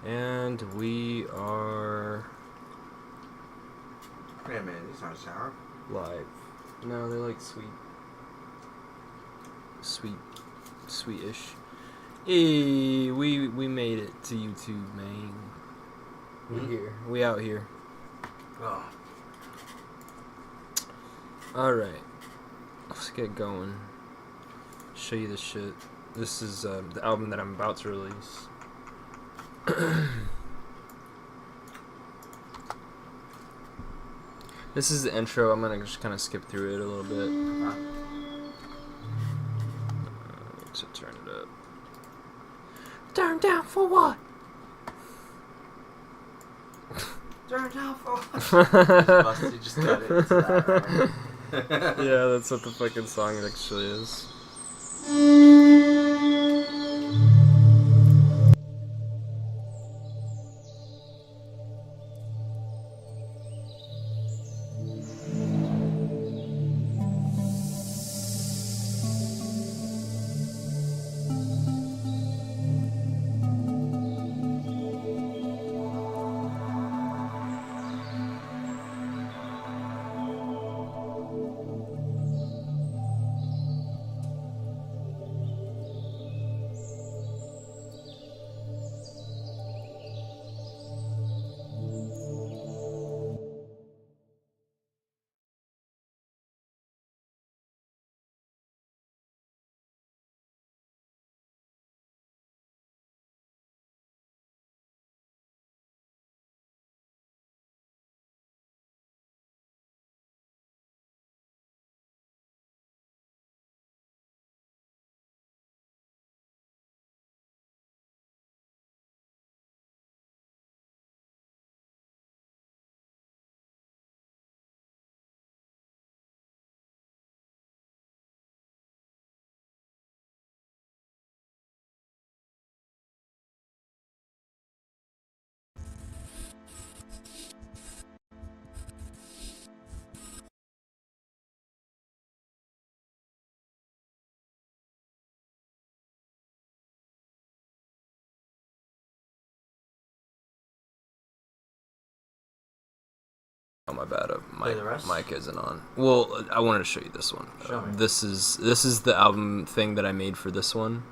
And we are Wait a minute, these aren't sour. live. No, they're like sweetish. Hey, we made it to YouTube, man. We here. We out here. Oh. Alright. Let's get going. Show you this shit. This is the album that I'm about to release. This is the intro. I'm gonna just kind of skip through it a little bit. Need to turn it up. Turn down for what? Turn down for what? You just got it into that, right? Yeah, that's what the fucking song actually is. Oh, my bad. Mic isn't on. Well, I wanted to show you this one. Show me. This is the album thing that I made for this one.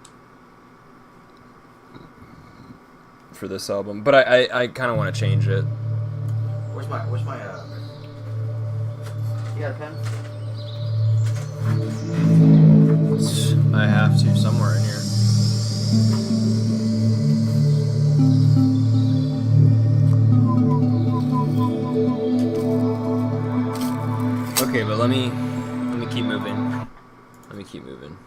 For this album, but I kind of want to change it. Where's my you got a pen? I have to somewhere in here. Okay, but let me keep moving. Let me keep moving.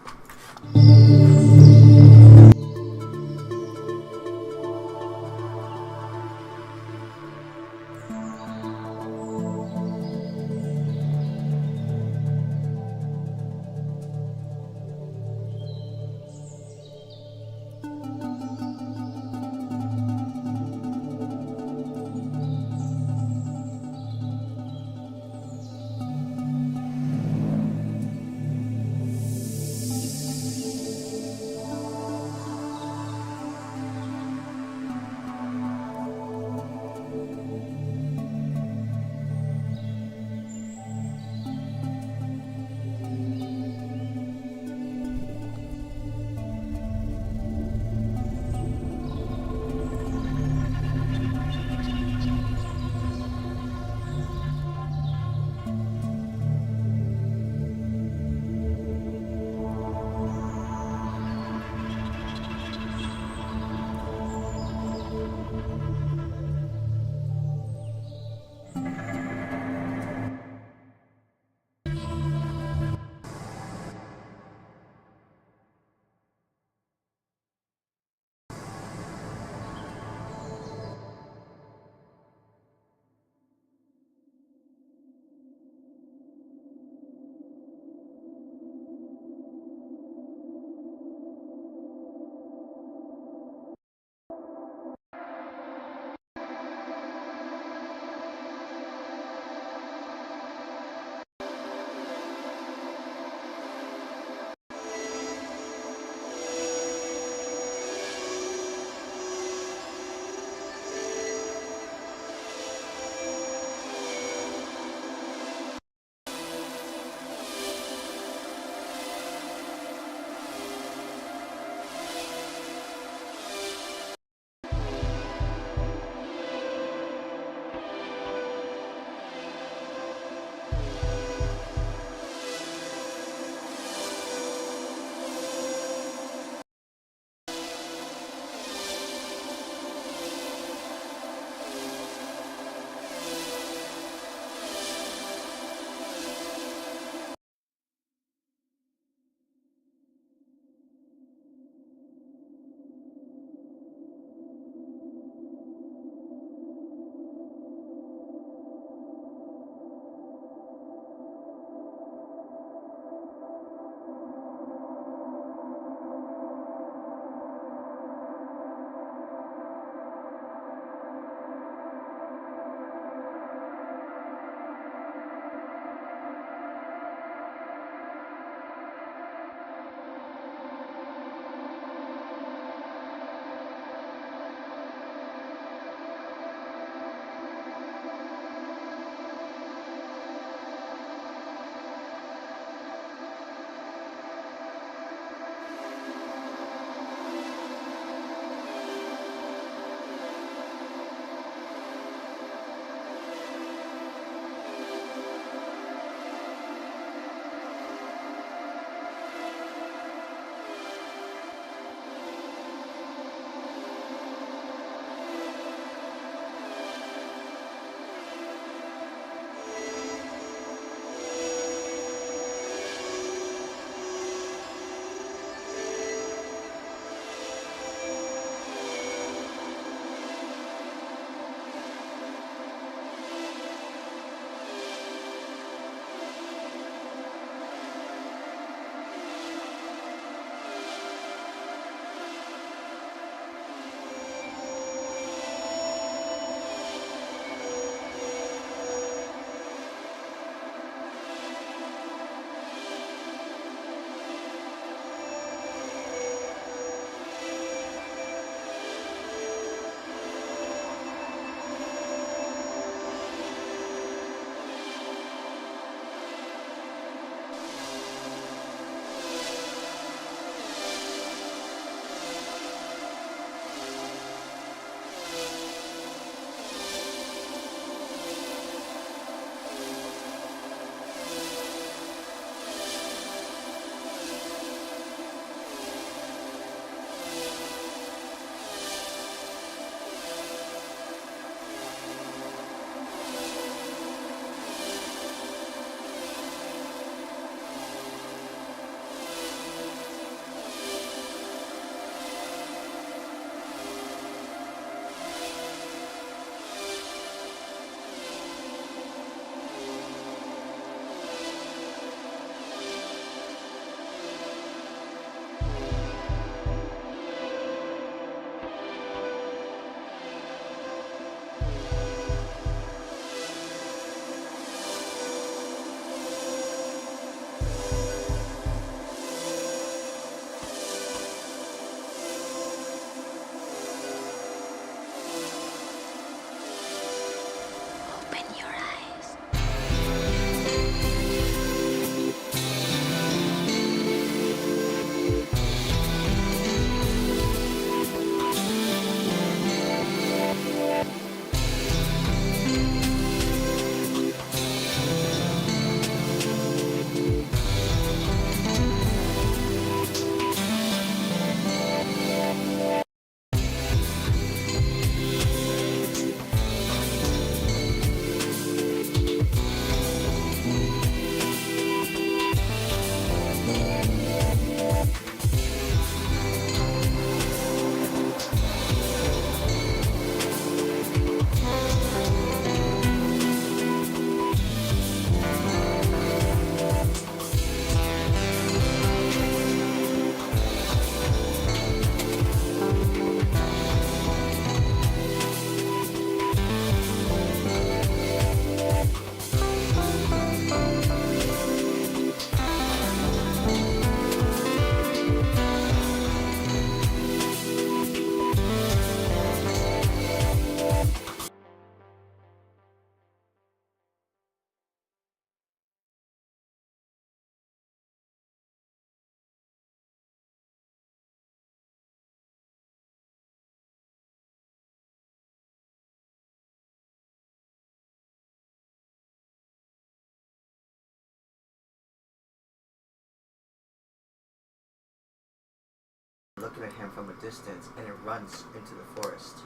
looking at him from a distance, and it runs into the forest.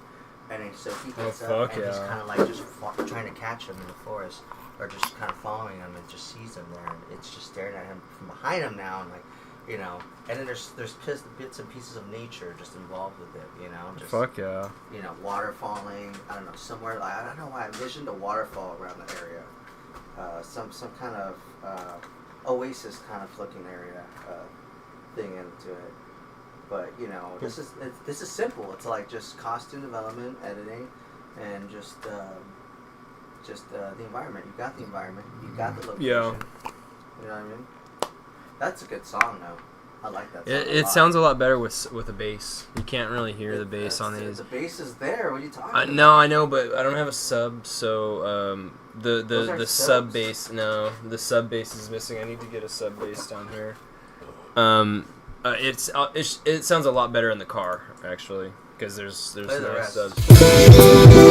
And then, so he Oh, gets fuck up, and yeah. he's kind of like just trying to catch him in the forest, or just kind of following him, and just sees him there, and it's just staring at him from behind him now, and like, you know, and then there's bits and pieces of nature just involved with it, you know, just Fuck yeah. you know, water falling, I don't know, somewhere like, I don't know why I envisioned a waterfall around the area, some kind of oasis kind of looking area thing into it. But you know, this is simple. It's like just costume development, editing, and just the environment. You got the environment. You got the location. Yeah. You know what I mean? That's a good song, though. I like that song. It sounds a lot better with a bass. You can't really hear the bass on these. The bass is there. What are you talking about? No, I know, but I don't have a sub, so the sub bass. No, the sub bass is missing. I need to get a sub bass down here. It sounds a lot better in the car actually, because there's no subs.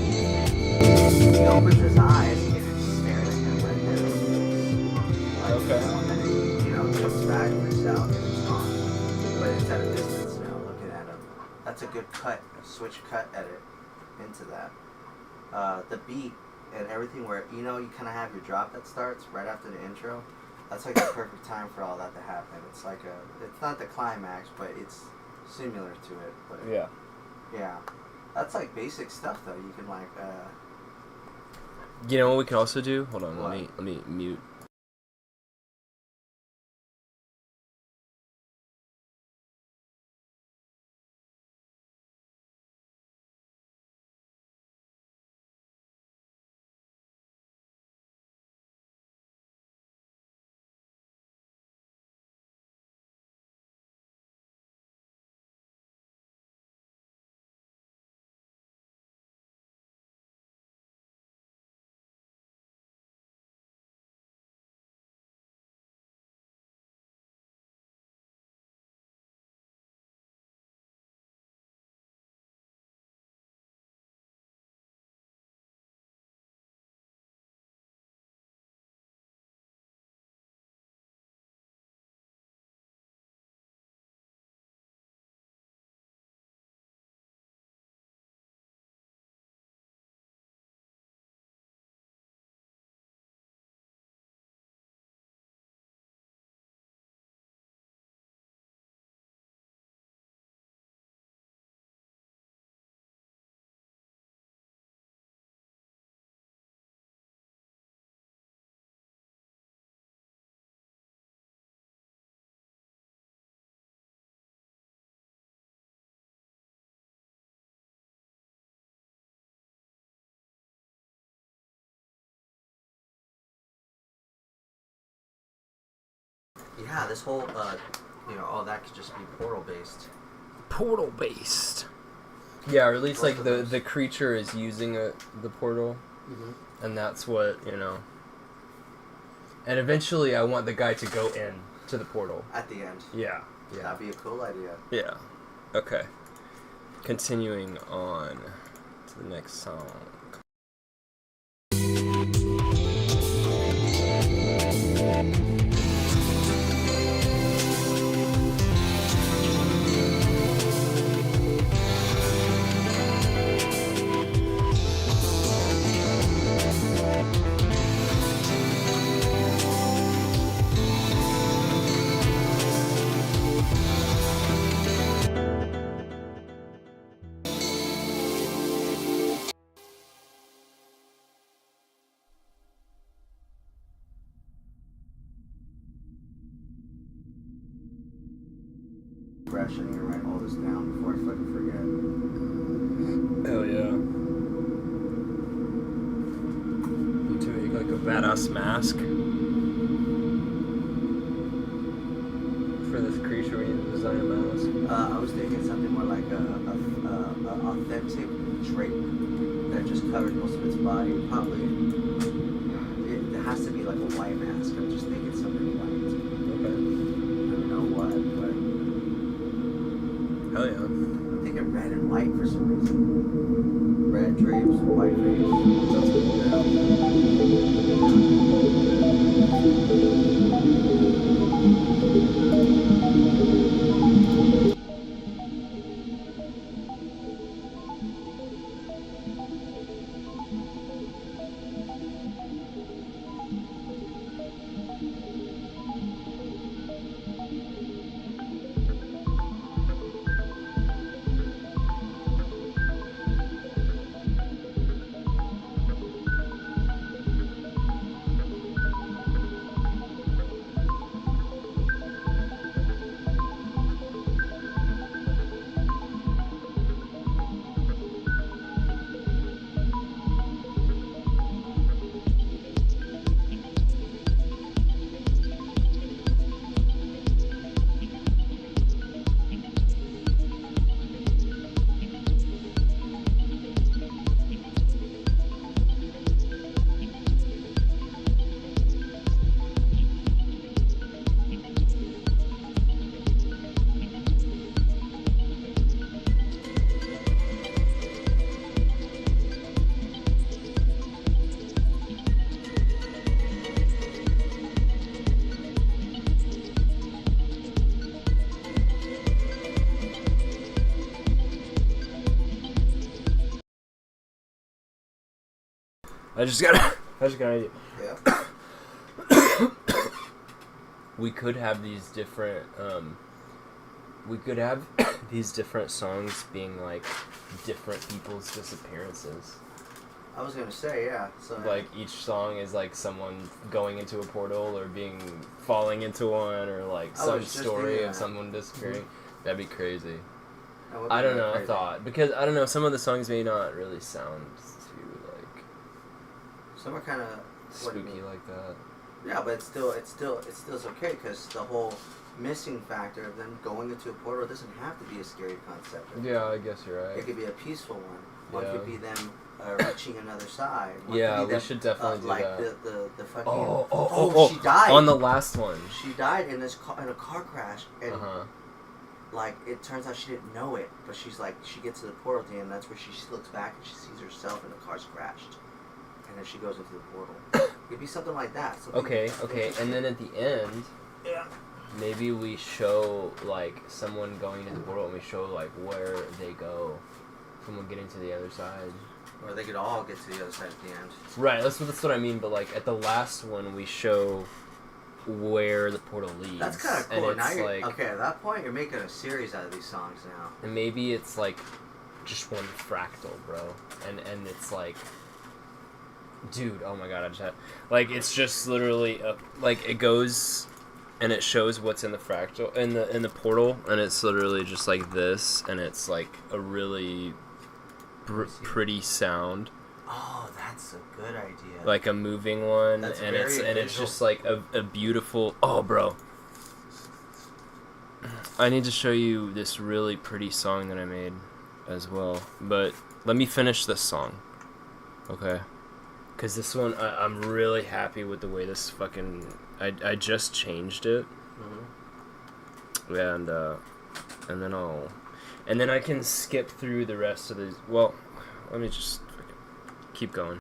He opens his eyes and it's staring at him right there. Like, Okay. And then he, comes back, looks out, and it's gone. But it's at a distance now, looking at him. That's a good cut, a switch cut edit into that. The beat and everything where, you kind of have your drop that starts right after the intro. That's like the perfect time for all that to happen. It's like it's not the climax, but it's similar to it. But Yeah. yeah. That's like basic stuff though. You can like, You know what we could also do? Hold on, What? let me mute. yeah, this whole, all that could just be portal based. Portal based. Yeah, or at least Both like of the those. the creature is using the portal, and that's what And eventually, I want the guy to go in to the portal. At the end. Yeah. Yeah. That'd be a cool idea. Yeah. Okay. Continuing on to the next song. fresh. I need to write all this down before I fucking forget. Hell yeah. You to make like a badass mask for this creature. We need to design a mask. I was thinking something more like a authentic drape that just covers most of its body. Probably it has to be like a white mask. I'm just thinking something white. Okay. I don't know what, but Hell yeah. I'm thinking red and white for some reason. Red drapes, white face. That's cool. I just got an idea. Yeah. We could have these different, these different songs being like different people's disappearances. I was gonna say, yeah. So Like each song is like someone going into a portal or falling into one, or like I some was just story thinking of that. someone disappearing. That'd be crazy. that would be I don't really know. I crazy. thought because I don't know. Some of the songs may not really sound too like Some are kind of spooky like that. Yeah, but it's still okay because the whole missing factor of them going into a portal doesn't have to be a scary concept. Yeah, I guess you're right. It could be a peaceful one. One Yeah. could be them reaching another side. One Yeah, could be we them, should definitely do like that. the fucking. Oh, she died. On the last one. She died in a car crash, and Uh-huh. like it turns out she didn't know it, but she's like she gets to the portal at the end, and that's where she looks back and she sees herself and the car's crashed, and then she goes into the portal. It'd be something like that. Something Okay, interesting. and then at the end, Yeah. maybe we show like someone going into the portal, and we show like where they go, someone getting to the other side. Or they could all get to the other side at the end. Right, that's what I mean. But like at the last one, we show where the portal leads. That's kind of cool. And Now it's you're like, okay. At that point, you're making a series out of these songs now. and maybe it's like just one fractal, bro. And it's like, dude, oh my god, I just had, like, it's just literally like it goes and it shows what's in the fractal in the portal, and it's literally just like this, and it's like a really pretty sound, Oh, that's a good idea. like a moving one. That's and very it's visual. just like a beautiful. Oh, bro, I need to show you this really pretty song that I made as well, but let me finish this song, okay? Because this one, I'm really happy with the way this fucking... I just changed it. Mm-hmm. And then I can skip through the rest of these... Well, let me just keep going.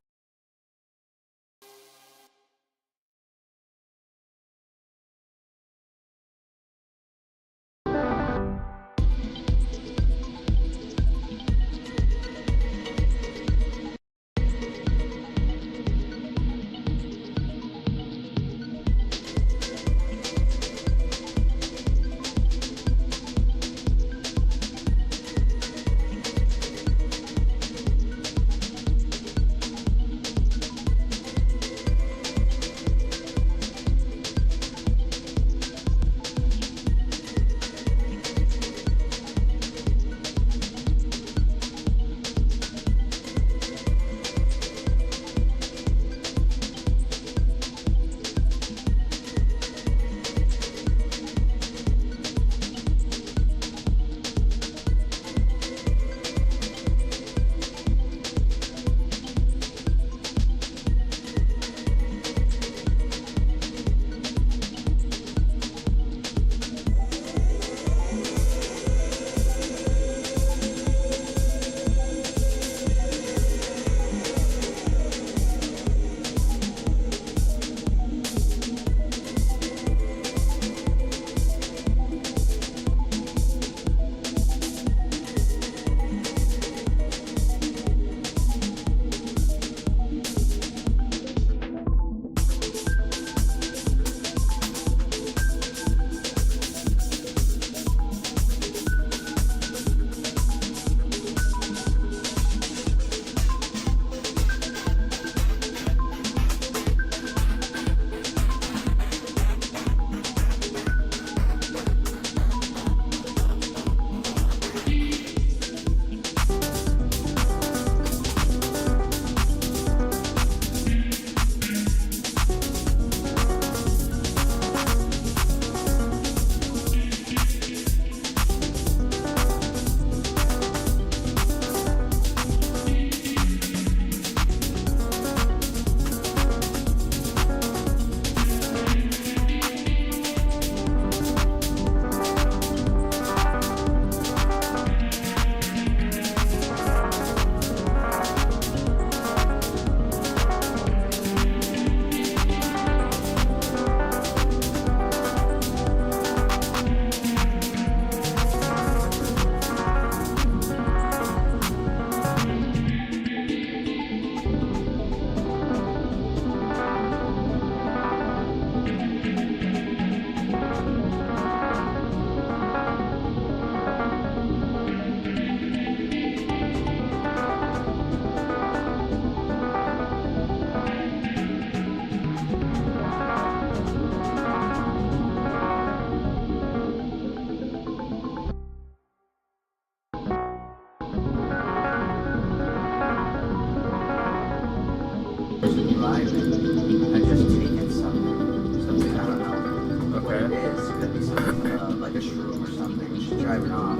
driving off,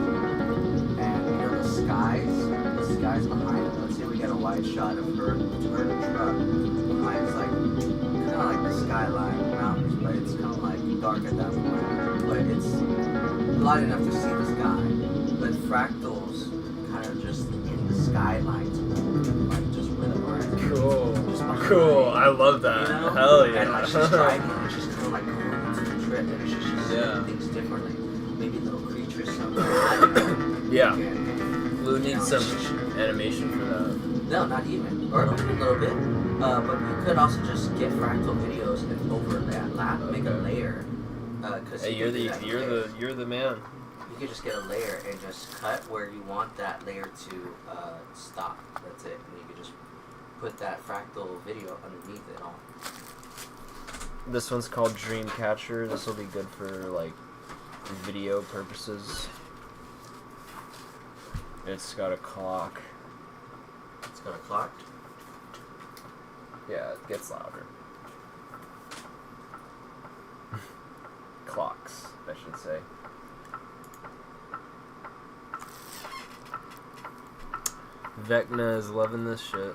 and you know the skies behind him. Let's say we get a wide shot of her in the truck. Behind it's like kind of like the skyline, mountains, but it's kind of like dark at that point. But it's light enough to see the sky. But fractals kind of just in the skylines, like just where the bar is. Cool. Just behind, Cool. I love that. you know? Hell yeah. And like she's driving, and she's kind of like going into the trip, and she's just Yeah. seeing things differently. Maybe little creatures, something. I don't know. Yeah. And, We'll you need know, some she- animation for that. No, not even. Or maybe a little bit. But you could also just get fractal videos and over that, make a layer. Cause Hey, you you're can do the that in you're layers. the you're the man. You could just get a layer and just cut where you want that layer to stop. That's it. And you could just put that fractal video underneath it all. This one's called Dreamcatcher. This will be good for like video purposes. It's got a clock. It's got a clock. Yeah, it gets louder. Clocks, I should say. Vecna is loving this shit.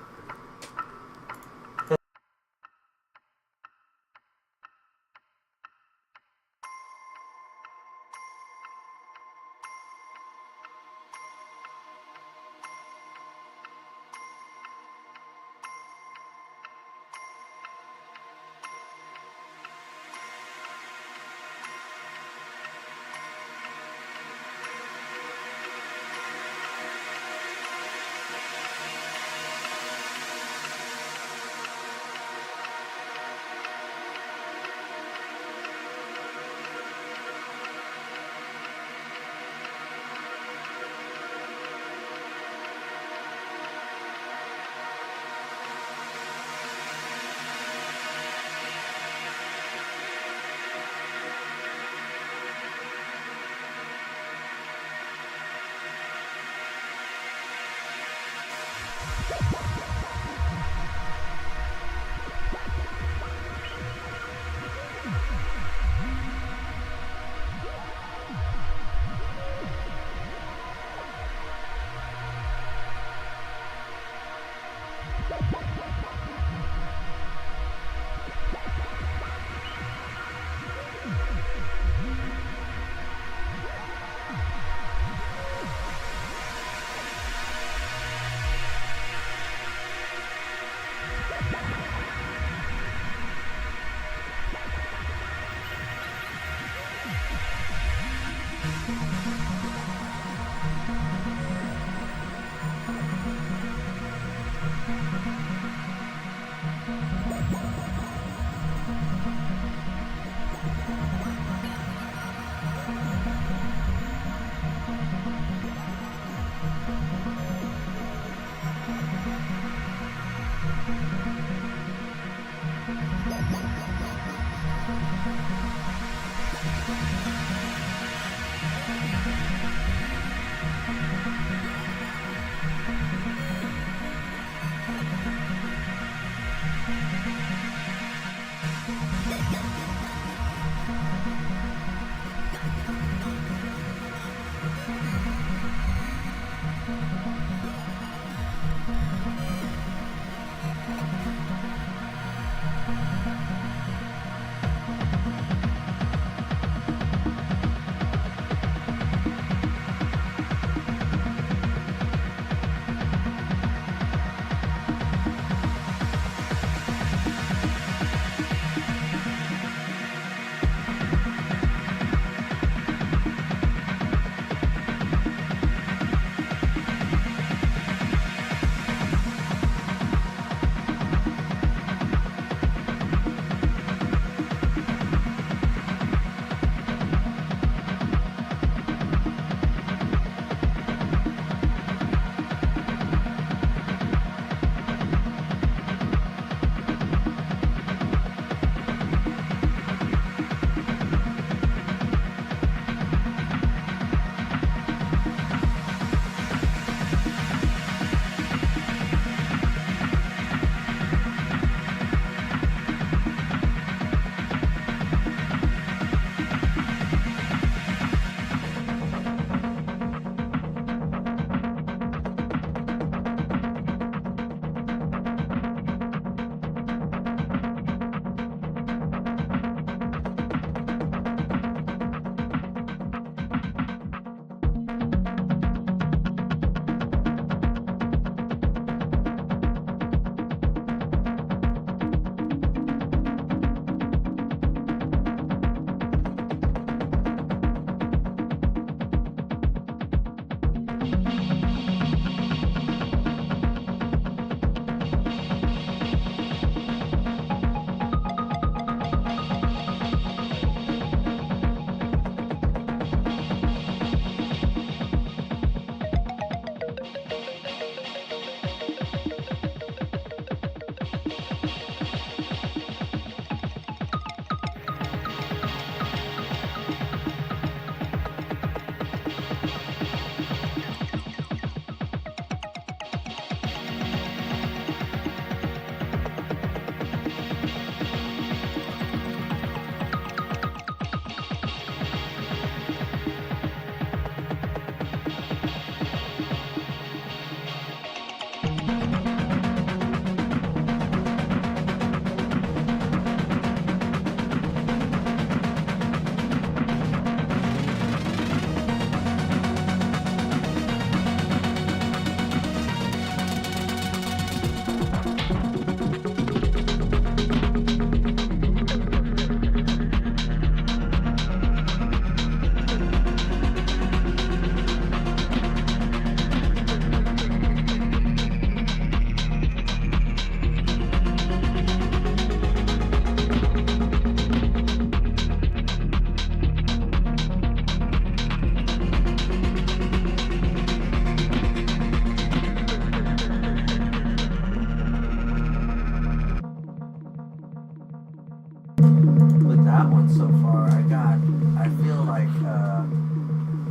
so far. I feel like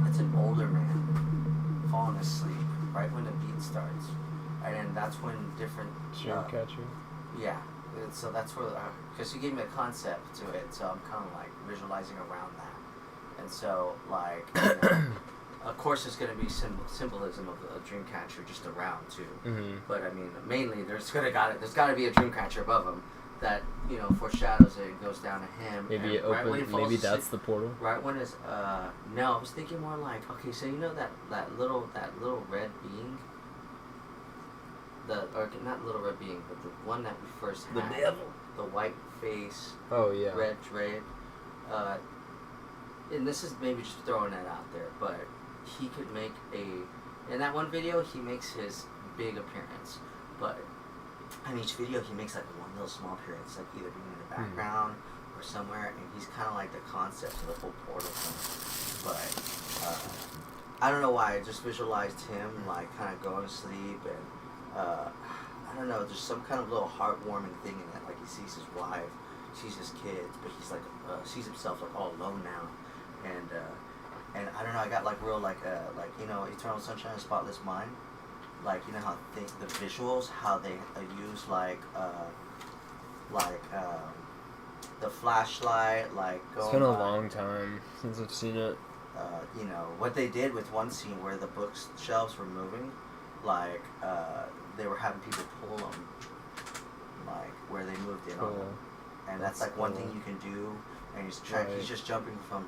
it's an older man falling asleep right when the beat starts, and then that's when different. Dreamcatcher. Yeah, so that's where because you gave me a concept to it, so I'm kind of like visualizing around that, and so like. Of course, there's going to be symbolism of a Dreamcatcher just around too. Mm-hmm. But I mean, mainly there's got to be a Dreamcatcher above him that foreshadows it and goes down to him. Maybe it right opens. Maybe that's the portal. Right when it's no, I was thinking more like so that little red being. Not little red being, but the one that we first had. The devil. The white face. Oh yeah. Red drape. And this is maybe just throwing that out there, but. He could make in that one video, he makes his big appearance, but in each video, he makes like one little small appearance, like either being in the background or somewhere, and he's kind of like the concept of the whole portal thing. But I don't know why, I just visualized him like kind of going to sleep, and I don't know, there's some kind of little heartwarming thing in it, like he sees his wife, sees his kids, but he's like sees himself like all alone now, and I don't know, I got like real Eternal Sunshine of the Spotless Mind, like how the visuals, how they use the flashlight, like going. It's been a long time since I've seen it. What they did with one scene where the bookshelves were moving, like they were having people pull them, like where they moved in on them, and that's like one thing you can do. And he's just jumping from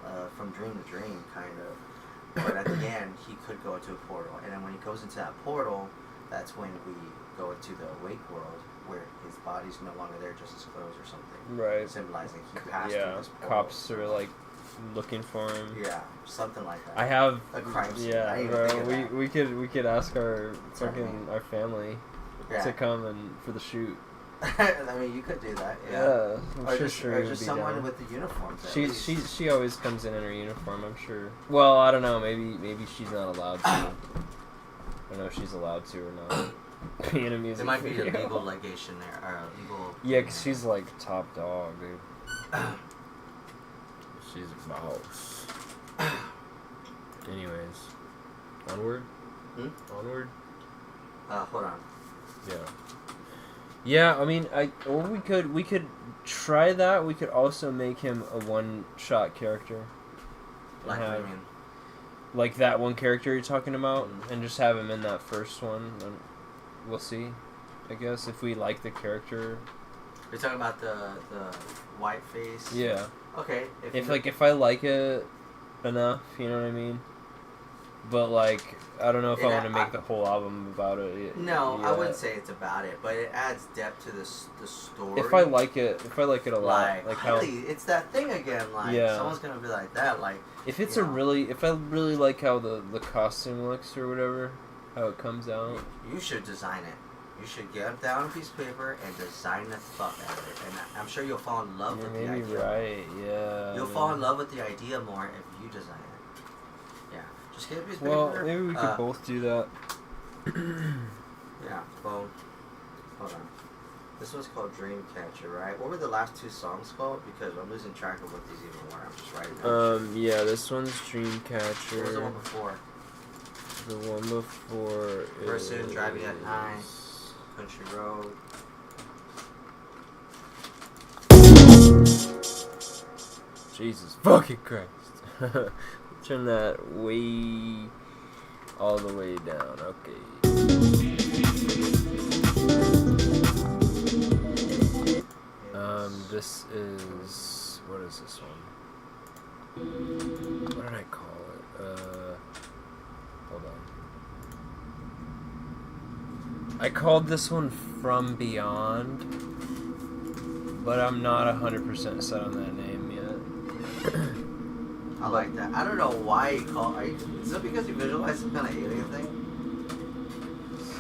dream to dream, kind of. But at the end, he could go into a portal. And then when he goes into that portal, that's when we go into the awake world, where his body's no longer there, just his clothes or something. Right. Symbolizing he passed through this portal. Cops are like looking for him. Yeah, something like that. I have a crime scene. Yeah, bro. We could ask our our family yeah. to come and for the shoot. I mean, you could do that. Yeah. I'm or sure just someone with the uniform. She always comes in her uniform. I'm sure. Well, I don't know. Maybe she's not allowed to. I don't know if she's allowed to or not. Being a music. There might be a legal legation there, or a legal. Yeah, 'cause she's like top dog, dude. She's a boss. Anyways, onward. Onward. Hold on. Yeah. Yeah, I mean, we could try that. We could also make him a one-shot character. Like what do you mean? Like that one character you're talking about, and just have him in that first one. And we'll see. I guess if we like the character. You're talking about the white face. Yeah. Okay. If I like it enough, you know what I mean. But like, I don't know if I want to make the whole album about it. No, I wouldn't say it's about it, but it adds depth to the story. If I like it a lot, like how it's that thing again. Like someone's gonna be like that. Like if it's if I really like how the costume looks or whatever, how it comes out. You should design it. You should get down a piece of paper and design the fuck out of it, and I'm sure you'll fall in love with the idea. Maybe right, yeah. You'll fall in love with the idea more if you design it. Just get a piece of paper. Well, maybe we could both do that. Yeah, well, hold on. This one's called Dreamcatcher, right? What were the last two songs called? Because I'm losing track of what these even were. I'm just writing down. Yeah, this one's Dreamcatcher. What was the one before? The one before Person Driving at Night, Country Road. Jesus fucking Christ. Turn that way all the way down. Okay. This is what is this one? What did I call it? Hold on. I called this one From Beyond, but I'm not 100% set on that name yet. I like that. I don't know why you call it. Is it because you visualize some kind of alien thing?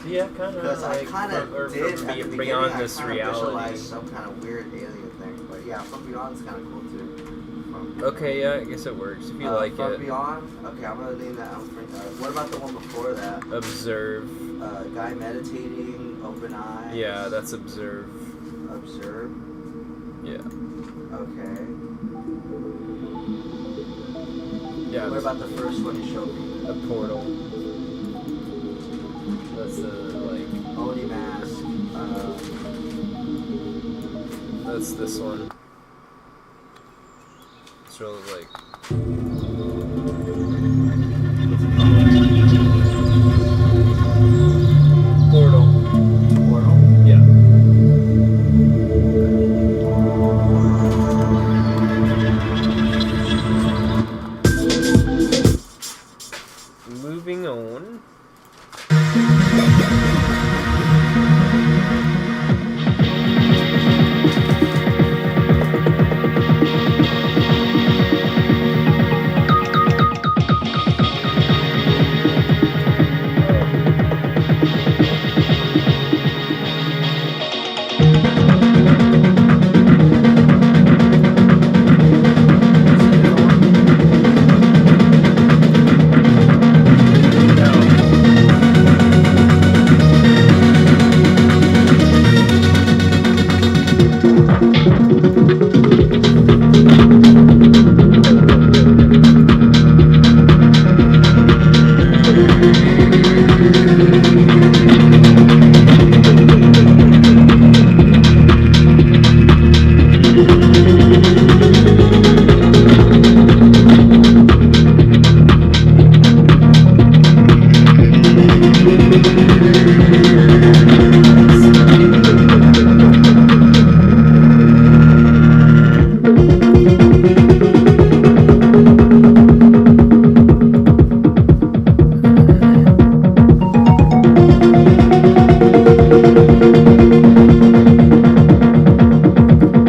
Yeah, kind of. Because I kind of did at the beyond this I reality. Visualized some kind of weird alien thing, but yeah, From Beyond is kind of cool too. Okay, yeah, I guess it works if you like From it. Beyond. Okay, I'm gonna leave that. What about the one before that? Observe. Guy meditating, open eyes. Yeah, that's Observe. Observe. Yeah. Okay. Yeah. What about the first one you showed me? A portal. That's the like. Oni mask. That's this one. It's really like. Portal. Portal. Yeah. Moving on.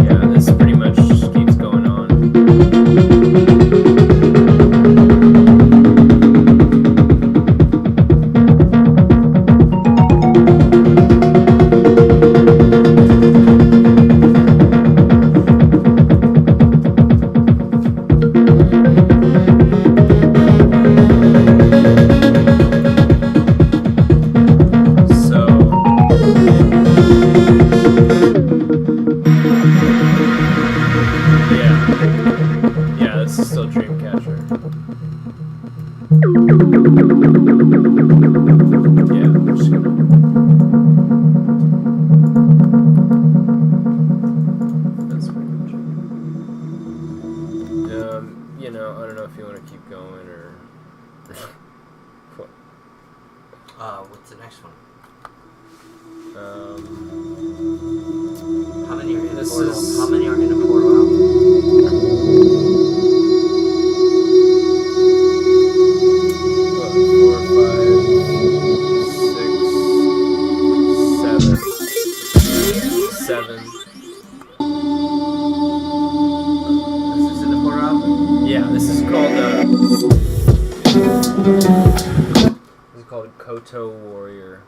Yeah, this pretty much just keeps going on. So yeah, this is still Dreamcatcher. Yeah, we're just gonna. That's pretty much it. You know, I don't know if you want to keep going or. What? What's the next one? Um, How many are in This Portal? is- How many are in a Portal album? what, 4, 5, 6, 7. 7. This is in a Portal album? Yeah, this is called Koto Warrior.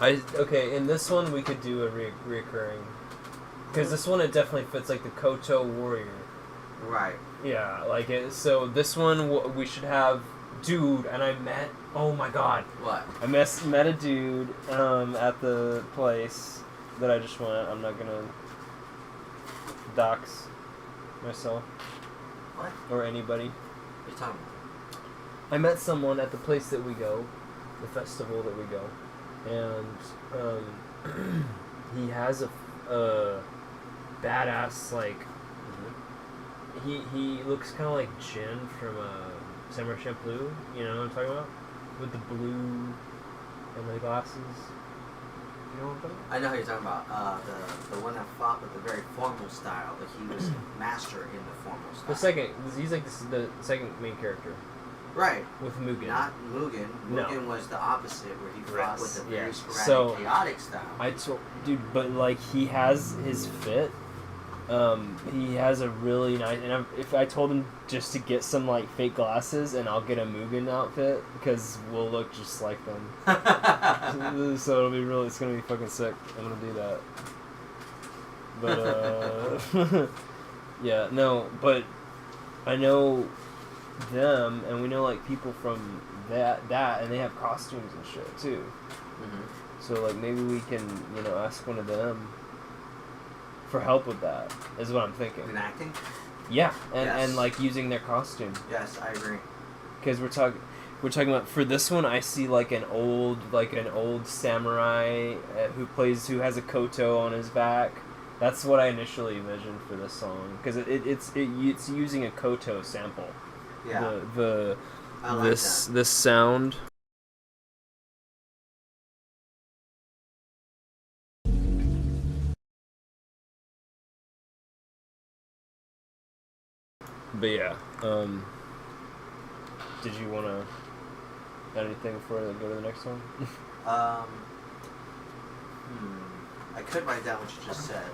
Okay, in this one we could do a reoccurring, because this one it definitely fits like the Koto warrior. Right. Yeah, like it. So this one we should have, dude. And I met. Oh my god. What? I met a dude at the place that I just went. I'm not gonna dox myself. What? Or anybody. What are you talking about? I met someone at the place that we go, the festival that we go, and he has a badass like. He looks kind of like Jin from Samurai Champloo. You know what I'm talking about? With the blue and the glasses. You know what I'm talking about? I know who you're talking about. The one that fought with the very formal style, but he was master in the formal style. The second, he's like the second main character. Right. With Mugen. Not Mugen. Mugen was the opposite, where he fought with the very sporadic, chaotic style. Dude, but like he has his fit. He has a really nice, and if I told him just to get some like fake glasses, and I'll get a Mugen outfit because we'll look just like them. So it'll be it's gonna be fucking sick. I'm gonna do that. But yeah, no, but I know them, and we know like people from that, and they have costumes and shit too. Mm-hmm. So like maybe we can ask one of them for help with that, is what I'm thinking. In acting? Yeah, and yes. And like using their costume. Yes, I agree. Because we're talking about, for this one I see like an old samurai who has a koto on his back. That's what I initially envisioned for this song, because it's using a koto sample. Yeah. I like this sound. But yeah, did you want to add anything before I go to the next one? I could write down what you just said,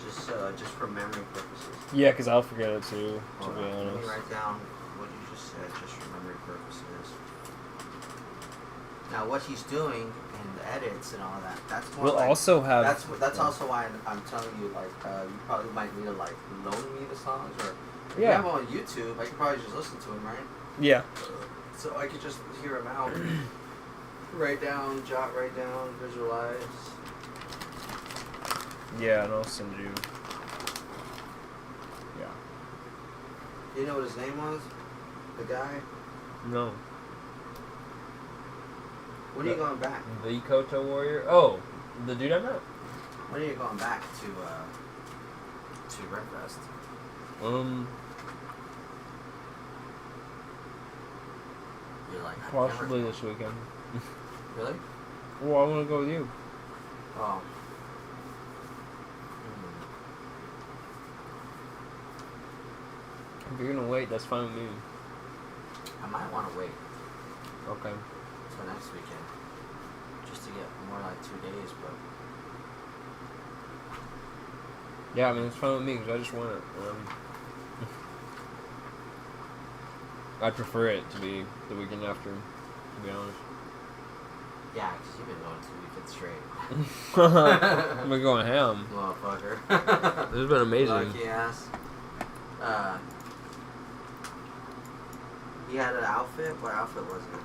just for memory purposes. Yeah, because I'll forget it too, to be honest. Let me write down what you just said, just for memory purposes. Now, what he's doing in the edits and all that, that's more we'll also have... That's also why I'm telling you, like, you probably might need to, like, loan me the songs, or... If Yeah. you have them on YouTube, I could probably just listen to them, right? Yeah. So I could just hear them out. Write down, visualize. Yeah, and I'll send you... Yeah. You know what his name was? The guy? No. When are you going back? The Koto warrior? Oh, the dude I met? When are you going back to Redfest? You're like, possibly this weekend. Really? Well, I want to go with you. Oh. If you're gonna wait, that's fine with me. I might want to wait. Okay. Till next weekend, just to get more like 2 days, but. Yeah, I mean, it's fine with me because I just want it. I'd prefer it to be the weekend after, to be honest. Yeah, because you've been going 2 weekends straight. I've been going ham. Motherfucker. This has been amazing. Lucky ass. He had an outfit? What outfit was it?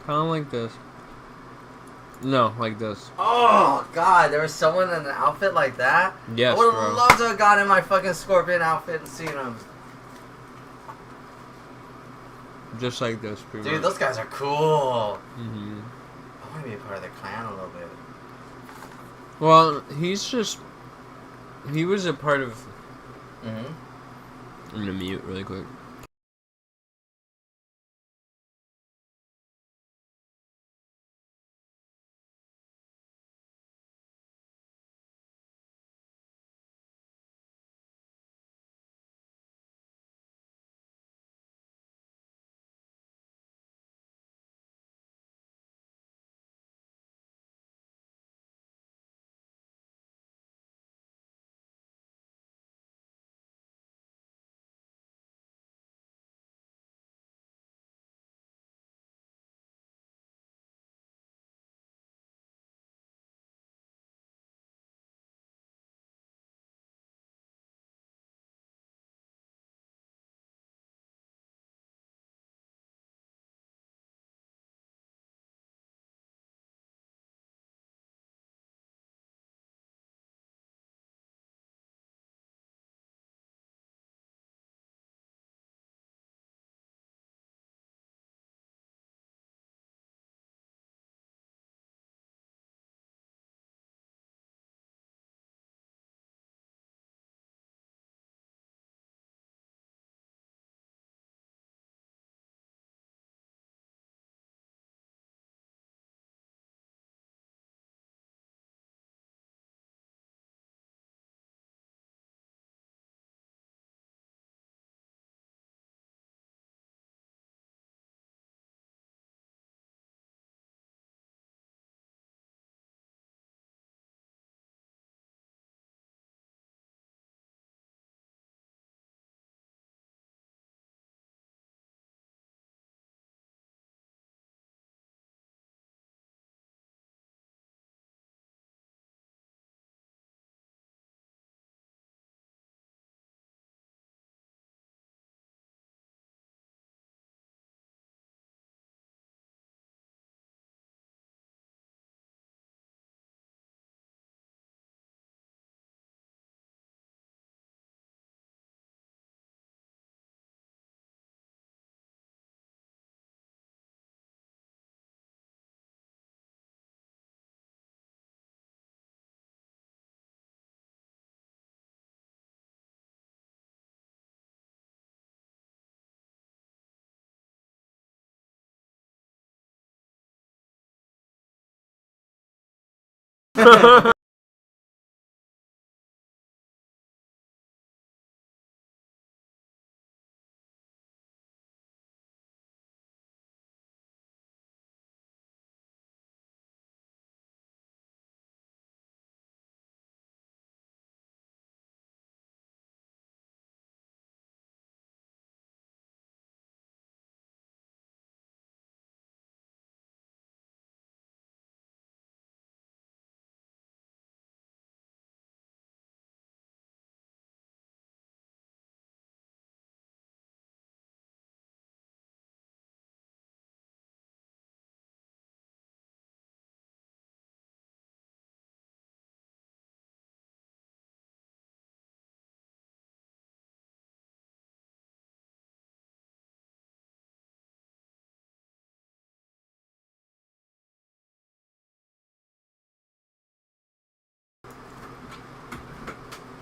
Kind of like this. No, like this. Oh, God, there was someone in an outfit like that? Yes, I would bro. have loved to have gone in my fucking Scorpion outfit and seen him. Just like this, pretty Dude, much. those guys are cool. Mm-hmm. I want to be a part of their clan a little bit. Well, he was a part of... Mm-hmm. I'm gonna mute really quick.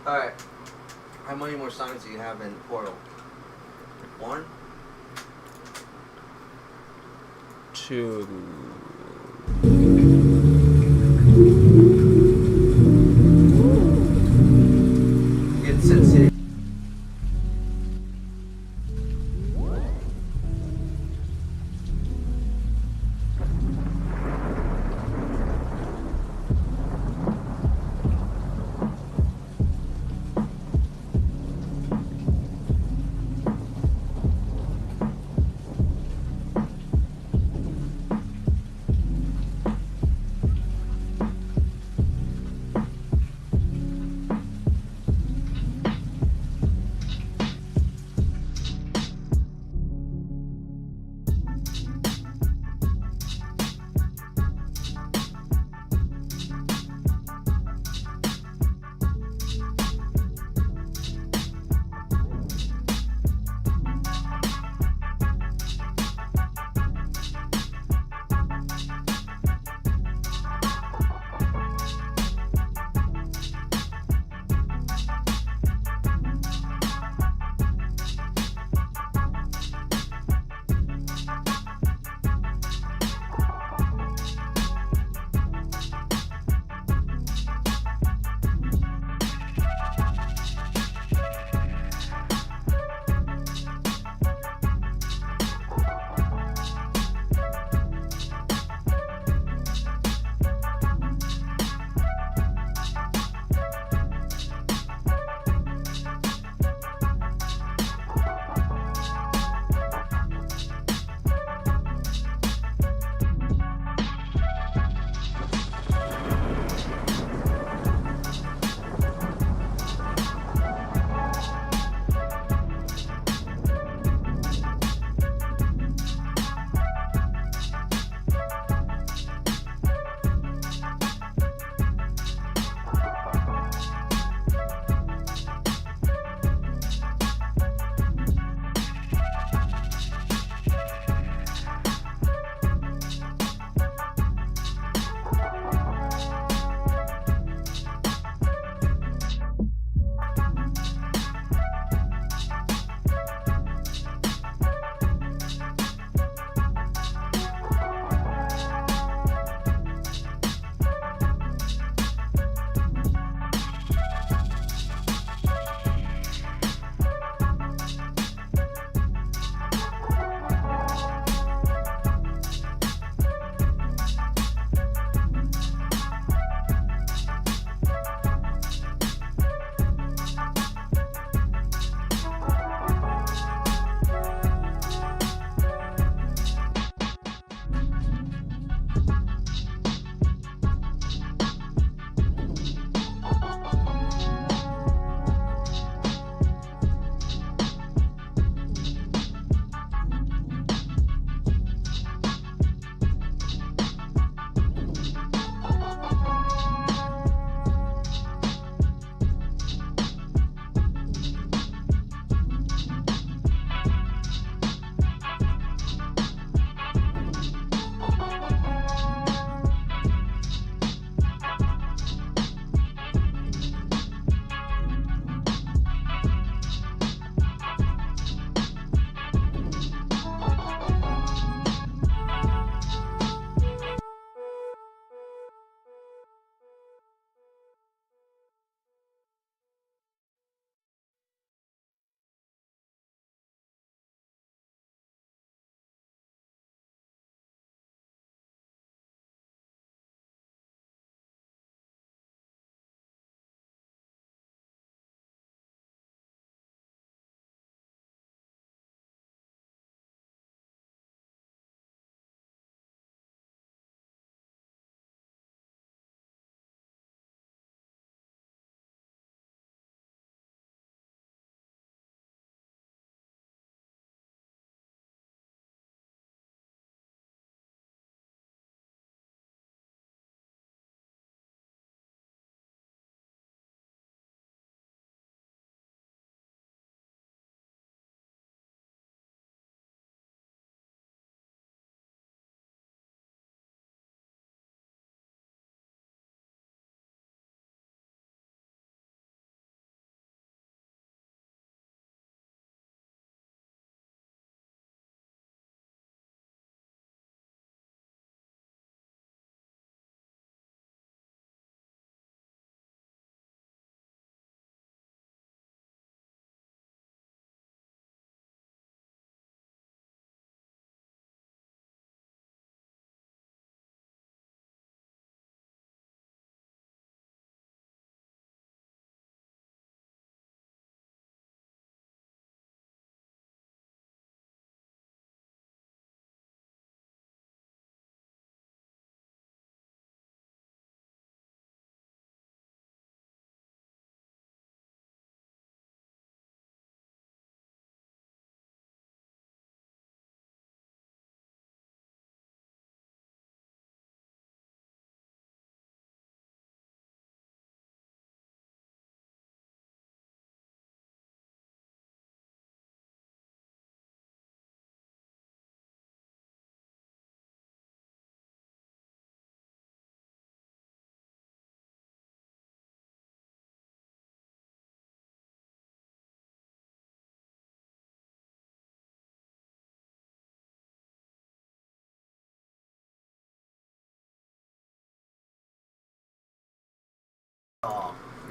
Alright. How many more songs do you have in Portal? 1? 2. Get Sin City.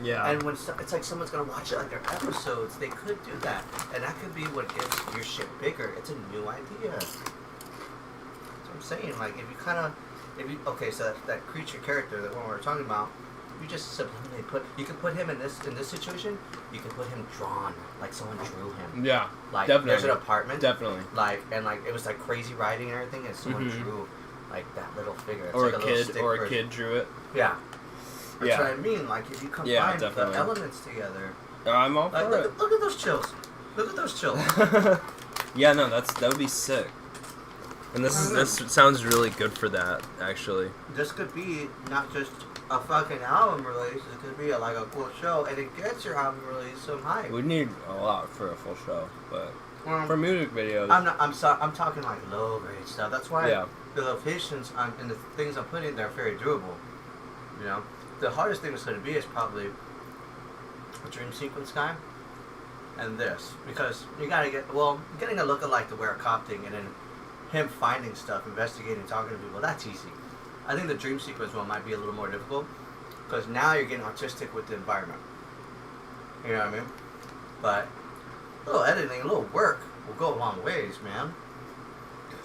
Yeah. And when it's like someone's gonna watch it like their episodes, they could do that, and that could be what gets your shit bigger. It's a new idea. That's what I'm saying. Like okay, so that creature character that one we were talking about, you just subliminally you can put him in this situation. You can put him drawn like someone drew him. Yeah. Like definitely. there's an apartment. Definitely. Like it was like crazy writing and everything, and someone drew like that little figure. It's Or like a kid drew it. Yeah. That's Yeah. what I mean. Like if you combine the definitely. elements together. I'm all for Like, it. look at those chills. Look at those chills. Yeah, no, that would be sick. And this sounds really good for that, actually. This could be not just a fucking album release. It could be like a cool show, and it gets your album release some hype. We need a lot for a full show, but Well, for music videos, I'm talking like low grade stuff. That's why the locations and the things I'm putting there are very doable. You know, the hardest thing it's going to be is probably a dream sequence guy and this, because you gotta getting a lookalike to wear a cop thing and then him finding stuff, investigating, talking to people. That's easy. I think the dream sequence one might be a little more difficult because now you're getting artistic with the environment. You know what I mean? But a little editing, a little work will go a long ways, man.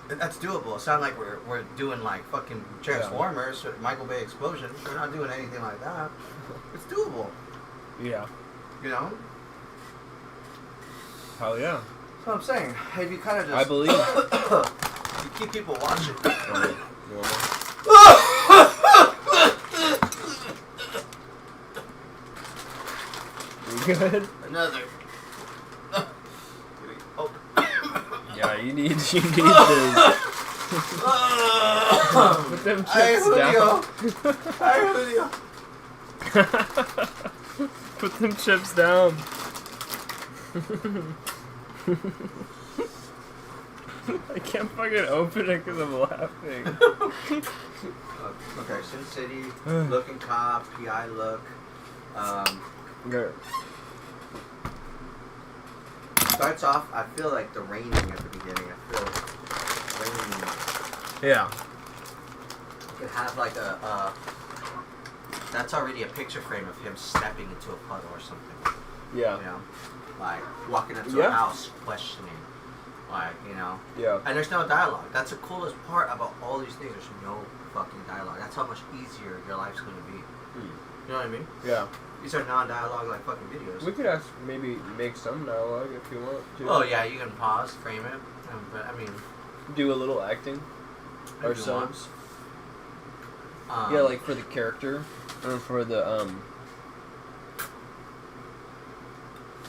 That's doable. It sounds like we're doing like fucking Transformers, Michael Bay explosions. We're not doing anything like that. It's doable. Yeah. You know? Hell yeah. That's what I'm saying. If you kind of just... I believe. You keep people watching. You want more? You good? Another. Oh. Yeah, you need this. Put them chips down. Put them chips down. I can't fucking open it because I'm laughing. Okay, Sin City, Looking Cop, PI Look. Starts off, I feel like the raining at the beginning. I feel raining. Yeah. You could have like that's already a picture frame of him stepping into a puddle or something. Yeah. You know? Like walking into a house questioning. Like, you know? Yeah. And there's no dialogue. That's the coolest part about all these things. There's no fucking dialogue. That's how much easier your life's going to be. You know what I mean? Yeah. These are non-dialogue like fucking videos. We could maybe make some dialogue if you want to. Oh yeah, you can pause, frame it, but I mean, do a little acting ourselves. Yeah, like for the character, or for the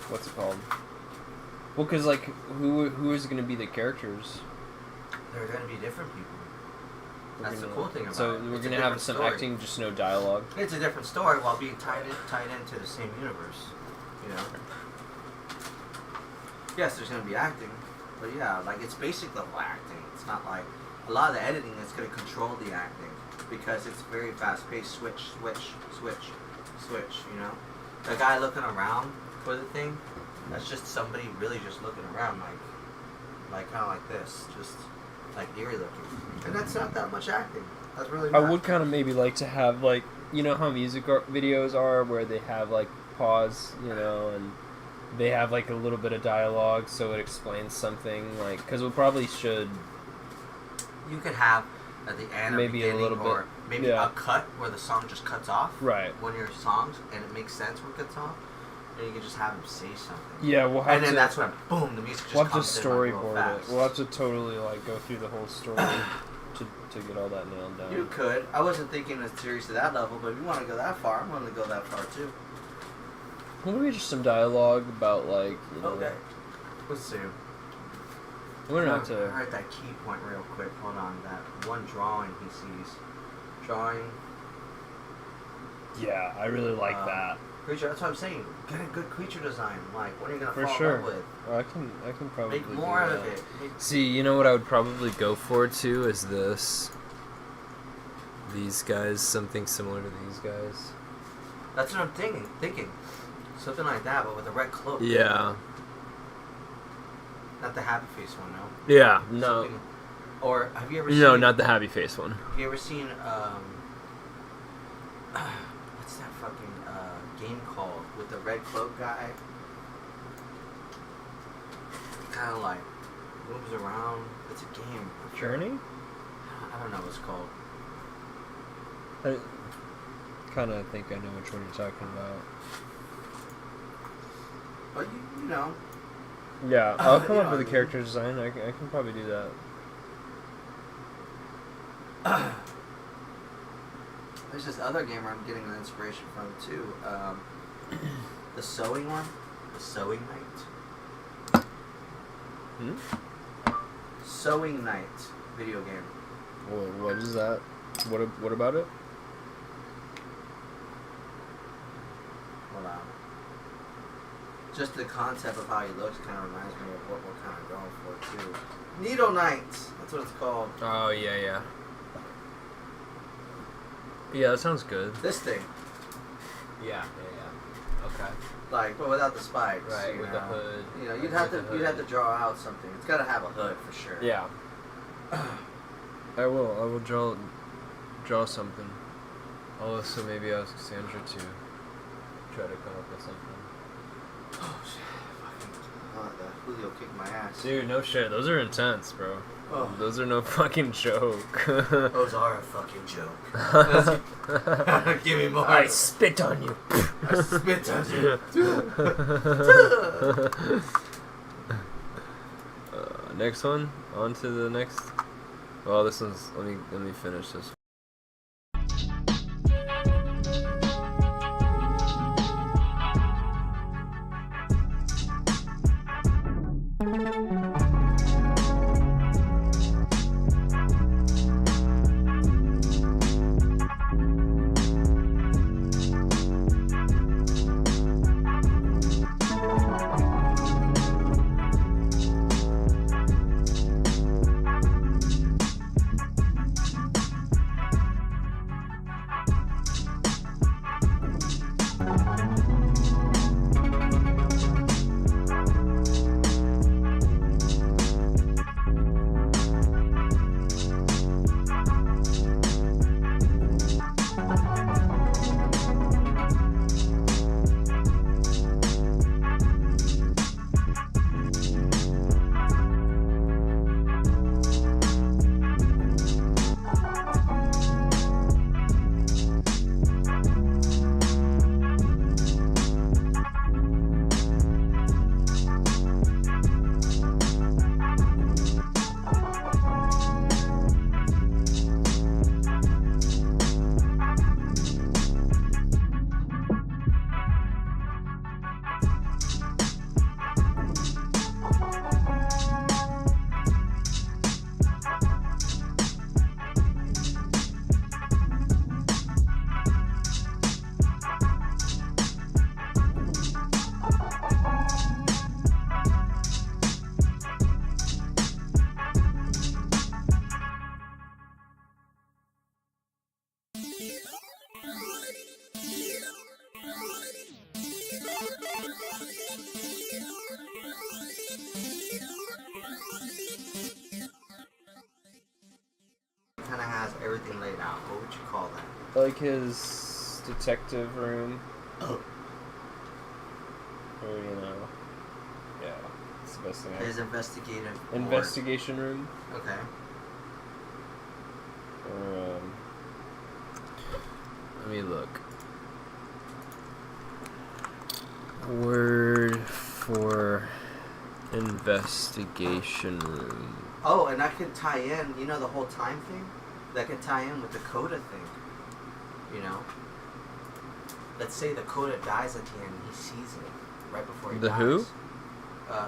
what's it called? Well, cause like who is going to be the characters? They're going to be different people. That's the cool thing about it. So we're going to have some acting, just no dialogue. It's a different story while being tied into the same universe. You know. Yes, there's going to be acting, but yeah, like it's basic level acting. It's not like a lot of the editing is going to control the acting because it's very fast paced. Switch. You know, the guy looking around for the thing. That's just somebody really just looking around, like kind of like this, just like eerie looking. And that's not that much acting. That's really not. I would kind of maybe like to have like, you know how music videos are where they have like pause, you know, and they have like a little bit of dialogue so it explains something, like, because we probably should. You could have at the end maybe or beginning, a little bit, or maybe a cut where the song just cuts off. Right. One of your songs, and it makes sense when it cuts off. And you can just have him say something. Yeah, we'll have and then to, that's when, boom, the music just we'll have to comes in like real storyboard fast. it. We'll have to totally like go through the whole story to get all that nailed down. You could. I wasn't thinking as serious to that level, but if you want to go that far, I'm willing to go that far too. Maybe just some dialogue about like, you know. Okay. Let's see. We're not to. I heard that key point real quick. Hold on. That one drawing he sees. Drawing. Yeah, I really like that. Creature, that's what I'm saying. Get a good creature design. Like, what are you gonna For fall sure. in love with? I can probably Make more out of it. See, you know what I would probably go for too is this. These guys, something similar to these guys. That's what I'm thinking. Something like that, but with a red cloak. Yeah. Not the happy face one, no. Yeah. No. Something, or have you ever seen? No, not the happy face one. Have you ever seen what's that fucking game called with the red cloak guy? Kind of like moves around. It's a game. Journey? I don't know what it's called. I kind of think I know which one you're talking about. But you know. Yeah, I'll come you up know with a what I character design. I can probably do that. There's this other game where I'm getting an inspiration from too. The sewing one, the Sewing Night. Hmm? Sewing Night video game. Well, what is that? What about it? Hold on. Just the concept of how he looks kind of reminds me of what we're kind of going for too. Needle Knights. That's what it's called. Oh yeah. Yeah, that sounds good. This thing. Yeah. Okay. Like, but without the spikes. Right, you with know. the hood. You know, you'd have to draw out something. It's got to have a hood for sure. Yeah. I will draw something. I'll also maybe ask Sandra to try to come up with something. Oh shit! Fucking, the Julio kicked my ass. Dude, no shit. Those are intense, bro. Oh. Those are no fucking joke. Those are a fucking joke. Give me more. I spit on you. I spit on you. Next one. On to the next. Well, this one's. Let me finish this. Kind of has everything laid out. What would you call that? Like his detective room. Oh. Or, you know. Yeah. It's the best thing His investigative board. investigation room. Okay. Or, let me look. Word for investigation room. Oh, and that could tie in, you know, the whole time thing? That could tie in with the Coda thing. You know? Let's say the Coda dies at the end, he sees it right before he dies. The who?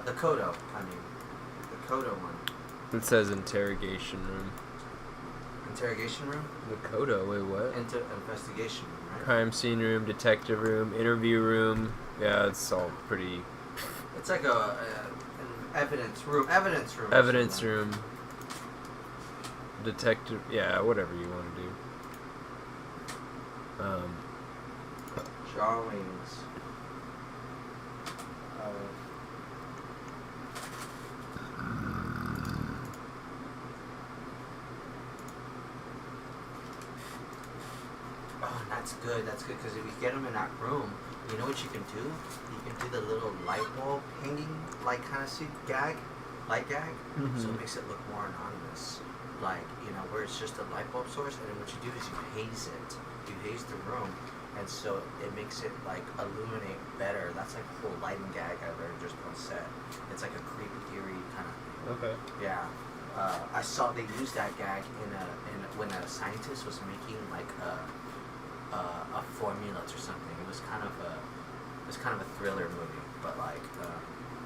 The Kodo, I mean. The Kodo one. It says interrogation room. Interrogation room? The Kodo, wait, what? Investigation room, right? Crime scene room, detective room, interview room. Yeah, it's all pretty. It's like an evidence room. Evidence room. Evidence room. Detective. Yeah, whatever you want to do. Drawings. Oh, that's good. That's good because if we get him in that room, You know what you can do? You can do the little light bulb hanging, like, kind of gag, light gag. Mm-hmm. So it makes it look more anonymous. Like, you know, where it's just a light bulb source, and then what you do is you haze it. You haze the room, and so it makes it, like, illuminate better. That's like a whole lighting gag I learned just on set. It's like a creepy theory kind of thing. Okay. Yeah. I saw they used that gag when a scientist was making, like, a formula or something. It was kind of a thriller movie, but, like,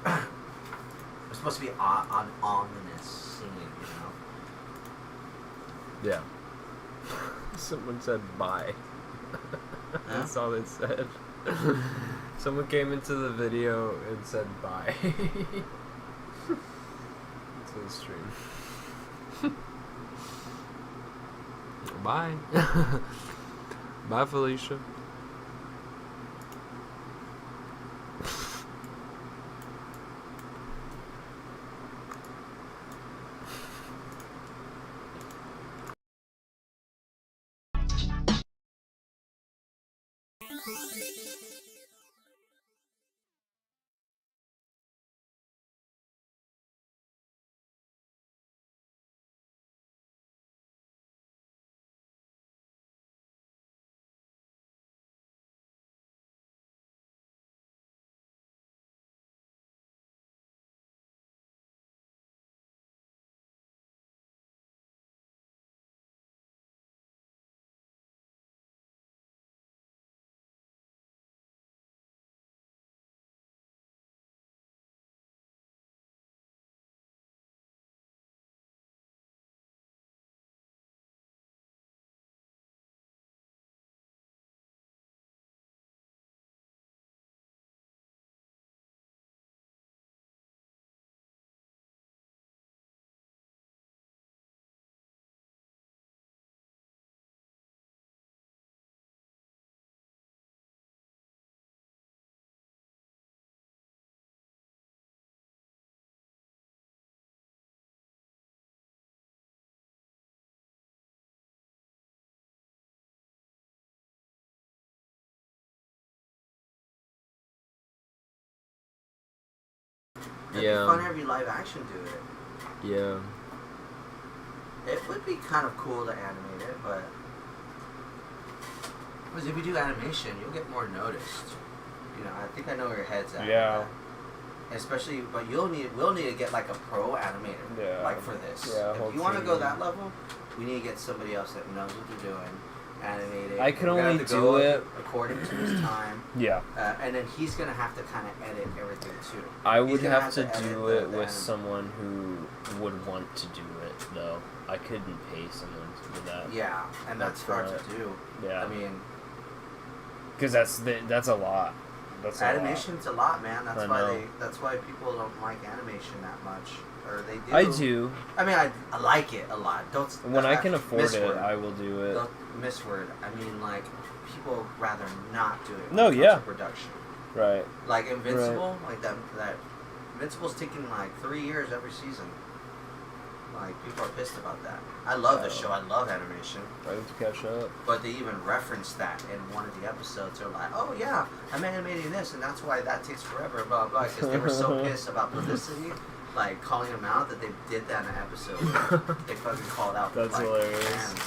it was supposed to be an ominous scene, you know? Yeah. Someone said bye. That's all they said. Someone came into the video and said bye. To the stream. Bye. Bye, Felicia. It'd be fun to have you live action do it. Yeah. It would be kind of cool to animate it, but because if you do animation, you'll get more noticed. You know, I think I know where your head's at. Yeah. Especially, but we'll need to get like a pro animator, like for this. Yeah. If you want to go that level, we need to get somebody else that knows what they're doing, animate it. I can We're gonna only have to do go it according to his time. Yeah. And then he's gonna have to kind of edit everything too. I would He's gonna have to edit do the it with anim- someone who would want to do it, though. I couldn't pay someone to do that. Yeah, and that's hard to do. Yeah. I mean, because that's a lot. That's animation's a lot, man. I know. That's why people don't like animation that much, or they do. I do. I mean, I like it a lot. Don't When I can afford it, misword. I will do it. Don't misword. I mean, like, people rather not do it. No, when it comes yeah. to production. Right. Like Invincible, like that Invincible's taking like 3 years every season. Like, people are pissed about that. I love the show. I love animation. I have to catch up. But they even referenced that in one of the episodes. They're like, oh, yeah, I'm animating this, and that's why that takes forever, blah, blah, because they were so pissed about publicity, like, calling them out that they did that in an episode. They fucking called out That's like, hilarious. fans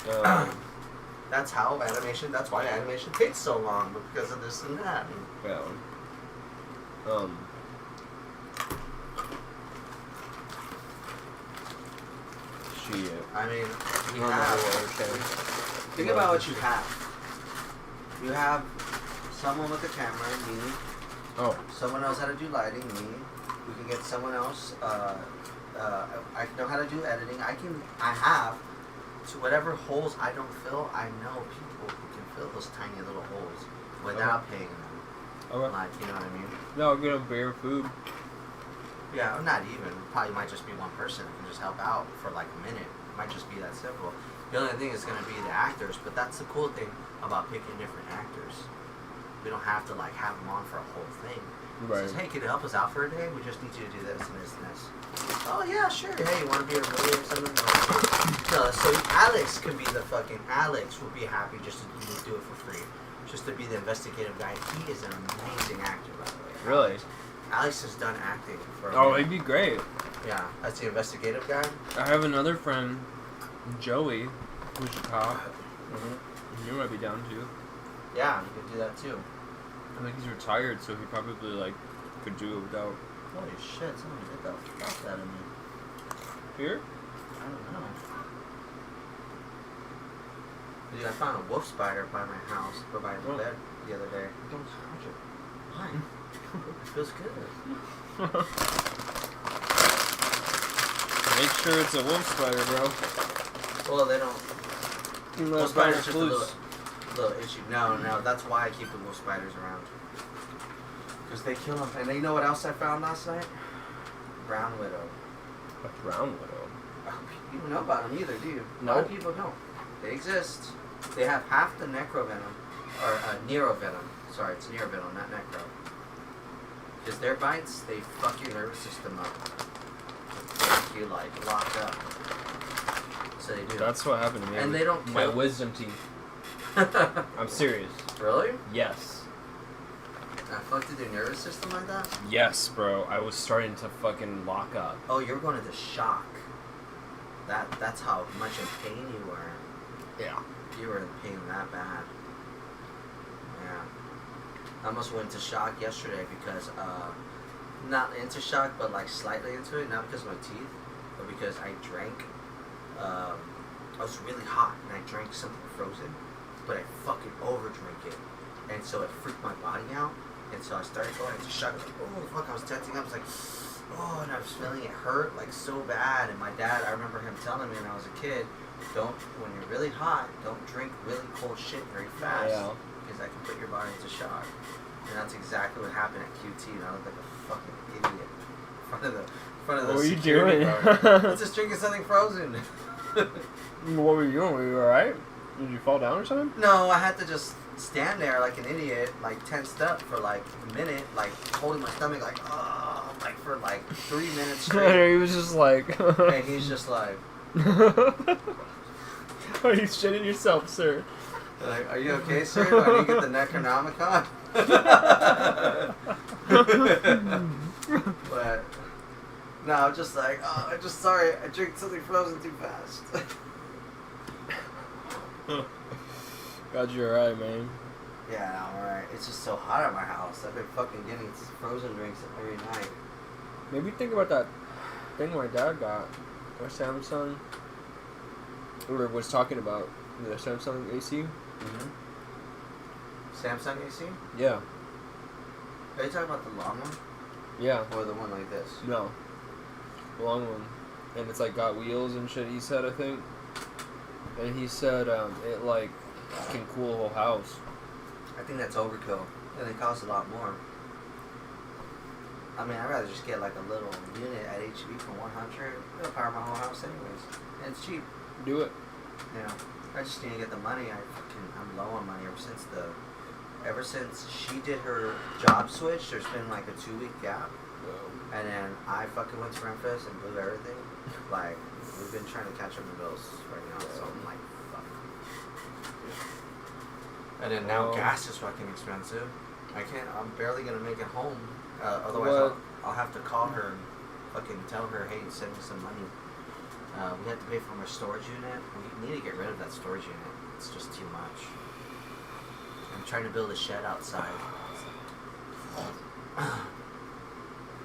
and people. That's how animation, that's why animation takes so long, because of this and that. Yeah. Shit. I mean, you Oh, have. okay. Think about what you have. You have someone with a camera, me. Oh. Someone knows how to do lighting, me. We can get someone else. I know how to do editing. I have. To whatever holes I don't fill, I know people who can fill those tiny little holes without paying them. Okay. Like, you know what I mean? No, I'm gonna bear food. Yeah, not even. Probably might just be one person who can just help out for like a minute. It might just be that simple. The only thing is going to be the actors, but that's the cool thing about picking different actors. We don't have to like have them on for a whole thing. Right. It says, hey, can you help us out for a day? We just need you to do this and this and this. Oh yeah, sure. Hey, you want to be a Roadie or something? No, so Alex could be the fucking Alex would be happy just to do it for free. just to be the investigative guy. He is an amazing actor, by the way. Really? Alex has done acting for. Oh, he'd be great. Yeah, that's the investigative guy. I have another friend, Joey, who's a cop. Mm-hmm. You might be down too. Yeah, you could do that too. I think he's retired, so he probably like could do it without. Holy shit! Someone did the fuck out of me. Here? I don't know. Dude, I found a wolf spider by my house, or by the bed the other day. Don't scratch it. Why? It feels good. Make sure it's a wolf spider, bro. Well, they don't. Wolf spiders just a little itchy. No, that's why I keep the wolf spiders around. Because they kill them. And you know what else I found last night? Brown widow. A brown widow. You don't know about them either, do you? No. A lot of people don't. They exist. They have half the necrovenom, or neurovenom. Sorry, it's neurovenom, not necro. Because their bites, they fuck your nervous system up. They make you like locked up. So they do. That's what happened to me. And they don't My kill. wisdom teeth. I'm serious. Really? Yes. I fucked with your nervous system like that? Yes, bro. I was starting to fucking lock up. Oh, you were going into shock. That's how much in pain you were. Yeah. You were in pain that bad. Yeah. I almost went into shock yesterday because, not into shock, but like slightly into it. Not because of my teeth, but because I drank, I was really hot and I drank something frozen, but I fucking overdrank it. And so it freaked my body out. And so I started going into shock. I was like, oh fuck, I was tensing up. I was like, oh, and I was feeling it hurt like so bad. And my dad, I remember him telling me when I was a kid, when you're really hot, don't drink really cold shit very fast. Yeah. Because that can put your body into shock. And that's exactly what happened at QT. And I looked like a fucking idiot in front of the What were you security doing? guard. I was just drinking something frozen. What were you doing? Were you alright? Did you fall down or something? No, I had to just stand there like an idiot, like tensed up for like a minute, like holding my stomach, like like for like 3 minutes straight. He was just like. And he's just like, Are you shitting yourself, sir? like, are you okay, sir? Do I need to get the Necronomicon? But no, I'm just like, oh, I'm just sorry, I drank something frozen too fast. God, you're alright, man. Yeah, I'm alright. It's just so hot at my house. I've been fucking getting frozen drinks every night. Maybe think about that thing my dad got. Or Samsung. Or was talking about the Samsung AC. Mm-hmm. Samsung AC? Yeah. Are you talking about the long one? Yeah. Or the one like this? No. The long one. And it's like got wheels and shit, he said, I think. And he said it like can cool a whole house. I think that's overkill. And it costs a lot more. I mean, I'd rather just get like a little unit at HB for 100. It'll power my whole house anyways. And it's cheap. Do it. You know, I just need to get the money. I'm low on money ever since she did her job switch. There's been like a 2-week gap. And then I fucking went to Memphis and blew everything. Like, we've been trying to catch up the bills right now, so I'm like, fuck. And then now gas is fucking expensive. I'm barely gonna make it home. Otherwise, I'll have to call her and fucking tell her, hey, send me some money. We have to pay for my storage unit. We need to get rid of that storage unit. It's just too much. I'm trying to build a shed outside.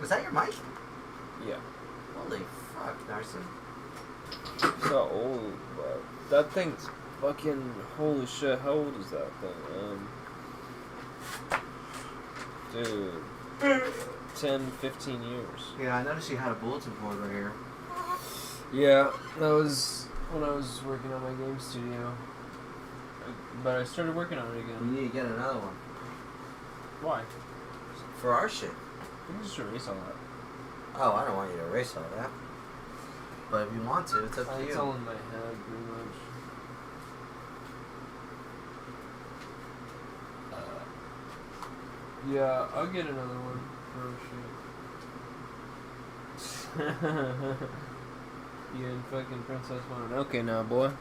Was that your mic? Yeah. Holy fuck, Narson. It's not old, but that thing's fucking holy shit. How old is that thing? Dude. 10, 15 years. Yeah, I noticed you had a bulletin board right here. Yeah, that was when I was working on my game studio. But I started working on it again. You need to get another one. Why? For our shit. You can just erase all that. Oh, I don't want you to erase all that. But if you want to, it's up to you. It's all in my head, pretty much. Yeah, I'll get another one. Oh shit. You and fucking Princess one. Okay now, boy.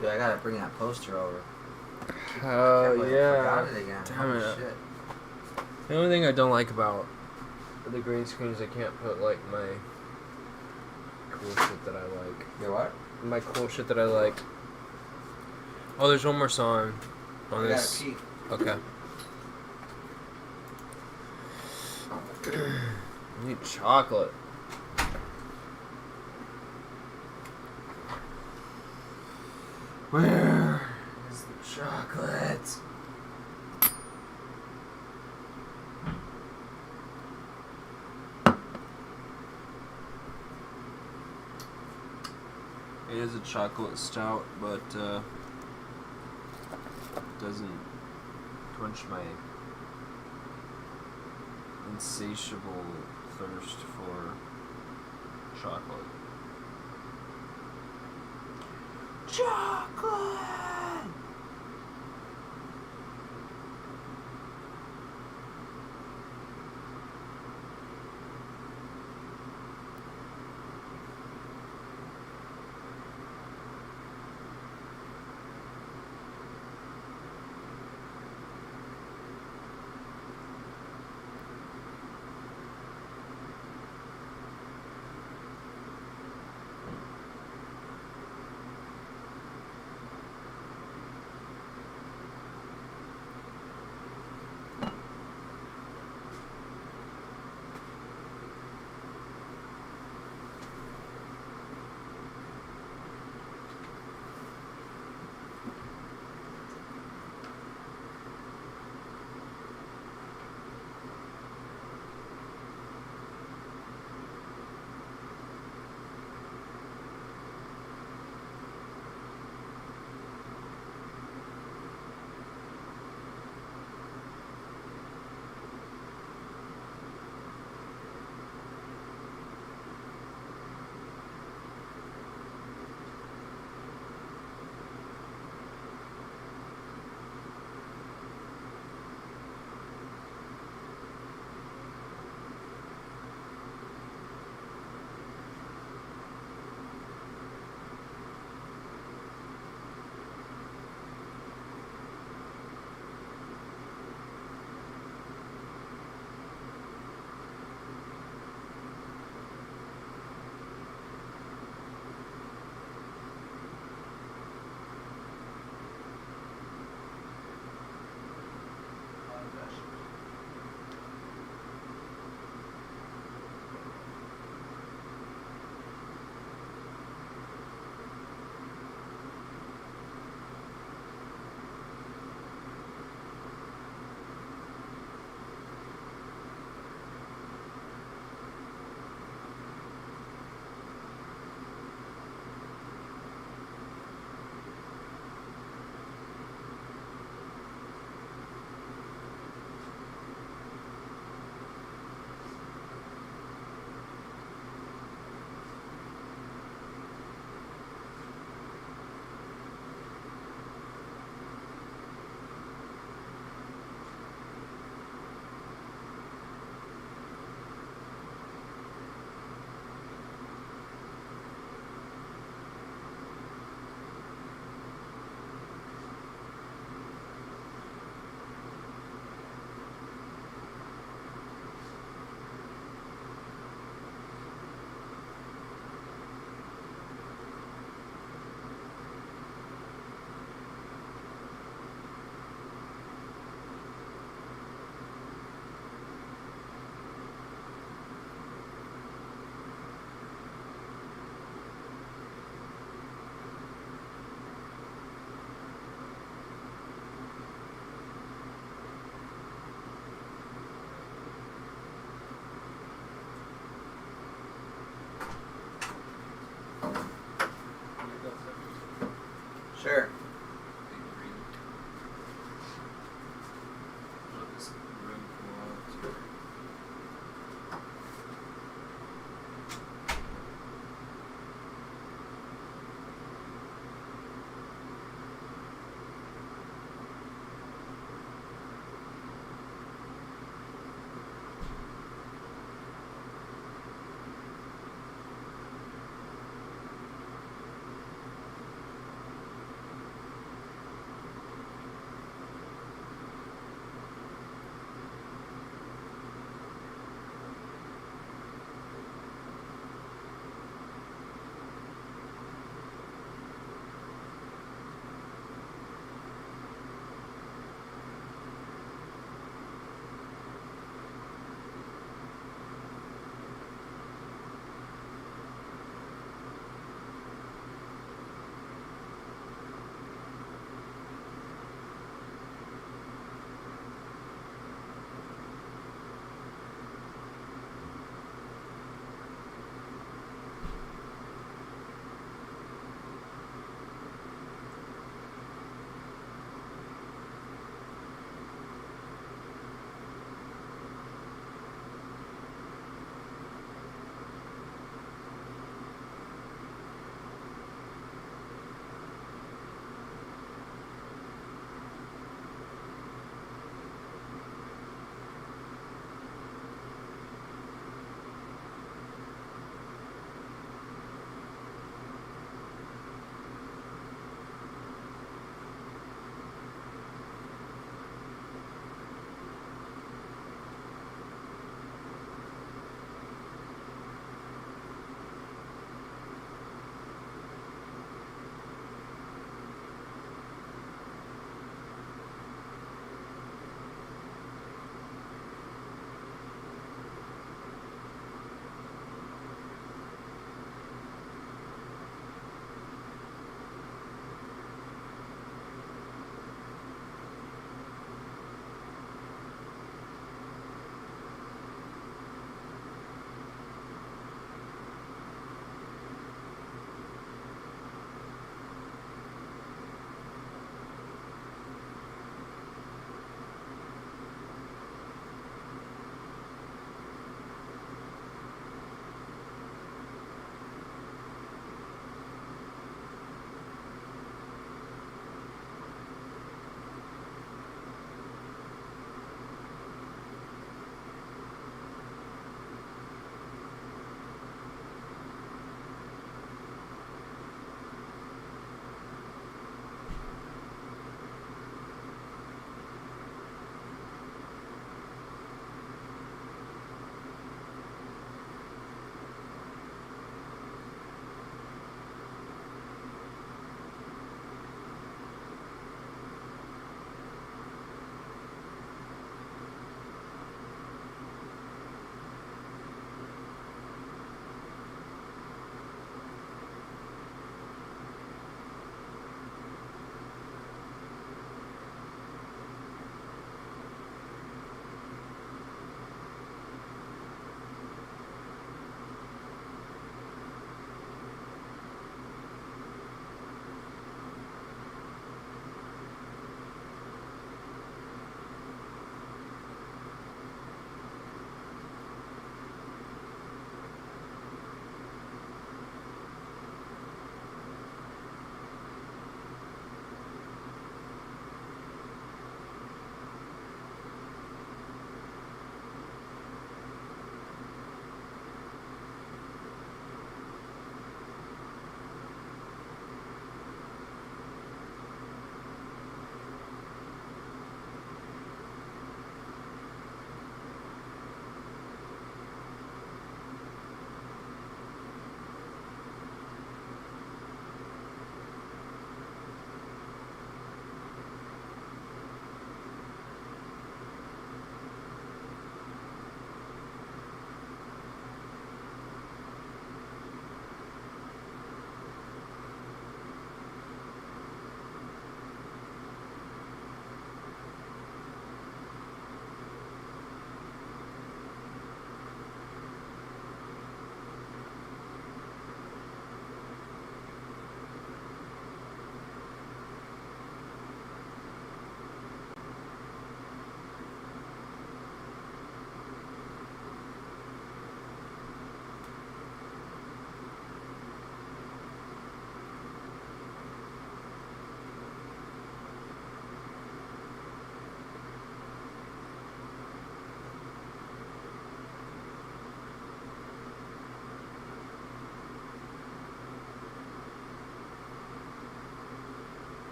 Dude, I gotta bring that poster over. Oh, Can't believe I yeah. forgot it again. Damn Holy it. shit. The only thing I don't like about the green screen is I can't put, like, my cool shit that I like. Your what? My cool shit that I like. Oh, there's one more song on I this. gotta pee. Okay. I need chocolate. Where is the chocolate? It is a chocolate stout, but doesn't quench my insatiable thirst for chocolate. Chocolate!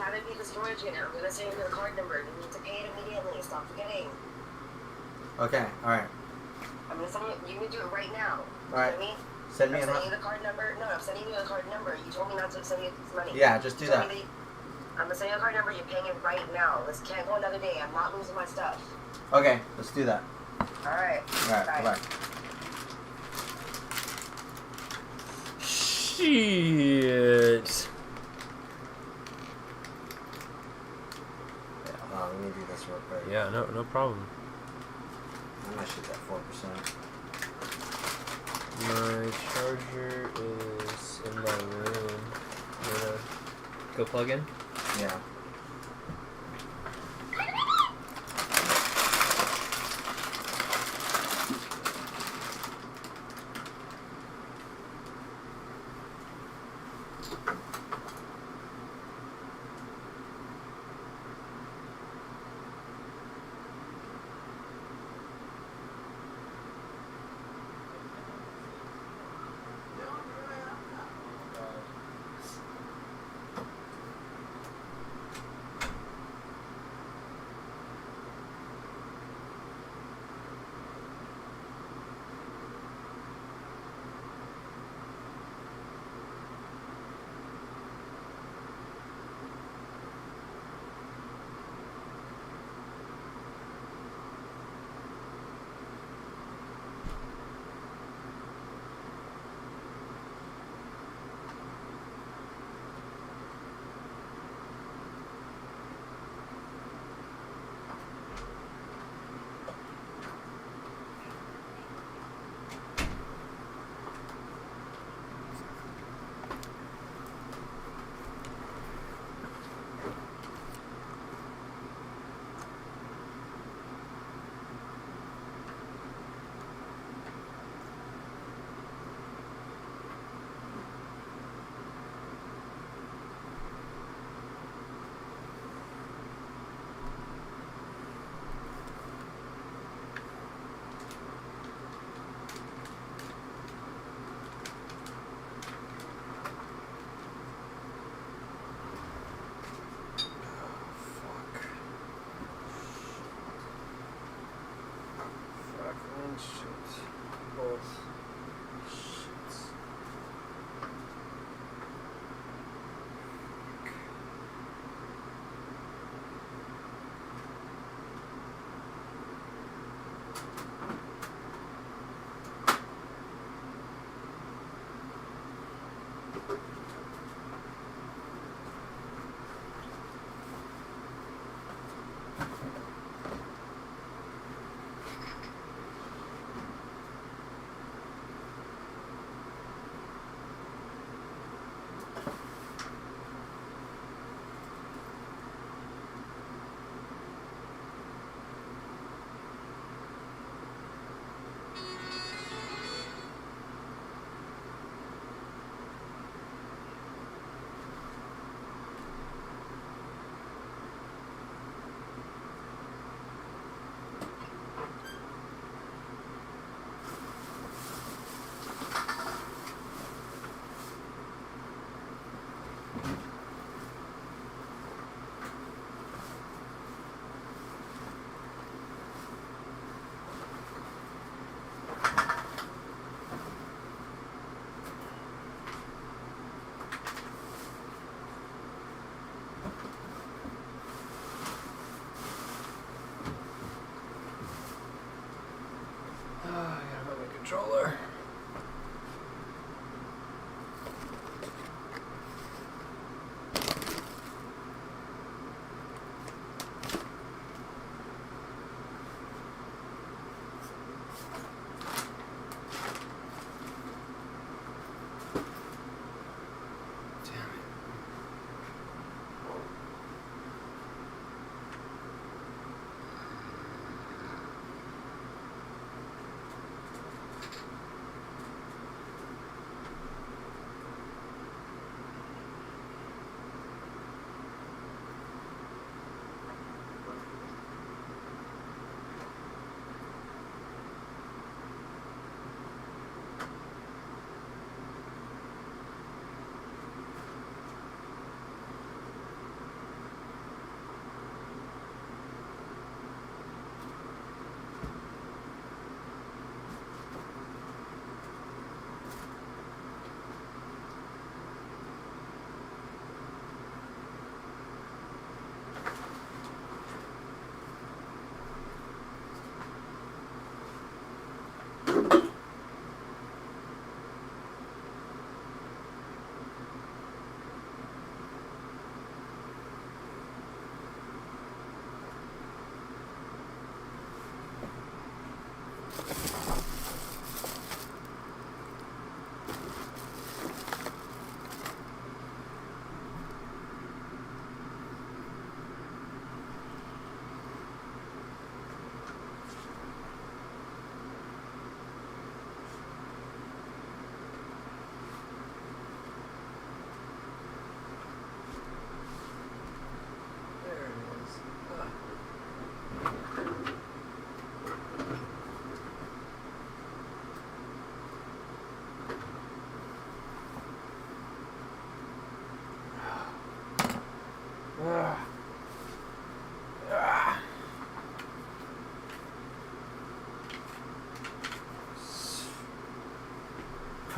haven't paid the storage yet. I'm gonna send you the card number. You need to pay it immediately. Stop forgetting. Okay, alright. I'm gonna send you. You need to do it right now. Alright. You know what I mean? Send me I'm a sending you the card number. No, I'm sending you the card number. You told me not to send you this money. Yeah, just do You told that. me I'm gonna send you the card number. You're paying it right now. This can't go another day. I'm not losing my stuff. Okay, let's do that. Alright. Alright, Bye. bye. Shit. Let me do this real quick. Yeah, no problem. I'm gonna shoot that 4%. My charger is in my room. You wanna go plug in? Yeah.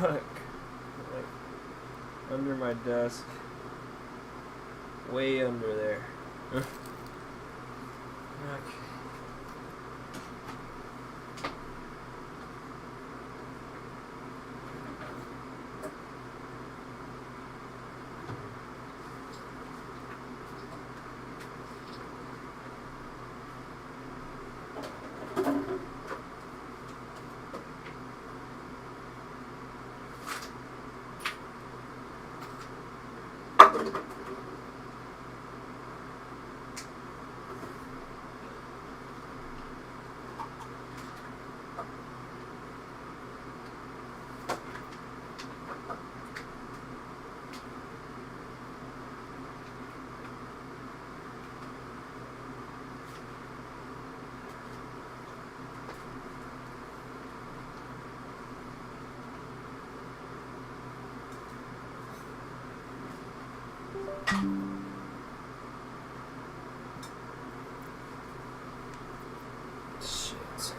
Fuck. Like, under my desk. Way under there. Okay. Shit.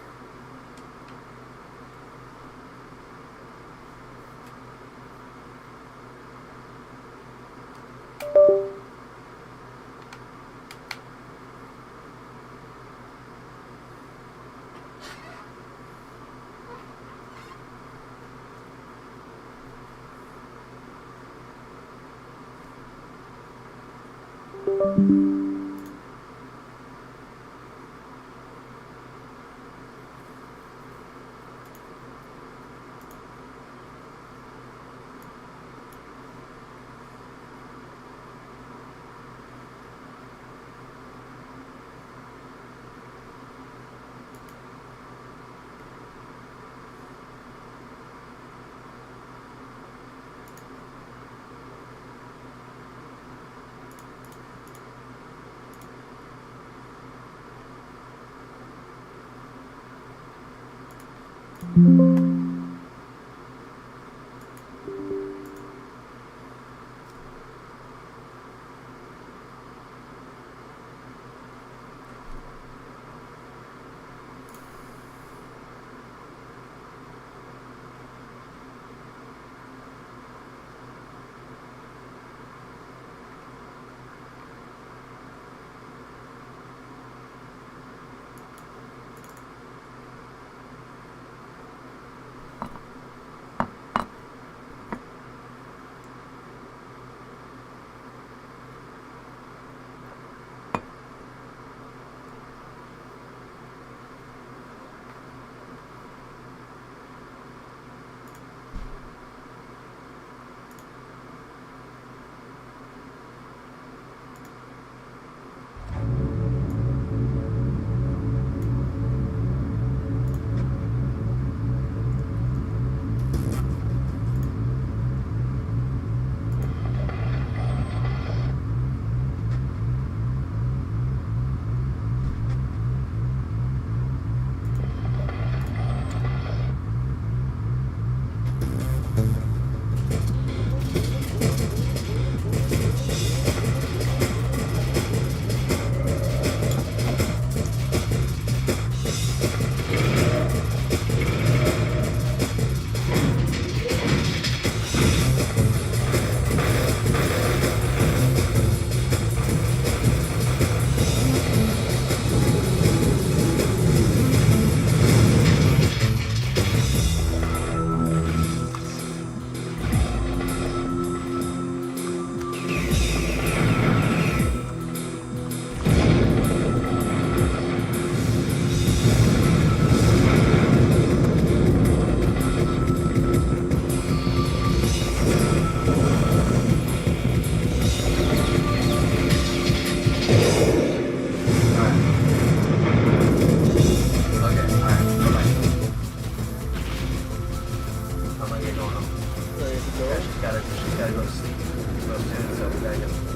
so soon, so we gotta get some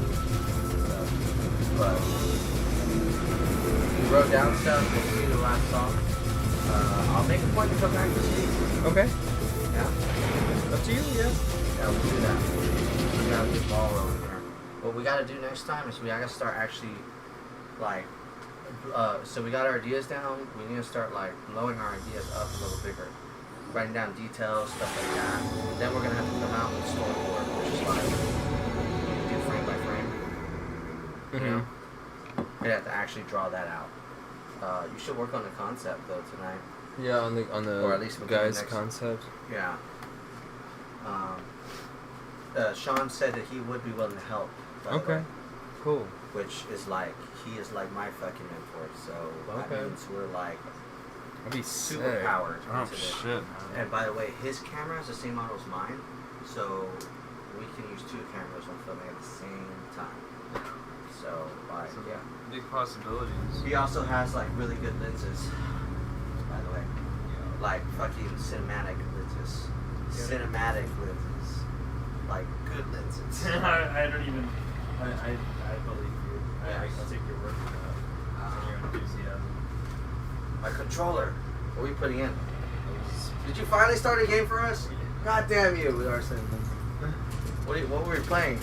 stuff. But we wrote down stuff. We'll see the last song. I'll make a point to come back this week. Okay. Yeah. Up to you. Yeah. Yeah, we'll do that. We gotta get the ball rolling here. What we gotta do next time is we gotta start actually, like, so we got our ideas down. We need to start like blowing our ideas up a little bigger, writing down details, stuff like that. Then we're gonna have to come out with a storyboard, which is like do frame by frame. You know, we have to actually draw that out. You should work on the concept though tonight. Yeah, on the Or at least guy's next- concept. Yeah. Sean said that he would be willing to help. By the Okay. way, Cool. which is like he is like my fucking mentor. So that Okay. means we're like That'd be super sick. powered Oh into this. shit, man. And by the way, his camera is the same model as mine, so we can use two cameras when filming at the same time. So, like, So- yeah. Big possibilities. He also has like really good lenses, by the way, like fucking cinematic lenses, cinematic lenses, like good lenses. I don't even. I believe you. I'll take your word for that. And your enthusiasm. My controller. What are we putting in? Did you finally start a game for us? God damn you, Larson. What were we playing?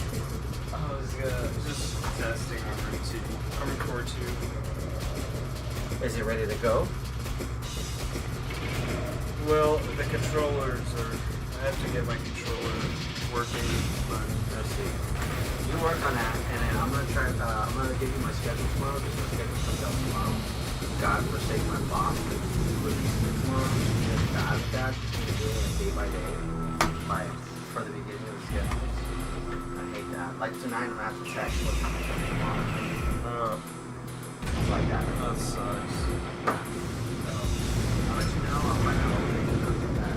I was just testing Armored Core 2. Is it ready to go? Well, the controllers are. I have to get my controller working, but Let's see. You work on that, and then I'm gonna try. I'm gonna give you my schedule tomorrow. Just gonna schedule something else tomorrow. God forsake my boss. Release it tomorrow. Just God with that. Just do it day by day, like for the beginning of the schedule. I hate that. Like tonight, I'm gonna have to text what time I'm coming tomorrow. It's like that. that sucks. So, I'll let you know. I'll find out what they can do that.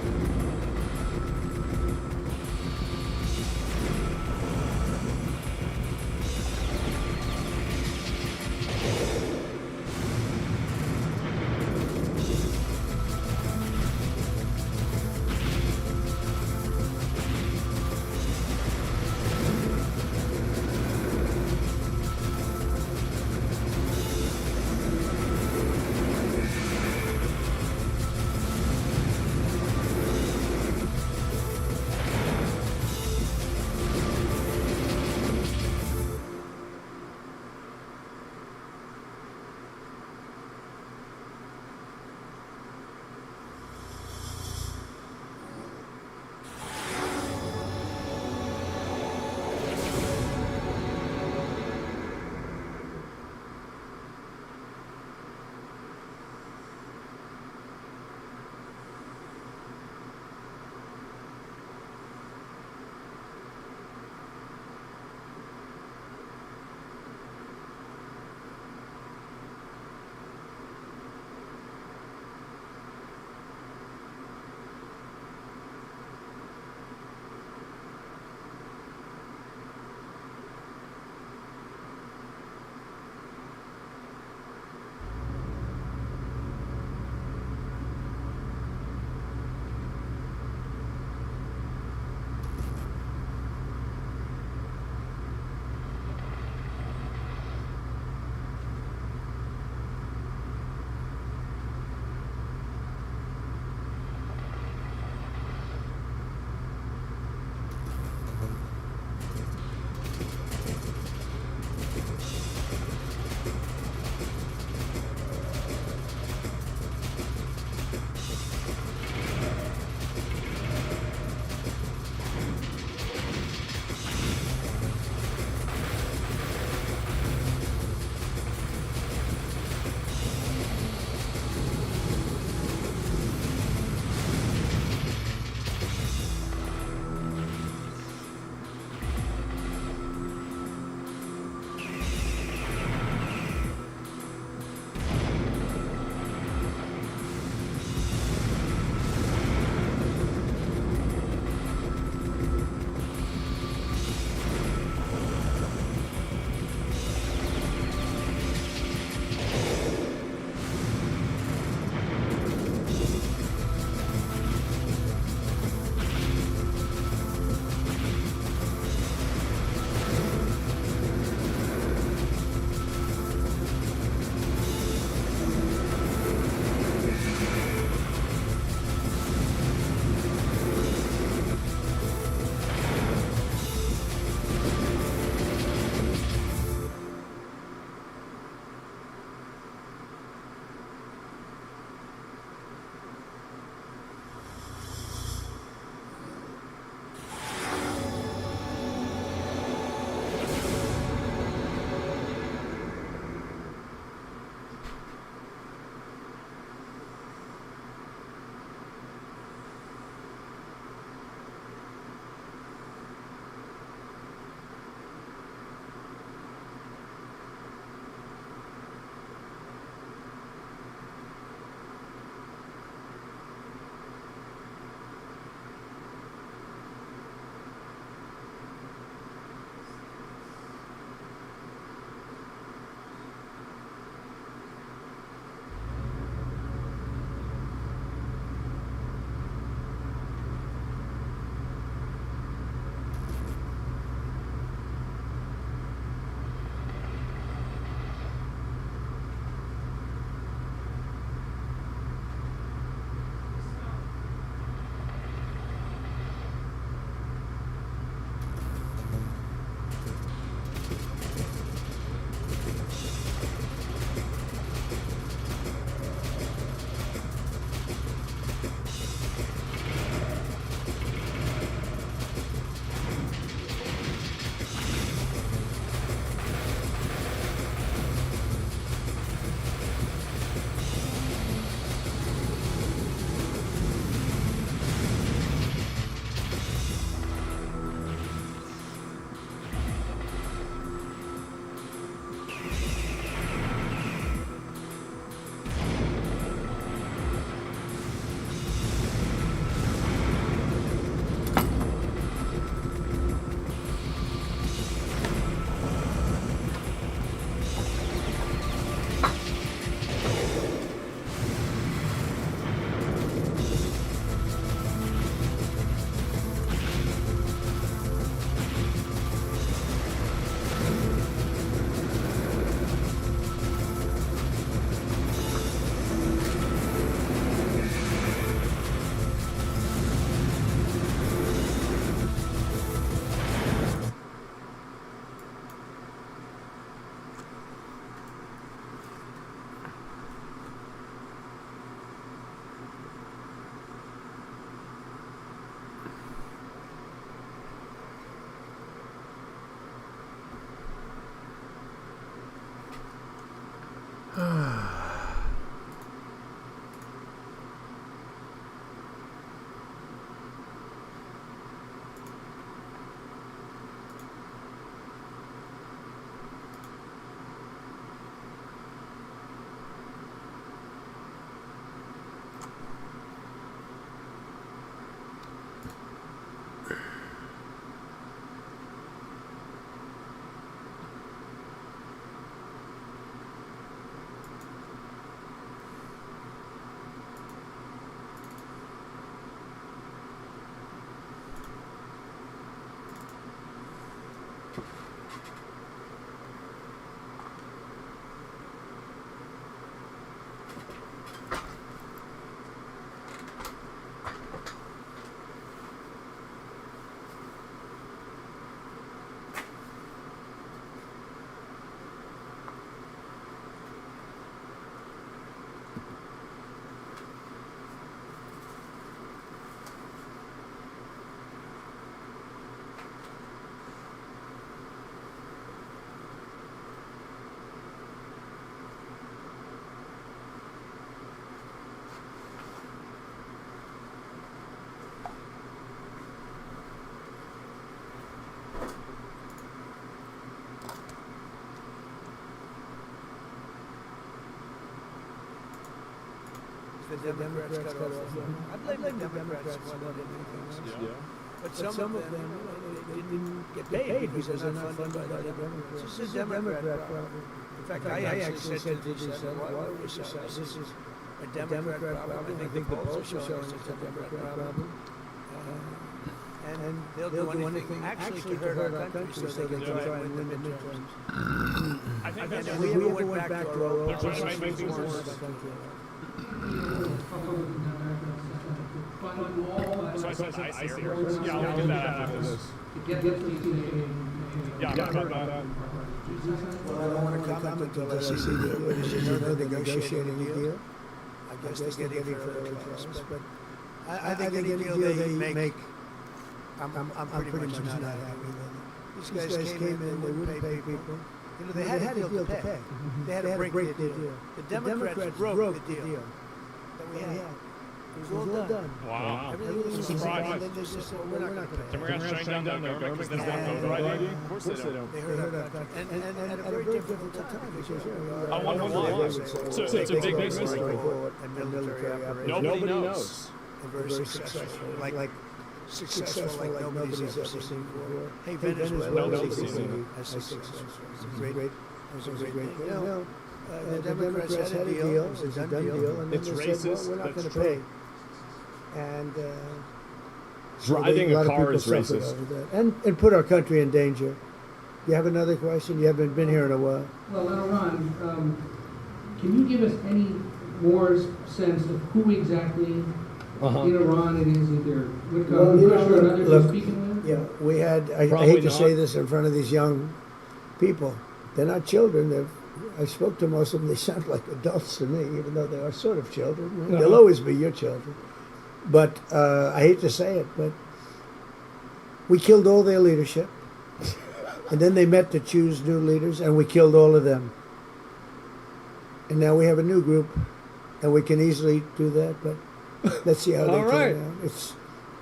the Democrats cut off the phone. I blame the Democrats more than anything else. Yeah. But some of them, they didn't get paid because they're not funded by the Democrats. This is a Democrat problem. In fact, I actually said to the Senate, why would you say this is a Democrat problem? I think the polls are showing it's a Democrat problem. And they'll do anything actually to hurt our country so they can try and win the midterms. I think And that's if we ever went back to our old They're trying to make policies, things we'll worse. hurt our country. So I said I see her. Yeah, I'll do that after this. Yeah, I'm about that. Well, I don't want to comment until I see the deal. It is another negotiating deal. I guess they're getting fairly close. But I think any deal they make, I'm pretty much not happy with it. These guys came in, they wouldn't pay people. You know, they had a deal to pay. They had to break the deal. The Democrats broke the deal that we had. It was all done. Wow. Everything was Surprise. and then they just said, well, we're not going to pay. Democrats shutting down their government because they don't have voter ID? Of course they don't. They heard our country. And at a very difficult time. Because, I wonder why. So it's a big mystery. And military operation. Nobody knows. And very successful. Like successful like nobody's ever seen before. Hey, Venezuela Nobody's was seen as successful. It was a great thing. You know, the Democrats had a deal. It was a done deal. And then It's they said, well, racist. we're not going That's to pay. And Driving lot a of car people is suffered racist. over that. And put our country in danger. You have another question? You haven't been here in a while. Well, Ron, can you give us any more sense of who exactly in Iran it is that they're with Bush or others look, are speaking with? Yeah, we had, I Probably hate to not. say this in front of these young people. They're not children. I spoke to most of them. They sound like adults to me, even though they are sort of children. Right? They'll always be your children. But I hate to say it, but we killed all their leadership. And then they met to choose new leaders, and we killed all of them. And now we have a new group, and we can easily do that, but let's see how they All right. turn out.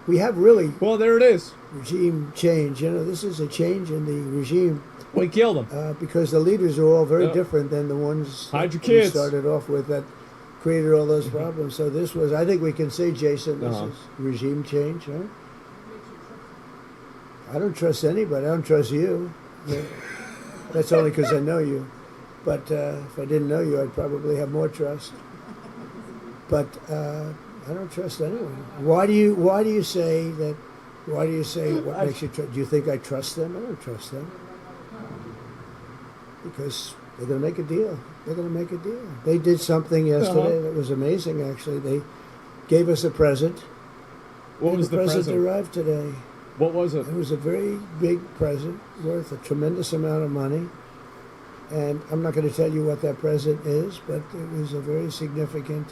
We have really Well, there it is. regime change. You know, this is a change in the regime We killed him. because the leaders are all very Yep. different than the ones Hide your we kids. started off with that created all those problems. So this was, I think we can say, Jason, this Uh-huh. is regime change, huh? I don't trust anybody. I don't trust you. Yeah. That's only because I know you. But if I didn't know you, I'd probably have more trust. But I don't trust anyone. Why do you say that? Why do you say what makes you trust? Do you think I trust them? I don't trust them. Because they're going to make a deal. They're going to make a deal. They did something yesterday that was amazing, actually. They gave us a present. What was the present present? arrived today. What was it? It was a very big present worth a tremendous amount of money. And I'm not going to tell you what that present is, but it was a very significant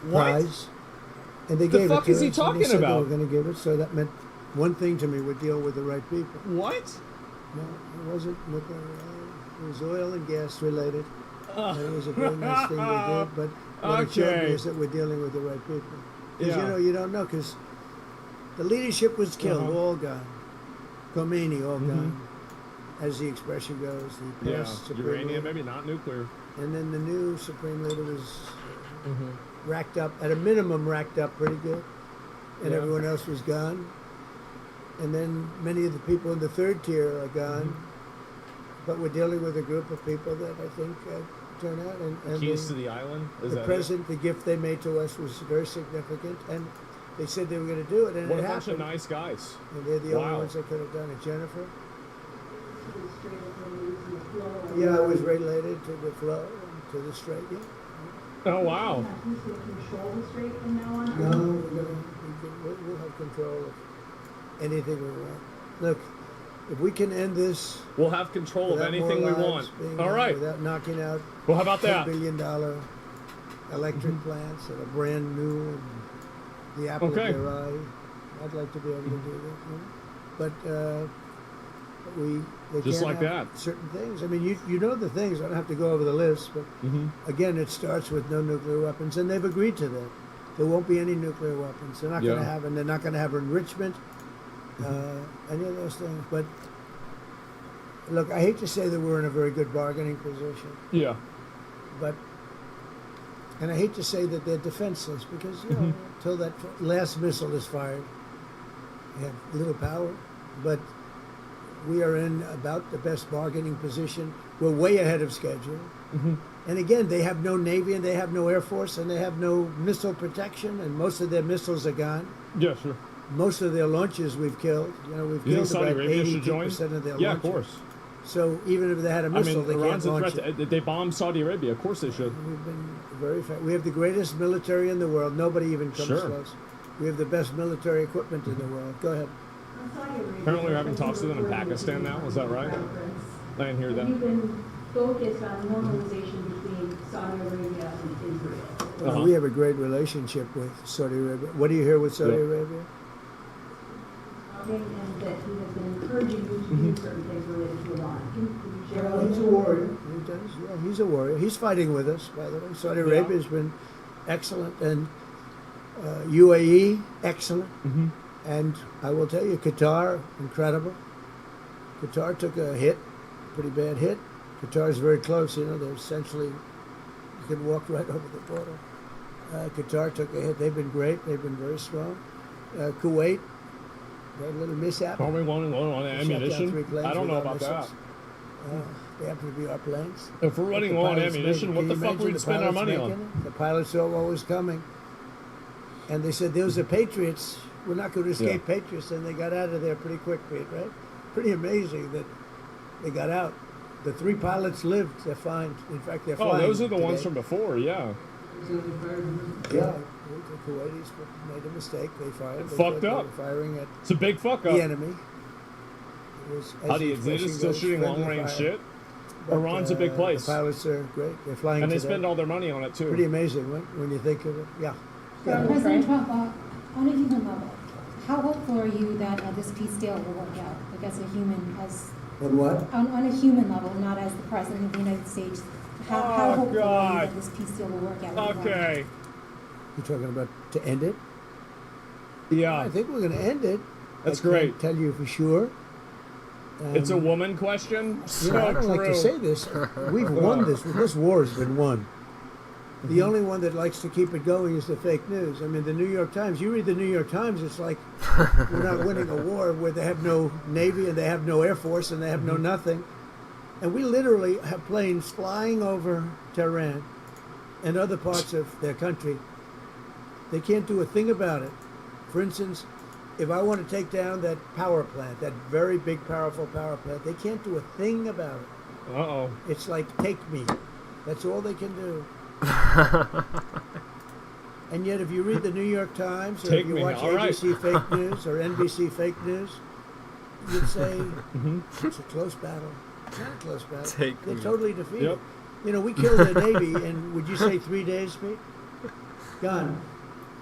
prize. And they The gave fuck it to is he us, and talking they said about? They were going to give it, so that meant one thing to me: would deal with the right people. What? No, it wasn't nuclear. It was oil and gas related. And it was a very nice thing they did. But what it showed Okay. me is that we're dealing with the right people. Because Yeah. you don't know, because the leadership was killed, all gone. Khomeini, all gone. As the expression goes, the Yeah. past supreme Uranium, leader. maybe not nuclear. And then the new supreme leader was racked up, at a minimum racked up pretty good. And Yeah. everyone else was gone. And then many of the people in the third tier are gone. But we're dealing with a group of people that I think turn out. And Keys to the island? Is the that present, the gift they made to us was very significant. And they said they were going to do it, it? and What it a bunch of happened. nice guys. And they're the only Wow. ones that could have done it. Jennifer? Yeah, I was related to the flow and to the strait. Yeah. Oh, wow. Who's going to control the strait from now on? No, we'll have control of anything we want. Look, if we can end this We'll have control of without anything we more want. lives being All right. without knocking out Well, how about $10 that? billion electric plants that are brand new and the apple Okay. of their eye, I'd like to be able to do that. You know? But they Just can't like have that. certain things. I mean, you know the things. I don't have to go over the list, but again, it starts with no nuclear weapons, and they've agreed to that. There won't be any nuclear weapons. They're not going to Yeah. have, and they're not going to have enrichment, any of those things. But look, I hate to say that we're in a very good bargaining position, Yeah. but And I hate to say that they're defenseless because, you know, until that last missile is fired, they have little power. But we are in about the best bargaining position. We're way ahead of schedule. And again, they have no Navy and they have no Air Force and they have no missile protection, and most of their missiles are gone. Yeah, sure. Most of their launches we've killed. You know, we've You think killed Saudi about Arabia should 82% join? of their Yeah, launches. of course. So even if they had a I missile, mean, they Iran's can't a launch threat. it. They bombed Saudi Arabia. Of course they should. We've been very fast. We have the greatest military in the world. Nobody even comes Sure. close. We have the best military equipment in the world. Go ahead. Apparently we're having talks with them in Pakistan now. Is that right? I didn't hear that. You've been focused on normalization between Saudi Arabia and Israel. Well, we have a great relationship with Saudi Arabia. What do you hear with Saudi Yeah. Arabia? And that he has been encouraging you to do certain things related to Iran. Can you share Well, with he's a me? warrior. He does. Yeah, he's a warrior. He's fighting with us, by the way. Saudi Arabia has been excellent, and UAE excellent. And I will tell you, Qatar incredible. Qatar took a hit, pretty bad hit. Qatar's very close. You know, they're essentially you can walk right over the border. Qatar took a hit. They've been great. They've been very strong. Kuwait had a little mishap. Are we running low on They shot down ammunition? 3 planes I don't know without about that. missiles. They happen to be our planes. If we're running The low on pilots ammunition, make it. what Can the you fuck imagine we'd the spend our pilots money making on? it? The pilots saw what was coming. And they said, those are patriots. We're not going to escape patriots. And they got out of there pretty quick, Pete, right? Pretty amazing that they got out. The 3 pilots lived. They're fine. In fact, they're flying Oh, those are the ones today. from before, yeah. Yeah. The Kuwaitis made a mistake. They fired. They Fucked thought they up. were firing at It's a big fuck up. the enemy. It was, as How do the you, they expression just still goes, shooting friendly long range fire. shit? But, Iran's a big place. The pilots are great. They're flying And they today. spend all their money on it too. Pretty amazing when you think of it. Yeah. President Trump, on a human level, how hopeful are you that this peace deal will work out? Like as a human, On what? on a human level, not as the president of the United States. How Oh, hopeful are you God. that this peace deal will work out? with Iran? Okay. You're talking about to end it? Yeah. I think we're going to end it. That's I can't great. tell you for sure. It's a woman question. You know, I don't like to say this. We've won this. This war has been won. The only one that likes to keep it going is the fake news. I mean, the New York Times. You read the New York Times, it's like we're not winning a war where they have no Navy and they have no Air Force and they have no nothing. And we literally have planes flying over Tehran and other parts of their country. They can't do a thing about it. For instance, if I want to take down that power plant, that very big, powerful power plant, they can't do a thing about it. Uh-oh. It's like, take me. That's all they can do. And yet, if you read the New York Times, or Take if you me, watch all right. ABC fake news or NBC fake news, you'd say it's a close battle. It's not a close battle. Take They're me. totally defeated. Yep. You know, we killed the Navy in, would you say 3 days, Pete? Gone.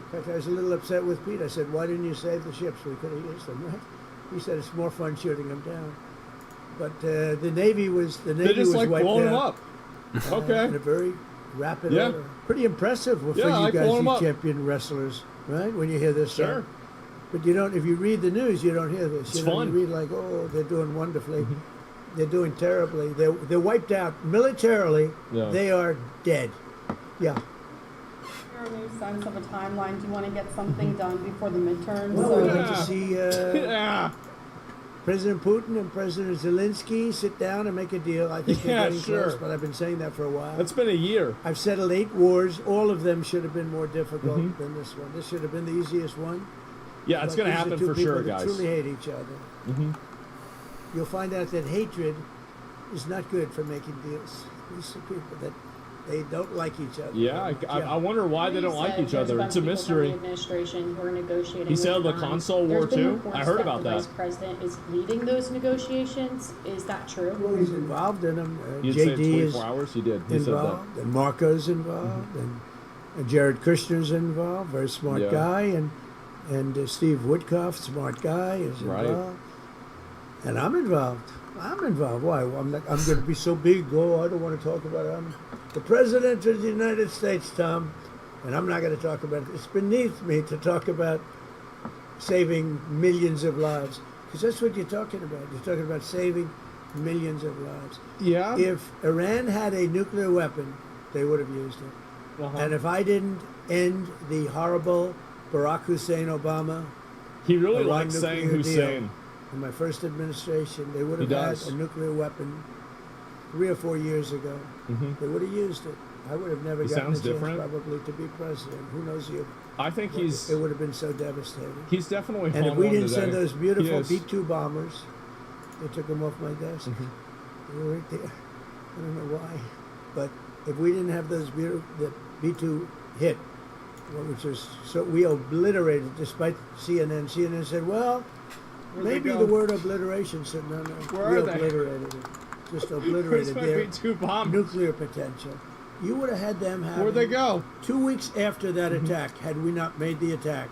In fact, I was a little upset with Pete. I said, why didn't you save the ships? We could have used them, right? He said, it's more fun shooting them down. But the Navy was They just was like wiped blowing them out, up. Okay. in a very rapid Yeah. order. Pretty impressive for Yeah, I you like guys, blowing 'em you up. champion wrestlers, right? When you hear this Sure. stuff. But you don't. If you read the news, you don't hear this. It's You know, fun. You read like, oh, they're doing wonderfully. They're doing terribly. They're wiped out militarily. Yeah. They are dead. Yeah. Your new sense of a timeline. Do you want to get something done before the midterms? Well, So- we'd like to see Yeah. President Putin and President Zelensky sit down and make a deal. I think Yeah, they're getting sure. close, but I've been saying that for a while. It's been a year. I've settled 8 wars. All of them should have been more difficult than this one. This should have been the easiest one. Yeah, it's But going to these are happen 2 for people sure, that guys. truly hate each other. You'll find out that hatred is not good for making deals. These are people that they don't like each other. Yeah, I wonder why they don't You like said each there's other. bunch It's a of people from mystery. the administration who are negotiating. He with said the Iran. console war There's been too? reports I heard about the that. Vice president is leading those negotiations. Is that true? Well, he's involved in them. You said JD 24 is hours? You did. He said that. involved, and Marco's involved, and Jared Kushner's involved, very smart Yeah. guy, and Steve Woodcock, smart guy, is Right. involved, and I'm involved. I'm involved. Why? I'm going to be so big. Oh, I don't want to talk about it. I'm the president of the United States, Tom, and I'm not going to talk about it. It's beneath me to talk about saving millions of lives, because that's what you're talking about. You're talking about saving millions of lives. Yeah. If Iran had a nuclear weapon, they would have used it. And if I didn't end the horrible Barack Hussein Obama, He really Iran likes saying nuclear Hussein. deal in my first administration, they would He have had does. a nuclear weapon 3 or 4 years ago. They would have used it. I would have never He gotten a sounds chance different. probably to be president. Who knows you? I think he's It would have been so devastating. he's definitely And if on we one didn't today. send those He beautiful is. B-2 bombers, they took them off my desk. They were right there. I don't know why. But if we didn't have those beautiful, the B-2 hit, which was so, we obliterated, despite CNN. CNN said, well, Where'd they maybe go? the word obliteration said, no, no. Where we are they? obliterated it. Just Where's obliterated my their B-2 bomb? nuclear potential. You would have had them have Where'd they go? 2 weeks after that attack, had we not made the attack,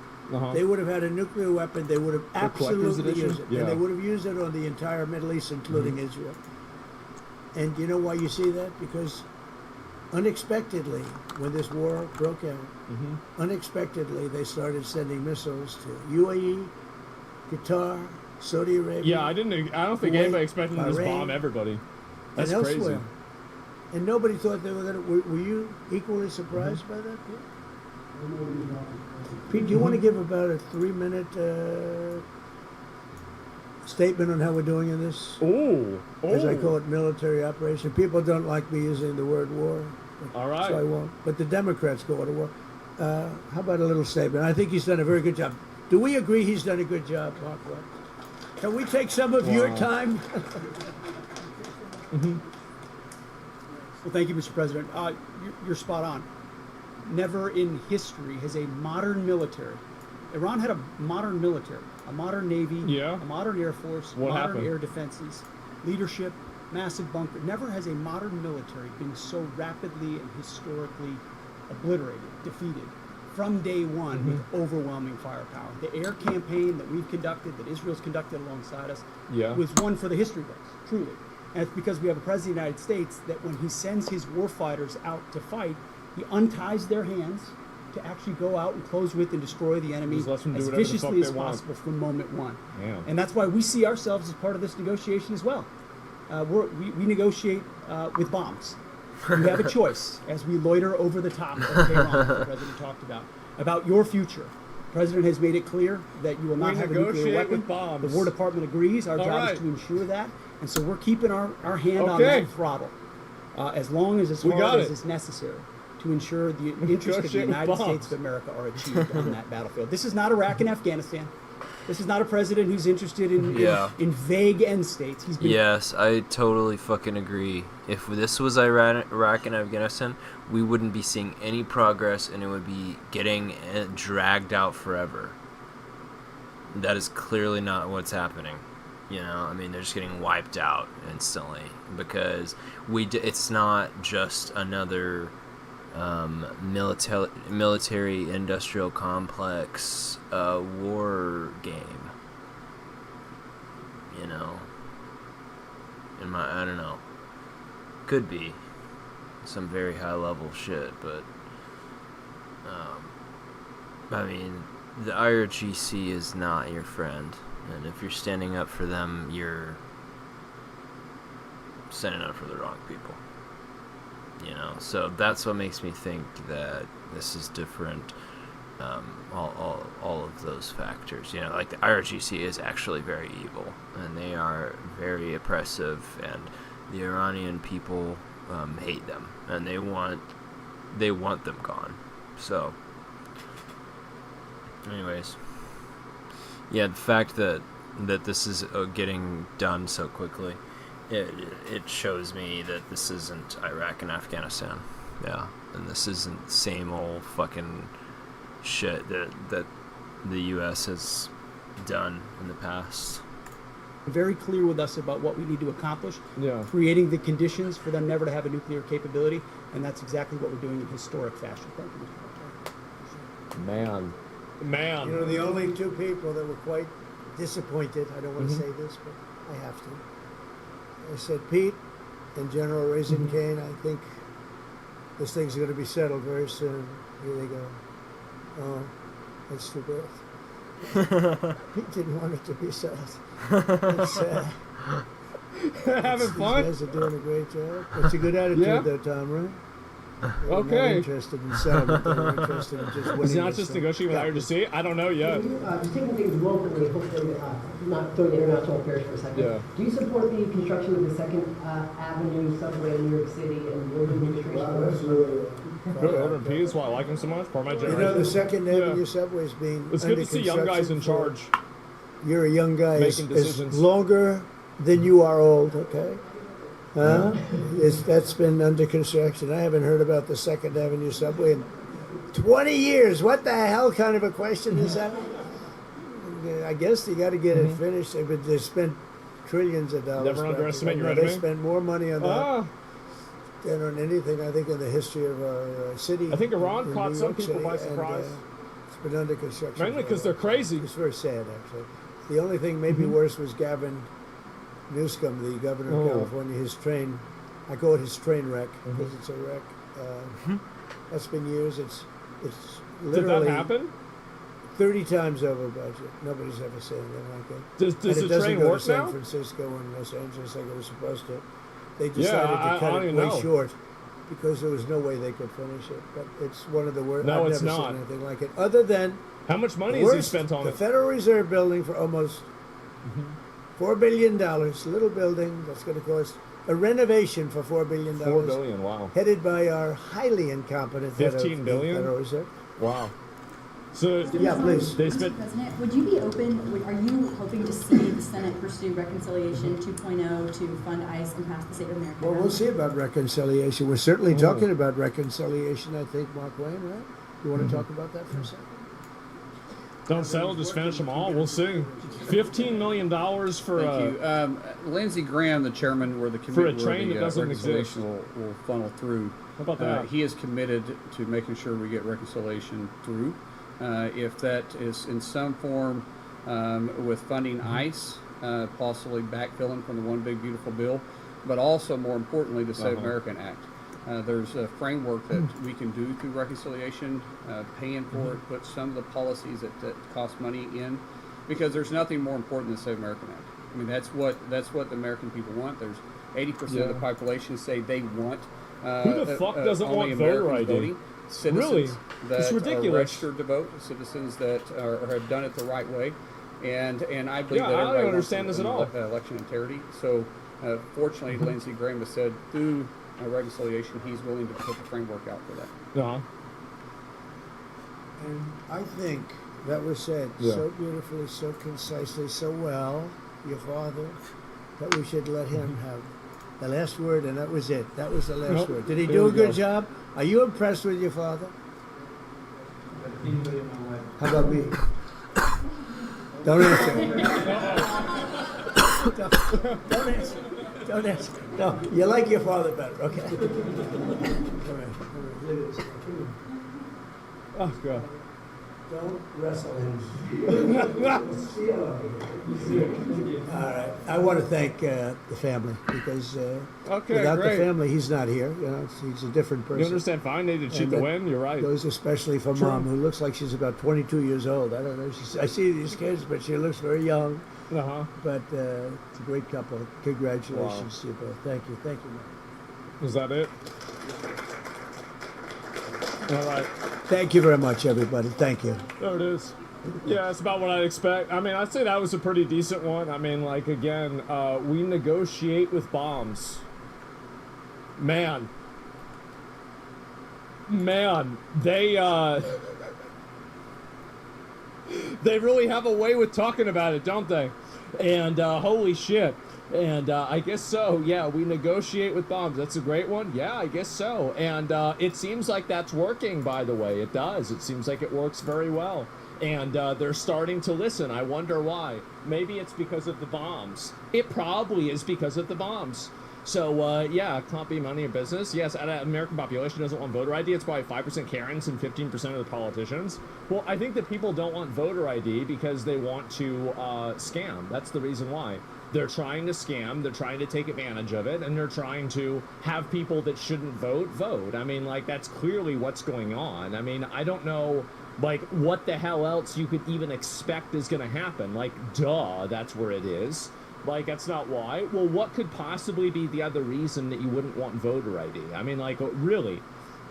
they would have had a nuclear weapon. They would have collector's absolutely edition? used it. Yeah. And they would have used it on the entire Middle East, including Israel. And you know why you see that? Because unexpectedly, when this war broke out, unexpectedly they started sending missiles to UAE, Qatar, Saudi Arabia. Yeah, I don't think Kuwait, anybody expected them to Bahrain, bomb everybody. That's and crazy. elsewhere. And nobody thought they were going to. Were you equally surprised by that, Pete? Pete, do you want to give about a 3-minute statement on how we're doing in this? Ooh. As I call it, military operation. People don't like me using the word war. All right. So I won't. But the Democrats go to war. How about a little statement? I think he's done a very good job. Do we agree he's done a good job, Mark? Can we take some of your time? Well, thank you, Mr. President. You're spot on. Never in history has a modern military. Iran had a modern military, a modern navy, a modern air force, What modern happened? air defenses, leadership, massive bunker. Never has a modern military been so rapidly and historically obliterated, defeated from day one with overwhelming firepower. The air campaign that we've conducted, that Israel's conducted alongside us, was one for the history books, truly. And it's because we have a president of the United States that when he sends his warfighters out to fight, he unties their hands to actually go out and close with and destroy the enemy Just lets them do as whatever the fuck viciously as they want. possible from moment one. Damn. And that's why we see ourselves as part of this negotiation as well. We negotiate with bombs. You have a choice as we loiter over the top of Tehran, as the president talked about your future. The president has made it clear that you will not have a nuclear negotiate weapon. with bombs. The War Department agrees. Our All job right. is to ensure that. And so we're keeping our hand on Okay. that throttle as long as We got hard as it. is necessary to ensure the interests of the Negotiate with United bombs. States of America are achieved on that battlefield. This is not Iraq and Afghanistan. This is not a president who's interested in vague end states. He's been Yes, I totally fucking agree. If this was Iraq and Afghanistan, we wouldn't be seeing any progress, and it would be getting dragged out forever. That is clearly not what's happening. You know, I mean, they're just getting wiped out instantly because it's not just another military industrial complex war game. You know, I don't know. Could be some very high level shit, but I mean, the IRGC is not your friend, and if you're standing up for them, you're standing up for the wrong people. You know, so that's what makes me think that this is different. All of those factors, you know, like the IRGC is actually very evil, and they are very oppressive, and the Iranian people hate them, and they want them gone. So, anyways, yeah, the fact that this is getting done so quickly, it shows me that this isn't Iraq and Afghanistan, yeah, and this isn't the same old fucking shit that the U.S. has done in the past. very clear with us about what we need to accomplish, creating the conditions for them never to have a nuclear capability, and that's exactly what we're doing in historic fashion. Thank you, Mr. President. Man. You know, the only two people that were quite disappointed, I don't want to say this, but I have to. I said, Pete and General Raisin Kane, I think this thing's going to be settled very soon. Here they go. Oh, that's too bad. Pete didn't want it to be settled. That's sad. Having fun? You guys are doing a great job. It's a good attitude, though, Tom, right? They were not Okay. interested in settlement. They were interested in just winning. It's not this just thing. negotiating with IRGC? I don't know yet. Just taking things locally, hopefully not throwing international affairs for a second. Yeah. Do you support the construction of the Second Avenue subway in New York City and road administration? Wow, that's really. Good, Order and P is why I like him so much. Part of my You generation. know, the Second Yeah. Avenue subway is being. It's under good to see young guys in construction charge. You're a young guy. Making It's decisions. longer than you are old, okay? Huh? That's been under construction. I haven't heard about the Second Avenue subway in 20 years. What the hell kind of a question is that? I guess you got to get it finished. They spent trillions of dollars. Never underestimate your They enemy. spent more money on that Ah, than on anything, I think, in the history of our city. I think Iran in caught New some York people City, by and, surprise. it's been under construction. mainly for a because they're while. crazy. It's very sad, actually. The only thing maybe worse was Gavin Newsom, the governor of Oh. California. His train, I call it his train wreck because it's a wreck. That's been years. It's Did literally that happen? 30 times over budget. Nobody's ever seen anything like that. Does And it the doesn't train go work to San now? Francisco and Los Angeles like it was supposed to. They Yeah, decided I to cut don't it even way know. short because there was no way they could finish it. But it's one of the worst. No, I've it's never not. seen anything like it. Other than How much money worst, has he spent on the it? Federal Reserve building for almost $4 billion. Little building that's going to cost a renovation for $4 billion. $4 billion. Wow. Headed by our highly incompetent head of 15 the billion? Federal Reserve. Wow. So Yeah, please. they Mr. spent. President, would you be open, are you hoping to see the Senate pursue reconciliation 2.0 to fund ICE and pass the State of America? Well, we'll see about reconciliation. We're certainly talking about reconciliation, I think, Mark Wayne, right? You want to talk about that for a second? Don't settle, just finish them all. We'll see. $15 million for Thank you. Lindsey Graham, the chairman, where the for a committee train that where the doesn't exist. reconciliation will funnel through. How about that? He is committed to making sure we get reconciliation through. If that is in some form with funding ICE, possibly backfilling from the One Big Beautiful Bill, but also more importantly the Save American Act. There's a framework that we can do through reconciliation, paying for it, put some of the policies that cost money in, because there's nothing more important than the Save American Act. I mean, that's what the American people want. There's 80% of the population say they want. Who the fuck doesn't only want voter Americans ID? voting. Citizens Really? that It's are ridiculous. registered to vote, citizens that have done it the right way, and I believe Yeah, that I don't everybody understand wants this at all. election integrity. So, fortunately, Lindsey Graham has said through reconciliation, he's willing to put the framework out for that. Uh-huh. And I think that was said so beautifully, so concisely, so well, your father, that we should let him have the last word, and that was it. That was the last Nope. word. Did he There do a we go. good job? Are you impressed with your father? How about me? Don't answer. Don't answer. Don't answer. No, you like your father better. Okay. All right. Look at this. Oh, God. Don't wrestle him. All right. I want to thank the family because Okay, without great. the family, he's not here. You know, he's a different person. You understand? Fine, they did cheat And to that win. You're right. Goes especially for True. Mom, who looks like she's about 22 years old. I don't know. I see these kids, but she looks very young. Uh-huh. But it's a great couple. Congratulations to you both. Thank you. Thank you, Mom. Was that it? All right. Thank you very much, everybody. Thank you. There it is. Yeah, it's about what I'd expect. I mean, I'd say that was a pretty decent one. I mean, like, again, we negotiate with bombs. Man, they really have a way with talking about it, don't they? And holy shit. And I guess so. Yeah, we negotiate with bombs. That's a great one. Yeah, I guess so. And it seems like that's working, by the way. It does. It seems like it works very well. And they're starting to listen. I wonder why. Maybe it's because of the bombs. It probably is because of the bombs. So, yeah, can't be money in business. Yes, the American population doesn't want voter ID. It's probably 5% Karens and 15% of the politicians. Well, I think that people don't want voter ID because they want to scam. That's the reason why. They're trying to scam, they're trying to take advantage of it, and they're trying to have people that shouldn't vote. I mean, like, that's clearly what's going on. I mean, I don't know, like, what the hell else you could even expect is going to happen. Like, duh, that's where it is. Like, that's not why. Well, what could possibly be the other reason that you wouldn't want voter ID? I mean, like, really,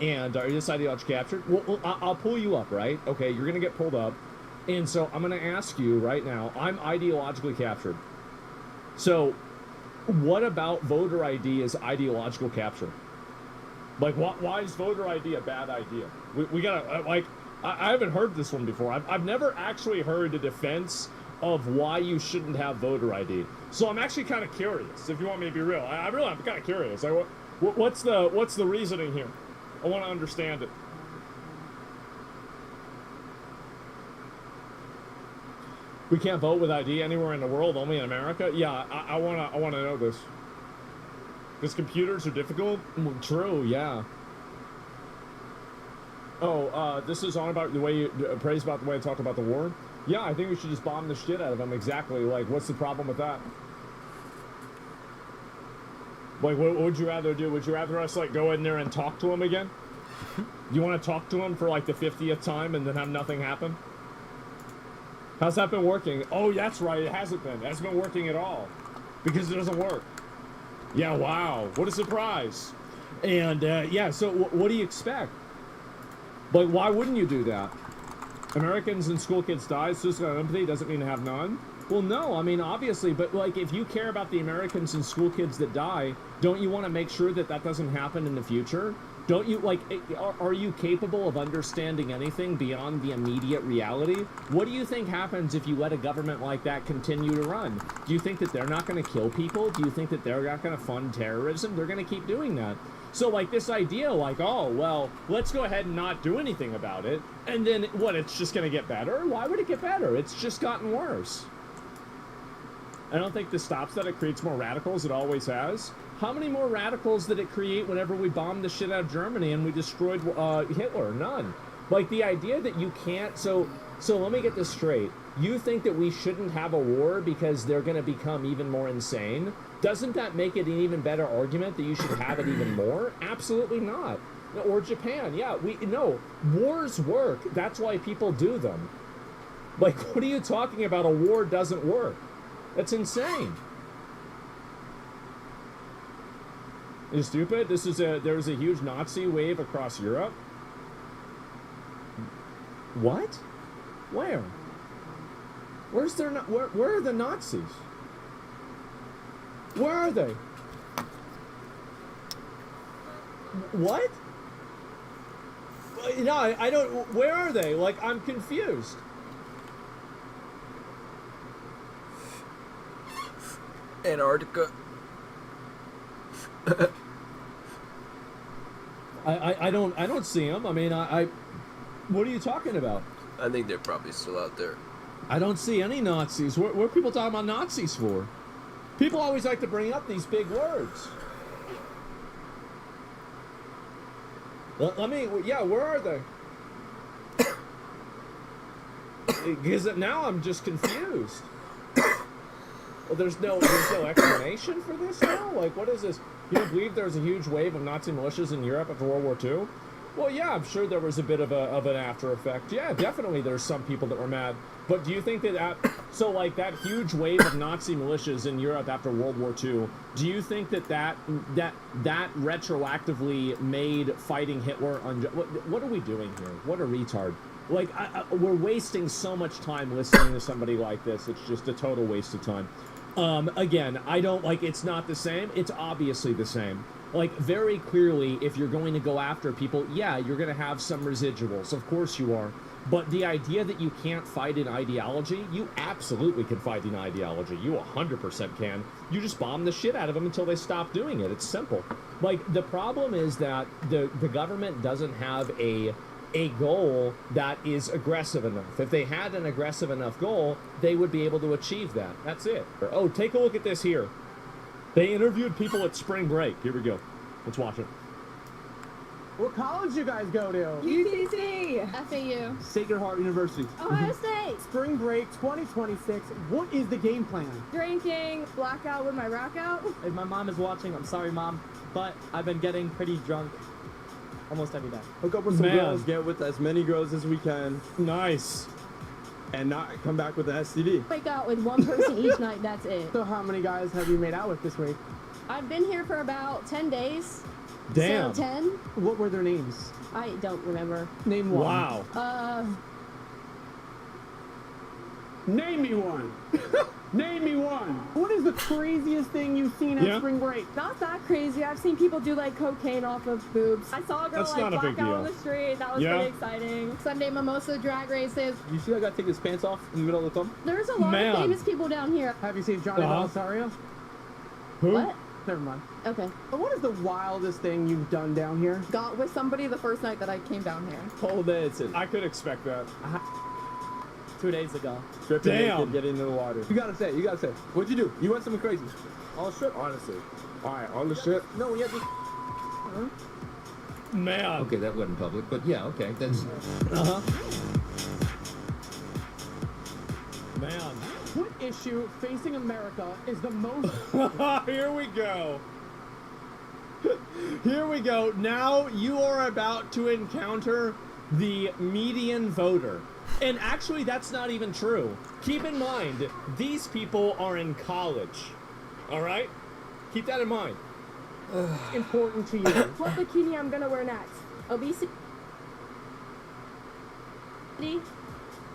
And are you this ideologically captured? Well, I'll pull you up, right? Okay, you're gonna get pulled up. And so I'm gonna ask you right now, I'm ideologically captured. So what about voter ID as ideological capture? Like, why is voter ID a bad idea? We gotta, like, I haven't heard this one before. I've never actually heard a defense of why you shouldn't have voter ID. So I'm actually kind of curious, if you want me to be real. I'm kind of curious. Like, what's the reasoning here? I want to understand it. We can't vote with ID anywhere in the world, only in America? Yeah, I wanna know this. Because computers are difficult? True, yeah. Oh, this is on about the way you praise about the way I talked about the war? Yeah, I think we should just bomb the shit out of them. Exactly. Like, what's the problem with that? Like, what would you rather do? Would you rather us, like, go in there and talk to them again? You want to talk to them for, like, the 50th time and then have nothing happen? How's that been working? Oh, that's right. It hasn't been. It hasn't been working at all. Because it doesn't work. Yeah, wow. What a surprise. And, yeah, so what do you expect? Like, why wouldn't you do that? Americans and school kids die, suicide empathy doesn't mean to have none? Well, no, I mean, obviously, but, like, if you care about the Americans and school kids that die, don't you want to make sure that that doesn't happen in the future? Don't you, like, are you capable of understanding anything beyond the immediate reality? What do you think happens if you let a government like that continue to run? Do you think that they're not going to kill people? Do you think that they're not going to fund terrorism? They're going to keep doing that. So, like, this idea, like, oh, well, let's go ahead and not do anything about it, and then, what, it's just going to get better? Why would it get better? It's just gotten worse. I don't think this stops that. It creates more radicals. It always has. How many more radicals did it create whenever we bombed the shit out of Germany and we destroyed Hitler? None. Like, the idea that you can't... So let me get this straight. You think that we shouldn't have a war because they're going to become even more insane? Doesn't that make it an even better argument that you should have it even more? Absolutely not. Or Japan. Yeah, no. Wars work. That's why people do them. Like, what are you talking about? A war doesn't work. That's insane. Is stupid? There was a huge Nazi wave across Europe. What? Where? Where's there? Where are the Nazis? Where are they? What? No, I don't. Where are they? Like, I'm confused. Antarctica. I don't see them. I mean, what are you talking about? I think they're probably still out there. I don't see any Nazis. What are people talking about Nazis for? People always like to bring up these big words. Yeah, where are they? Because now I'm just confused. Well, there's no explanation for this now? Like, what is this? You don't believe there was a huge wave of Nazi militias in Europe after World War II? Well, yeah, I'm sure there was a bit of an after effect. Yeah, definitely there's some people that were mad. But do you think that that huge wave of Nazi militias in Europe after World War II, do you think that retroactively made fighting Hitler what are we doing here? What a retard. Like, we're wasting so much time listening to somebody like this. It's just a total waste of time. Again, I don't, like, it's not the same. It's obviously the same. Like, very clearly, if you're going to go after people, yeah, you're going to have some residuals. Of course you are. But the idea that you can't fight an ideology, you absolutely can fight an ideology. You 100% can. You just bomb the shit out of them until they stop doing it. It's simple. Like, the problem is that the government doesn't have a goal that is aggressive enough. If they had an aggressive enough goal, they would be able to achieve that. That's it. Oh, take a look at this here. They interviewed people at spring break. Here we go. Let's watch it. What college you guys go to? UTC. FAU. Sacred Heart University. Ohio State. Spring break 2026. What is the game plan? Drinking, blackout with my rack out. If my mom is watching, I'm sorry, Mom, but I've been getting pretty drunk almost every day. Hook up with some girls, get with as many girls as we can. Nice. And not come back with an STD. Make out with one person each night, that's it. So how many guys have you made out with this week? I've been here for about 10 days. Damn. So 10? What were their names? I don't remember. Name one. Wow. Name me one. Name me one. What is the craziest thing you've seen at spring break? Not that crazy. I've seen people do like cocaine off of boobs. I saw a girl That's like not a big black out on deal. the street. That was Yeah. pretty exciting. Sunday mimosa drag races. You see that guy take his pants off in the middle of the thumb? There's a lot Man. of famous people down here. Have you seen Johnny Belisario? Who? What? Never mind. Okay. What is the wildest thing you've done down here? Got with somebody the first night that I came down here. Pole dancing. I could expect that. 2 days ago. Stripping Damn. naked, getting in the water. You gotta say. What'd you do? You went something crazy. On the strip, honestly. Alright, on the strip. No, we had this. Man. Okay, that wasn't public, but yeah, okay, that's. Uh-huh. Man. What issue facing America is the most... Here we go. Here we go. Now you are about to encounter the median voter. And actually, that's not even true. Keep in mind, these people are in college. All right? Keep that in mind. important to you? What bikini I'm gonna wear next? Obesity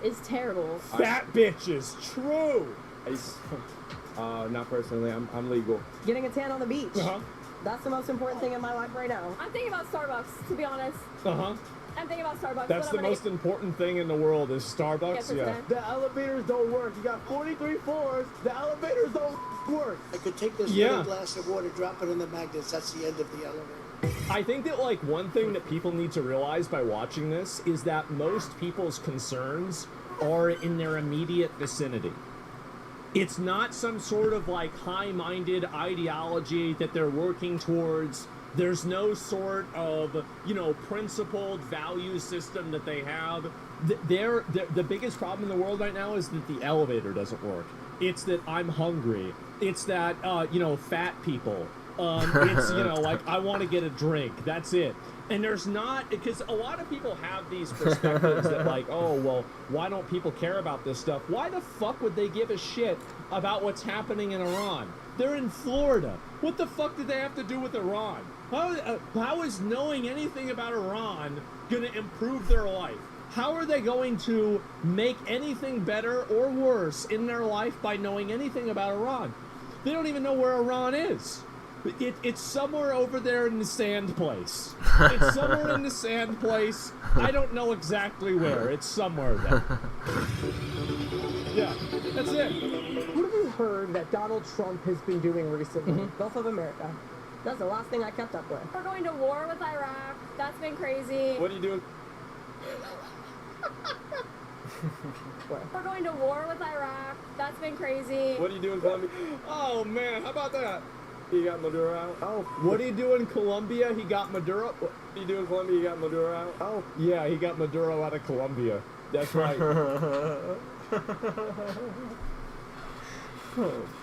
is terrible. Fat bitches. True. Not personally. I'm legal. Getting a tan on the beach. Uh-huh. That's the most important thing in my life right now. I'm thinking about Starbucks, to be honest. Uh-huh. I'm thinking about Starbucks. That's the most important thing in the world is Starbucks. Yeah. The elevators don't work. You got 43 floors. The elevators don't work. I could take this little glass of water, drop it in the magnets. That's the end of the elevator. I think that, like, one thing that people need to realize by watching this is that most people's concerns are in their immediate vicinity. It's not some sort of, like, high-minded ideology that they're working towards. There's no sort of, you know, principled value system that they have. The biggest problem in the world right now is that the elevator doesn't work. It's that I'm hungry. It's that, you know, fat people. It's, you know, like, I want to get a drink. That's it. And there's not, because a lot of people have these perspectives that, like, oh, well, why don't people care about this stuff? Why the fuck would they give a shit about what's happening in Iran? They're in Florida. What the fuck did they have to do with Iran? How is knowing anything about Iran going to improve their life? How are they going to make anything better or worse in their life by knowing anything about Iran? They don't even know where Iran is. It's somewhere over there in the sand place. It's somewhere in the sand place. I don't know exactly where. It's somewhere there. Yeah, that's it. What have you heard that Donald Trump has been doing recently? Gulf of America. That's the last thing I kept up with. We're going to war with Iraq. That's been crazy. What are you doing? We're going to war with Iraq. That's been crazy. What are you doing, Colombia? Oh, man, how about that? He got Maduro out. Oh, what do you do in Colombia? He got Maduro. What are you doing, Colombia? He got Maduro out. Oh, yeah, he got Maduro out of Colombia. That's right. Oh,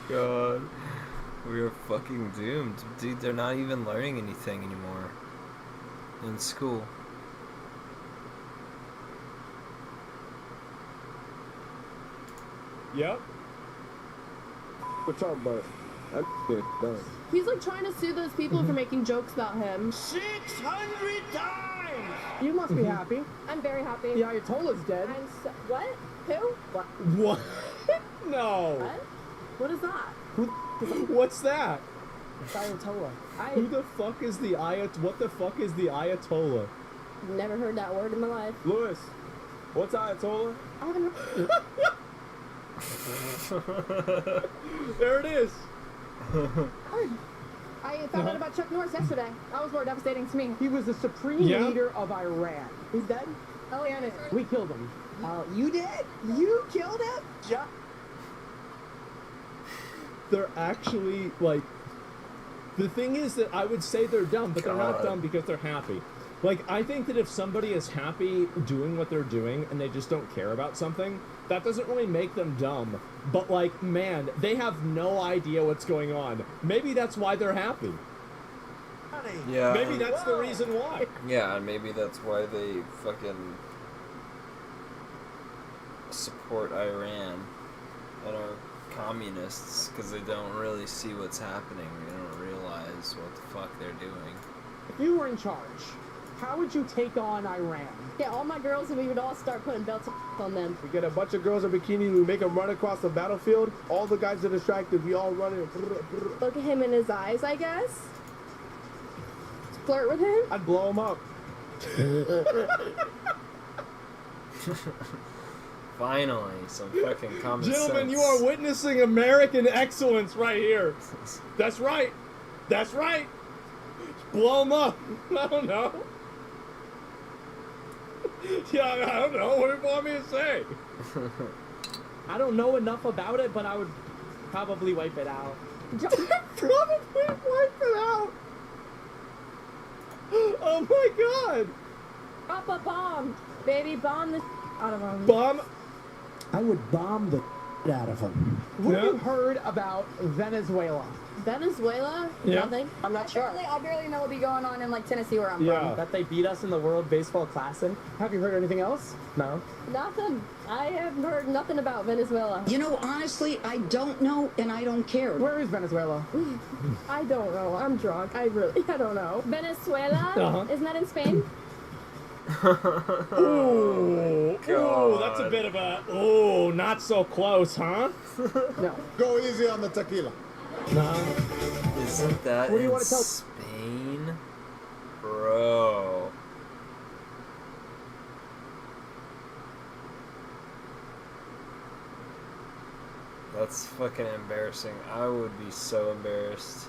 God. We are fucking doomed. Dude, they're not even learning anything anymore in school. Yep. What's up, bud? Done. He's like trying to sue those people for making jokes about him. 600 times! You must be happy. I'm very happy. The Ayatollah's dead. I'm so, what? Who? What? No. What? What is that? What's that? It's Ayatollah. Who the fuck is the What the fuck is the Ayatollah? Never heard that word in my life. Lewis, what's Ayatollah? I haven't There it is. I found out about Chuck Norris yesterday. That was more devastating to me. He was the supreme leader of Iran. He's dead? Oh, yeah, no. We killed him. You did? You killed him? They're actually, like, the thing is that I would say they're dumb, but they're not dumb because they're happy. Like, I think that if somebody is happy doing what they're doing and they just don't care about something, that doesn't really make them dumb. But, like, man, they have no idea what's going on. Maybe that's why they're happy. Yeah. Maybe that's the reason why. Yeah, and maybe that's why they fucking support Iran and are communists, because they don't really see what's happening. They don't realize what the fuck they're doing. If you were in charge, how would you take on Iran? Yeah, all my girls, and we would all start putting belts on them. We get a bunch of girls in bikinis, we make them run across the battlefield. All the guys are distracted. We all run in. Look at him in his eyes, I guess. Flirt with him. I'd blow him up. Finally, some fucking common Gentlemen, sense. you are witnessing American excellence right here. That's right. That's right. Blow them up. I don't know. Yeah, I don't know. What do you want me to say? I don't know enough about it, but I would probably wipe it out. Probably wipe it out. Oh my god. Drop a bomb, baby. Bomb the out of him. Bomb. I would bomb the out of him. What have you heard about Venezuela? Venezuela? Yeah. Nothing. I'm not sure. I barely know what be going on in like Tennessee where I'm Yeah. That they beat us in the World Baseball Classic. Have you heard anything else? No. Nothing. I haven't heard nothing about Venezuela. You know, honestly, I don't know and I don't care. Where is Venezuela? I don't know. I'm drunk. I don't know. Venezuela? Uh-huh. Isn't that in Spain? Ooh, God. that's a bit of a not so close, huh? No. Go easy on the tequila. No. Isn't that What do you in wanna tell- Spain? Bro. That's fucking embarrassing. I would be so embarrassed.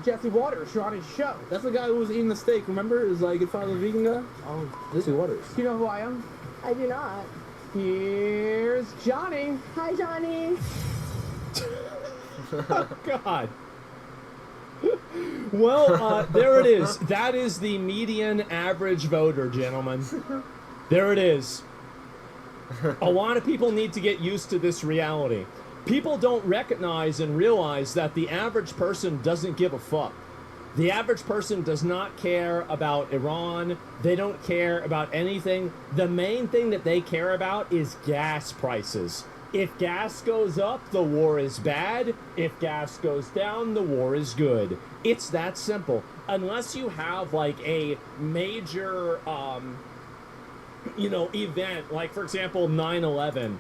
Jesse Waters, you're on his show. That's the guy who was eating the steak, remember? Is like, it's the vegan guy? Oh, Jesse Waters. do you know who I am? I do not. Here's Johnny. Hi, Johnny. Oh, God. Well, there it is. That is the median average voter, gentlemen. There it is. A lot of people need to get used to this reality. People don't recognize and realize that the average person doesn't give a fuck. The average person does not care about Iran. They don't care about anything. The main thing that they care about is gas prices. If gas goes up, the war is bad. If gas goes down, the war is good. It's that simple. Unless you have like a major, event, like for example, 9/11.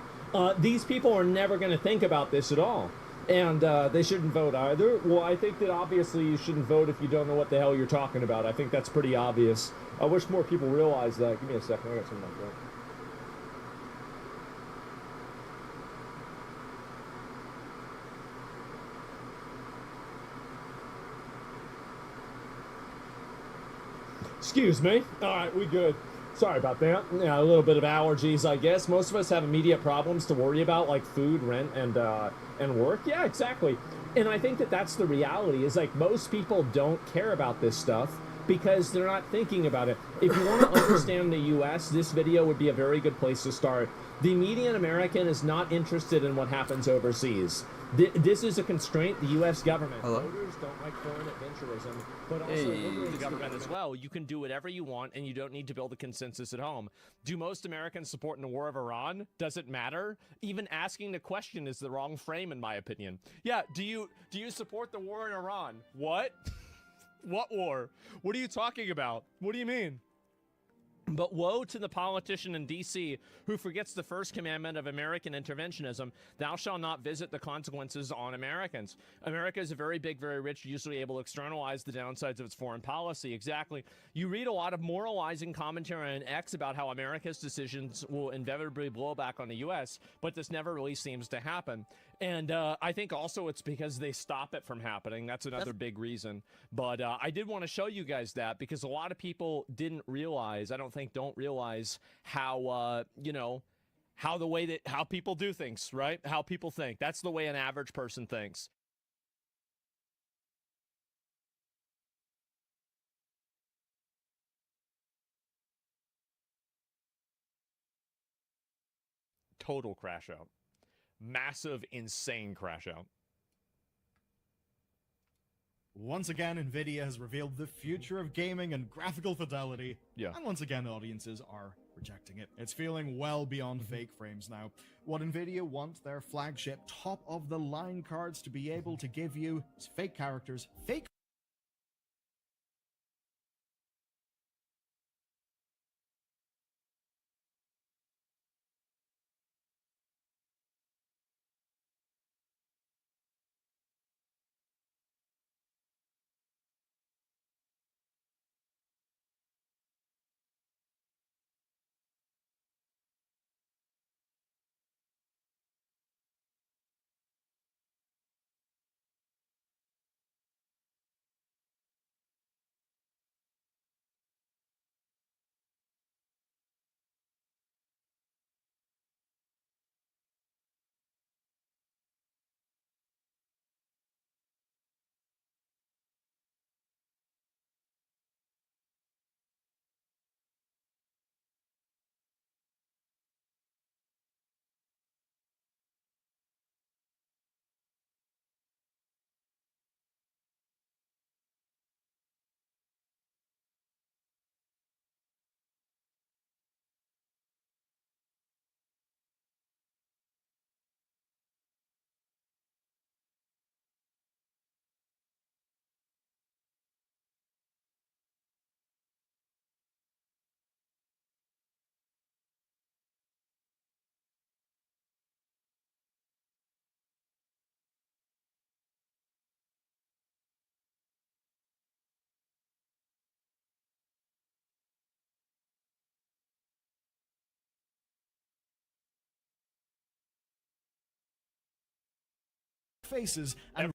These people are never going to think about this at all. And they shouldn't vote either. Well, I think that obviously you shouldn't vote if you don't know what the hell you're talking about. I think that's pretty obvious. I wish more people realize that. Give me a second. I got something like that. Excuse me. All right, we good. Sorry about that. Yeah, a little bit of allergies, I guess. Most of us have immediate problems to worry about, like food, rent, and work. Yeah, exactly. And I think that that's the reality, is like most people don't care about this stuff because they're not thinking about it. If you want to understand the U.S., this video would be a very good place to start. The median American is not interested in what happens overseas. This is a constraint the U.S. government. Hello? Voters don't like foreign adventurism, but also the government as well. You can do whatever you want, and you don't need to build a consensus at home. Do most Americans support in the war of Iran? Does it matter? Even asking the question is the wrong frame, in my opinion. Yeah, do you support the war in Iran? What? What war? What are you talking about? What do you mean? But woe to the politician in D.C. who forgets the first commandment of American interventionism: thou shalt not visit the consequences on Americans. America is a very big, very rich, usually able to externalize the downsides of its foreign policy. Exactly. You read a lot of moralizing commentary on X about how America's decisions will inevitably blow back on the U.S., but this never really seems to happen. And I think also it's because they stop it from happening. That's another big reason. But I did want to show you guys that because a lot of people don't realize how, how people do things, right? How people think. That's the way an average person thinks. Total crash out. Massive, insane crash out. Once again, Nvidia has revealed the future of gaming and graphical fidelity. Yeah. And once again, audiences are rejecting it. It's feeling well beyond fake frames now. What Nvidia want their flagship top-of-the-line cards to be able to give you is fake characters, fake faces and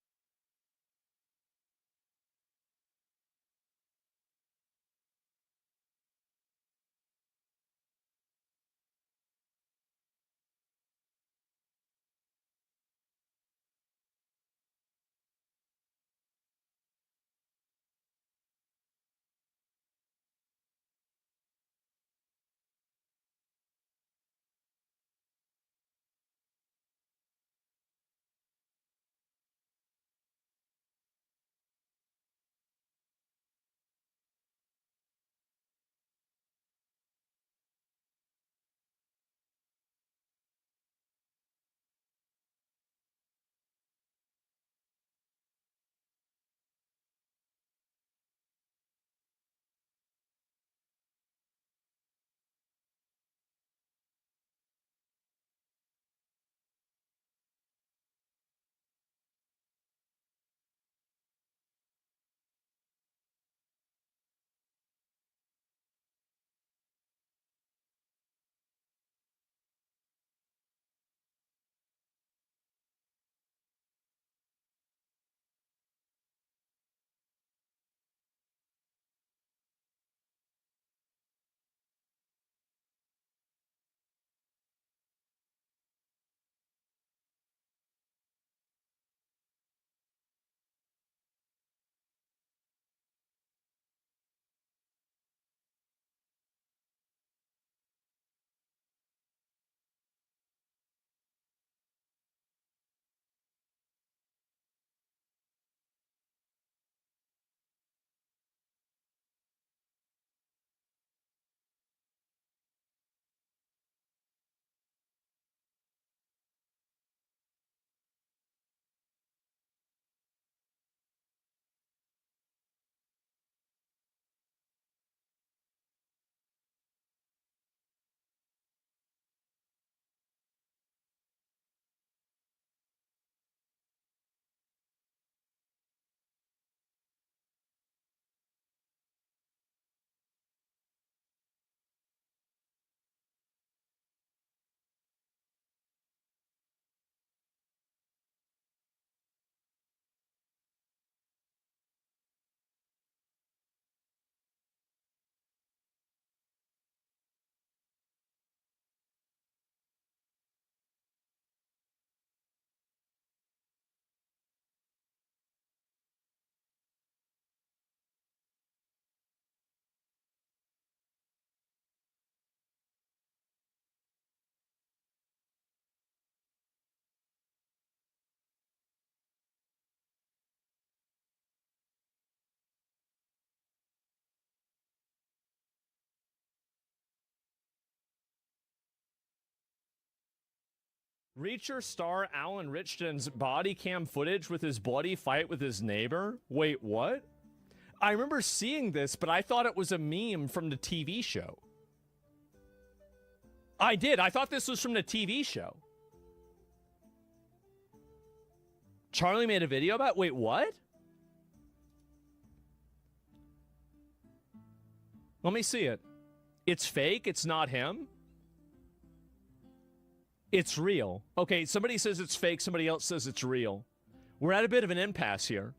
Reacher star Alan Richton's body cam footage with his bloody fight with his neighbor? Wait, what? I remember seeing this, but I thought it was a meme from the TV show. I did. I thought this was from the TV show. Charlie made a video about it? Wait, what? Let me see it. It's fake? It's not him? It's real. Okay, somebody says it's fake, somebody else says it's real. We're at a bit of an impasse here.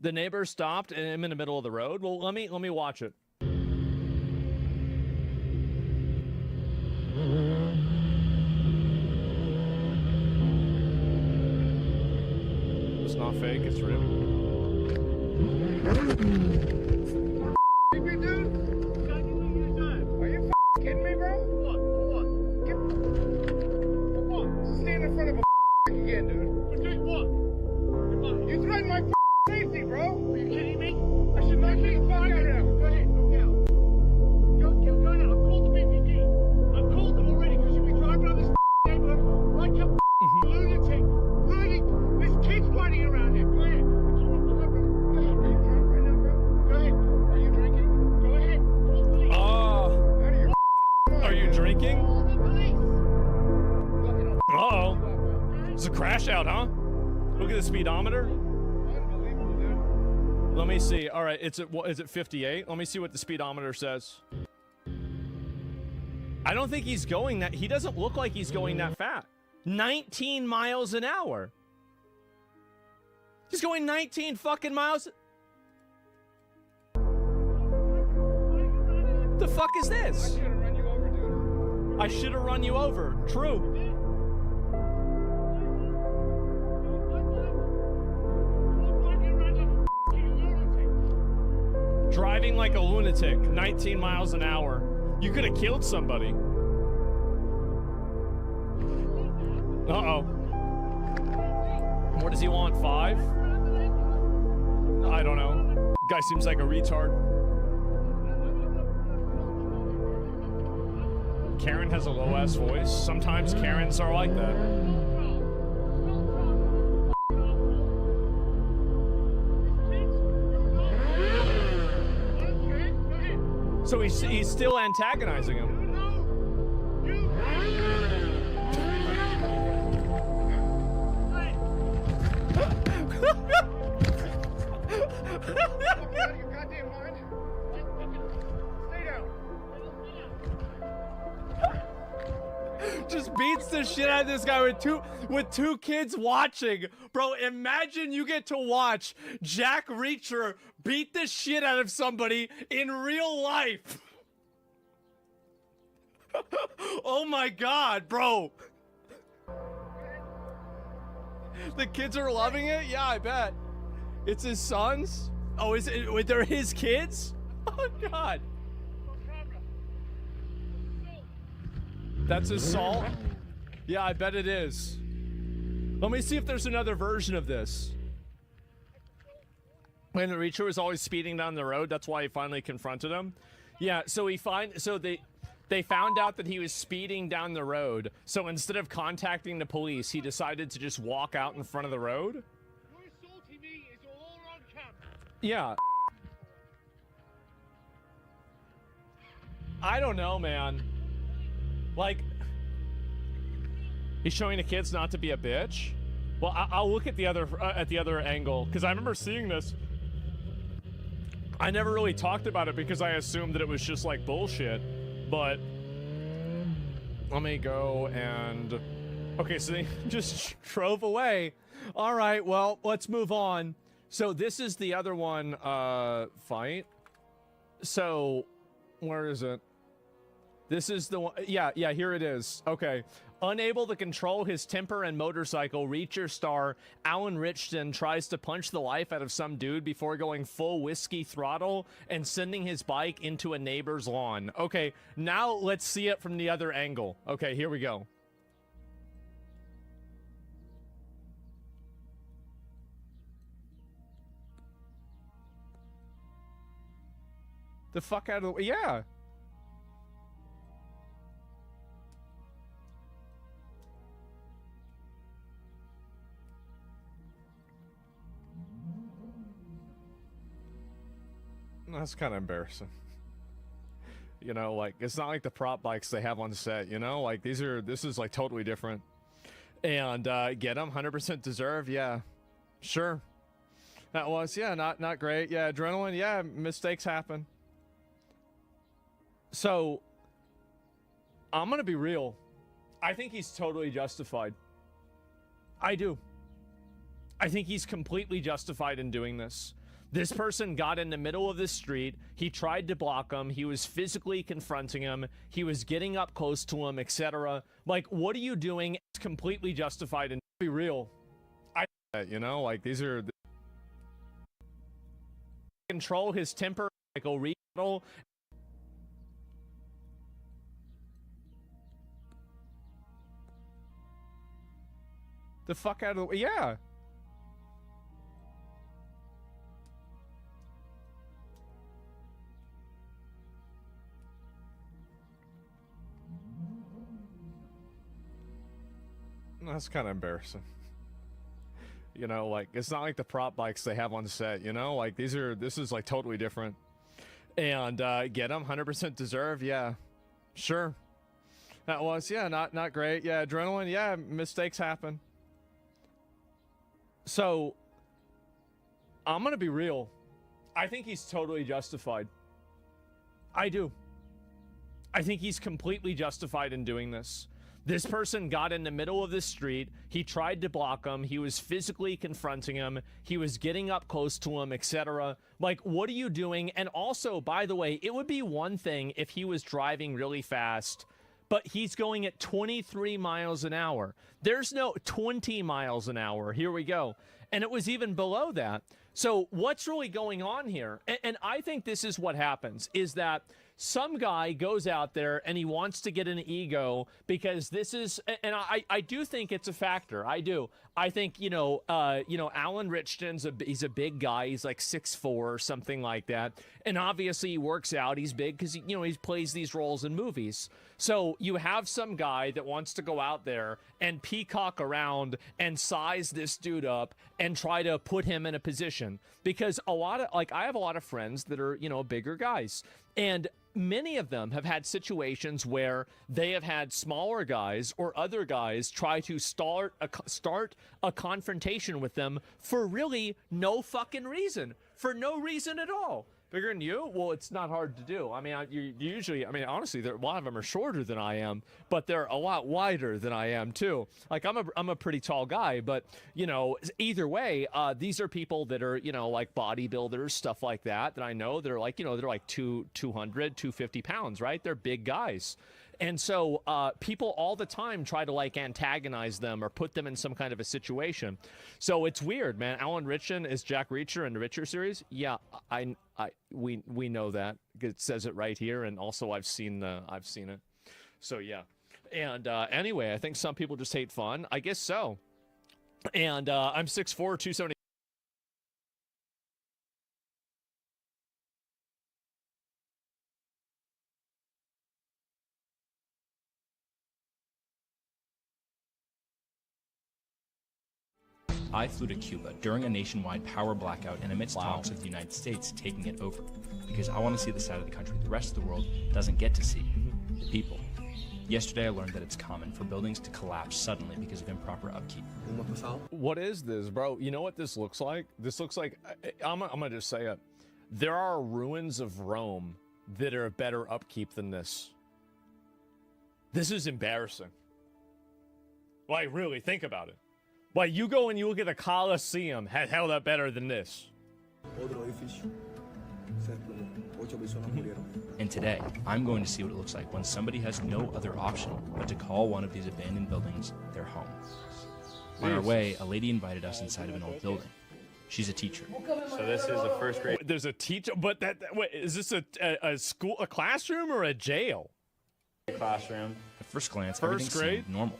The neighbor stopped and I'm in the middle of the road. Well, let me watch it. It's not fake, it's real. Kidding me, bro? What? For what? Stand in front of a again, dude. For doing what? You threatened my safety, bro. Are you kidding me? I should not be fine right now. Go ahead, go now. Go now. I've called the BPD. I've called them already because you've been driving around this neighborhood like a lunatic. There's kids running around here. Go ahead. Go ahead. Are you drunk right now, bro? Go ahead. Are you drinking? Go ahead. Call the police. Are you drinking? Uh-oh. It's a crash out, huh? Look at the speedometer. Let me see. All right, it's at what is it 58? Let me see what the speedometer says. I don't think he's going that. He doesn't look like he's going that fast. 19 miles an hour. He's going 19 fucking miles. The fuck is this? I should have run you over. True. Driving like a lunatic, 19 miles an hour. You could have killed somebody. Uh-oh. What does he want, 5? I don't know. Guy seems like a retard. Karen has a low-ass voice. Sometimes Karens are like that. So he's still antagonizing him. Just beats the shit out of this guy with two kids watching. Bro, imagine you get to watch Jack Reacher beat the shit out of somebody in real life. Oh my god, bro. The kids are loving it? Yeah, I bet. It's his sons? Oh, is it? They're his kids? Oh god. That's assault? Yeah, I bet it is. Let me see if there's another version of this. When the Reacher was always speeding down the road, that's why he finally confronted him. Yeah, so they found out that he was speeding down the road. So instead of contacting the police, he decided to just walk out in front of the road. Yeah. I don't know, man. Like, he's showing the kids not to be a bitch. Well, I'll look at the other angle, because I remember seeing this. I never really talked about it because I assumed that it was just like bullshit. But let me go and okay, so they just drove away. All right, well, let's move on. So this is the other one fight. So where is it? This is the one. Yeah, here it is. Okay. Unable to control his temper and motorcycle, Reacher star Alan Richton tries to punch the life out of some dude before going full whiskey throttle and sending his bike into a neighbor's lawn. Okay, now let's see it from the other angle. Okay, here we go. The fuck out of the way. Yeah. That's kind of embarrassing. You know, like, it's not like the prop bikes they have on set, you know? Like, this is, like, totally different. And, get them, 100% deserved, yeah. Sure. That was, yeah, not great. Yeah, adrenaline, yeah, mistakes happen. So, I'm gonna be real. I think he's totally justified. I do. I think he's completely justified in doing this. This person got in the middle of the street. He tried to block him. He was physically confronting him. He was getting up close to him, etc. Like, what are you doing? It's completely justified and be real. You know, like, these are control his temper, like a remodel. The fuck out of the way. Yeah. That's kind of embarrassing. You know, like, it's not like the prop bikes they have on set, you know? Like, this is, like, totally different. And, get them, 100% deserved, yeah. Sure. That was, yeah, not great. Yeah, adrenaline, yeah, mistakes happen. So, I'm gonna be real. I think he's totally justified. I do. I think he's completely justified in doing this. This person got in the middle of the street. He tried to block him. He was physically confronting him. He was getting up close to him, etc. Like, what are you doing? And also, by the way, it would be one thing if he was driving really fast, but he's going at 23 miles an hour. There's no 20 miles an hour. Here we go. And it was even below that. So what's really going on here? And I think this is what happens, is that some guy goes out there and he wants to get an ego because this is, and I do think it's a factor. I do. I think, Alan Richton's he's a big guy. He's like 6'4" or something like that. And obviously he works out. He's big because, he plays these roles in movies. So you have some guy that wants to go out there and peacock around and size this dude up and try to put him in a position. Because I have a lot of friends that are, bigger guys. And many of them have had situations where they have had smaller guys or other guys try to start a confrontation with them for really no fucking reason. For no reason at all. Bigger than you? Well, it's not hard to do. I mean, honestly, a lot of them are shorter than I am, but they're a lot wider than I am too. Like, I'm a pretty tall guy, but either way, these are people that are like bodybuilders, stuff like that I know. They're like they're like 200, 250 pounds, right? They're big guys. And so people all the time try to like antagonize them or put them in some kind of a situation. So it's weird, man. Alan Richton is Jack Reacher in the Reacher series. Yeah, we know that. It says it right here, and also I've seen it. So yeah. And anyway, I think some people just hate fun. I guess so. And I'm 6'4", 270. I flew to Cuba during a nationwide power blackout and amidst talks of the United States taking it over, because I want to see the side of the country the rest of the world doesn't get to see, the people. Yesterday I learned that it's common for buildings to collapse suddenly because of improper upkeep. What is this, bro? You know what this looks like? This looks like, I'm gonna just say it. There are ruins of Rome that are better upkeep than this. This is embarrassing. Like, really, think about it. Like, you go and you look at a Colosseum, hell that better than this. And today, I'm going to see what it looks like when somebody has no other option but to call one of these abandoned buildings their home. On our way, a lady invited us inside of an old building. She's a teacher. So this is a first grade. There's a teacher, but wait, is this a school, a classroom, or a jail? Classroom. At first glance, everything seemed normal,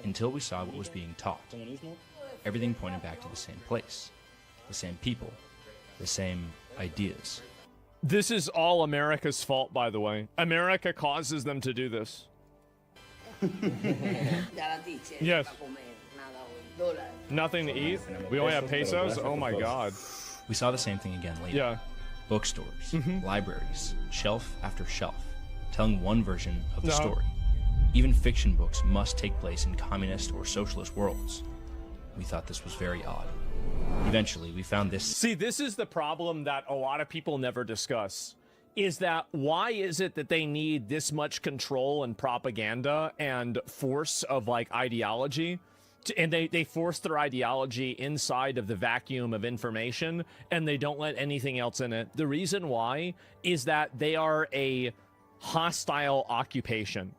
until we saw what was being taught. Everything pointed back to the same place, the same people, the same ideas. This is all America's fault, by the way. America causes them to do this. Yes. Nothing to eat? We only have pesos? Oh my god. We saw the same thing again later. Yeah. Bookstores, libraries, shelf after shelf, telling one version of the story. Even fiction books must take place in communist or socialist worlds. We thought this was very odd. Eventually, we found this. See, this is the problem that a lot of people never discuss. Is that why is it that they need this much control and propaganda and force of like ideology? And they force their ideology inside of the vacuum of information, and they don't let anything else in it. The reason why is that they are a hostile occupation.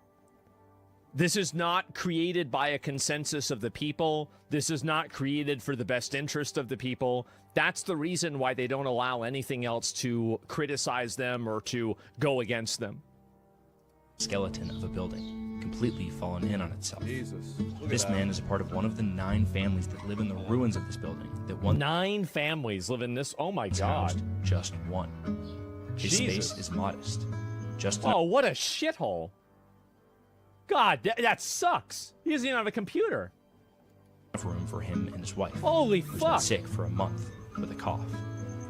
This is not created by a consensus of the people. This is not created for the best interest of the people. That's the reason why they don't allow anything else to criticize them or to go against them. Skeleton of a building, completely fallen in on itself. Jesus. This man is a part of one of the 9 families that live in the ruins of this building. That 9 families live in this? Oh my god. Housed just one. His space is modest. Just oh, what a shithole. God, that sucks. He doesn't even have a computer. Enough room for him and his wife. Holy who's fuck. Been sick for a month with a cough.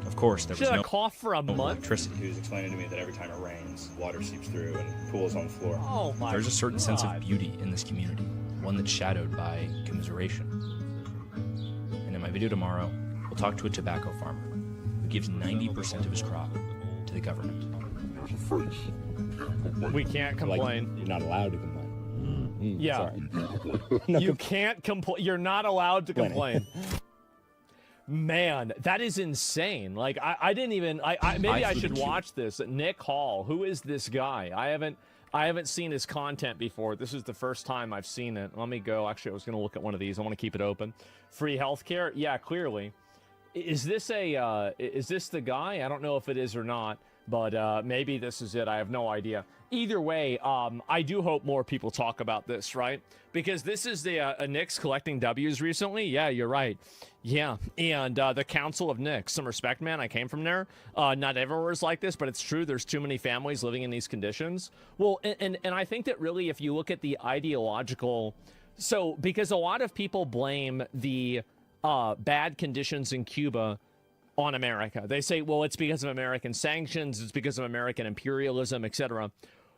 Of course, there She was had no a cough for a month. electricity. He was explaining to me that every time it rains, water seeps through and pools on the floor. Oh my There's a certain God. sense of beauty in this community, one that's shadowed by commiseration. And in my video tomorrow, we'll talk to a tobacco farmer who gives 90% of his crop to the government. We can't complain. You're not allowed to complain. Yeah. You can't complain. You're not allowed to complain. Man, that is insane. Like, I didn't even, maybe I should watch this. Nick Hall, who is this guy? I haven't seen his content before. This is the first time I've seen it. Let me go. Actually, I was going to look at one of these. I want to keep it open. Free healthcare? Yeah, clearly. Is this the guy? I don't know if it is or not, but maybe this is it. I have no idea. Either way, I do hope more people talk about this, right? Because this is the Knicks collecting W's recently. Yeah, you're right. Yeah, and the Council of Knicks. Some respect, man. I came from there. Not everywhere is like this, but it's true. There's too many families living in these conditions. Well, and I think that really, if you look at the ideological... So, because a lot of people blame the bad conditions in Cuba on America. They say, well, it's because of American sanctions, it's because of American imperialism, etc.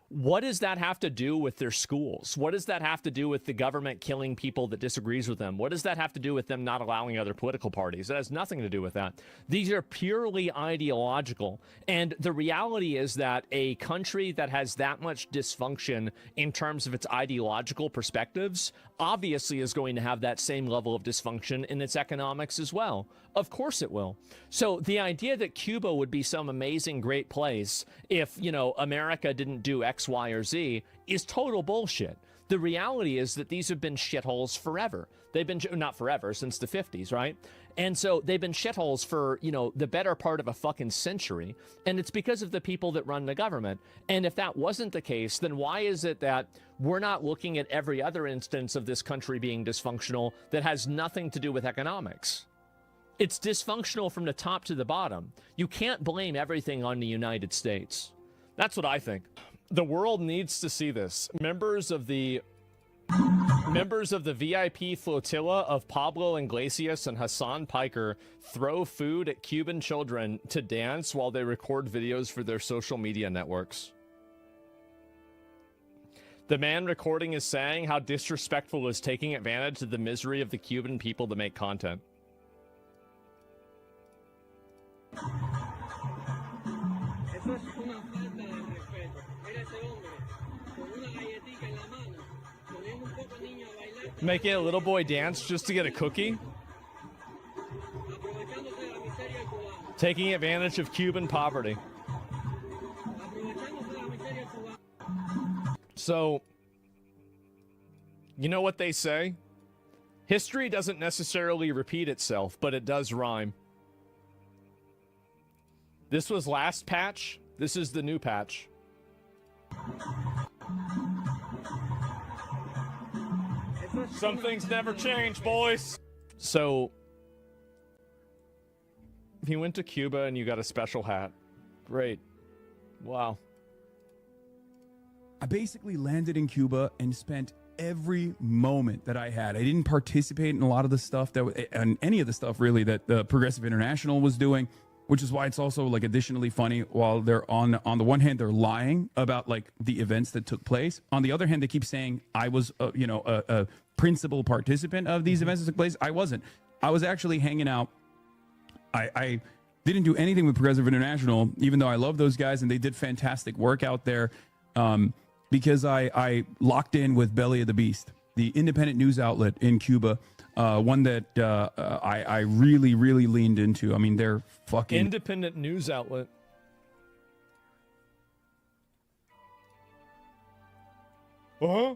What does that have to do with their schools? What does that have to do with the government killing people that disagrees with them? What does that have to do with them not allowing other political parties? It has nothing to do with that. These are purely ideological. And the reality is that a country that has that much dysfunction in terms of its ideological perspectives obviously is going to have that same level of dysfunction in its economics as well. Of course it will. So the idea that Cuba would be some amazing, great place if, you know, America didn't do X, Y, or Z is total bullshit. The reality is that these have been shitholes forever. They've been, not forever, since the 50s, right? And so they've been shitholes for, you know, the better part of a fucking century. And it's because of the people that run the government. And if that wasn't the case, then why is it that we're not looking at every other instance of this country being dysfunctional that has nothing to do with economics? It's dysfunctional from the top to the bottom. You can't blame everything on the United States. That's what I think. The world needs to see this. Members of the VIP flotilla of Pablo Iglesias and Hassan Piker throw food at Cuban children to dance while they record videos for their social media networks. The man recording is saying how disrespectful is taking advantage of the misery of the Cuban people to make content. Making a little boy dance just to get a cookie? Taking advantage of Cuban poverty. So, you know what they say? History doesn't necessarily repeat itself, but it does rhyme. This was last patch. This is the new patch. Some things never change, boys. So, if you went to Cuba and you got a special hat, great. Wow. I basically landed in Cuba and spent every moment that I had. I didn't participate in a lot of the stuff and any of the stuff really that the Progressive International was doing, which is why it's also like additionally funny. While they're on the one hand, they're lying about like the events that took place. On the other hand, they keep saying I was, a principal participant of these events that took place. I wasn't. I was actually hanging out. I didn't do anything with Progressive International, even though I love those guys and they did fantastic work out there. Because I locked in with Belly of the Beast, the independent news outlet in Cuba, one that I really, really leaned into. I mean, they're fucking... Independent news outlet. Huh?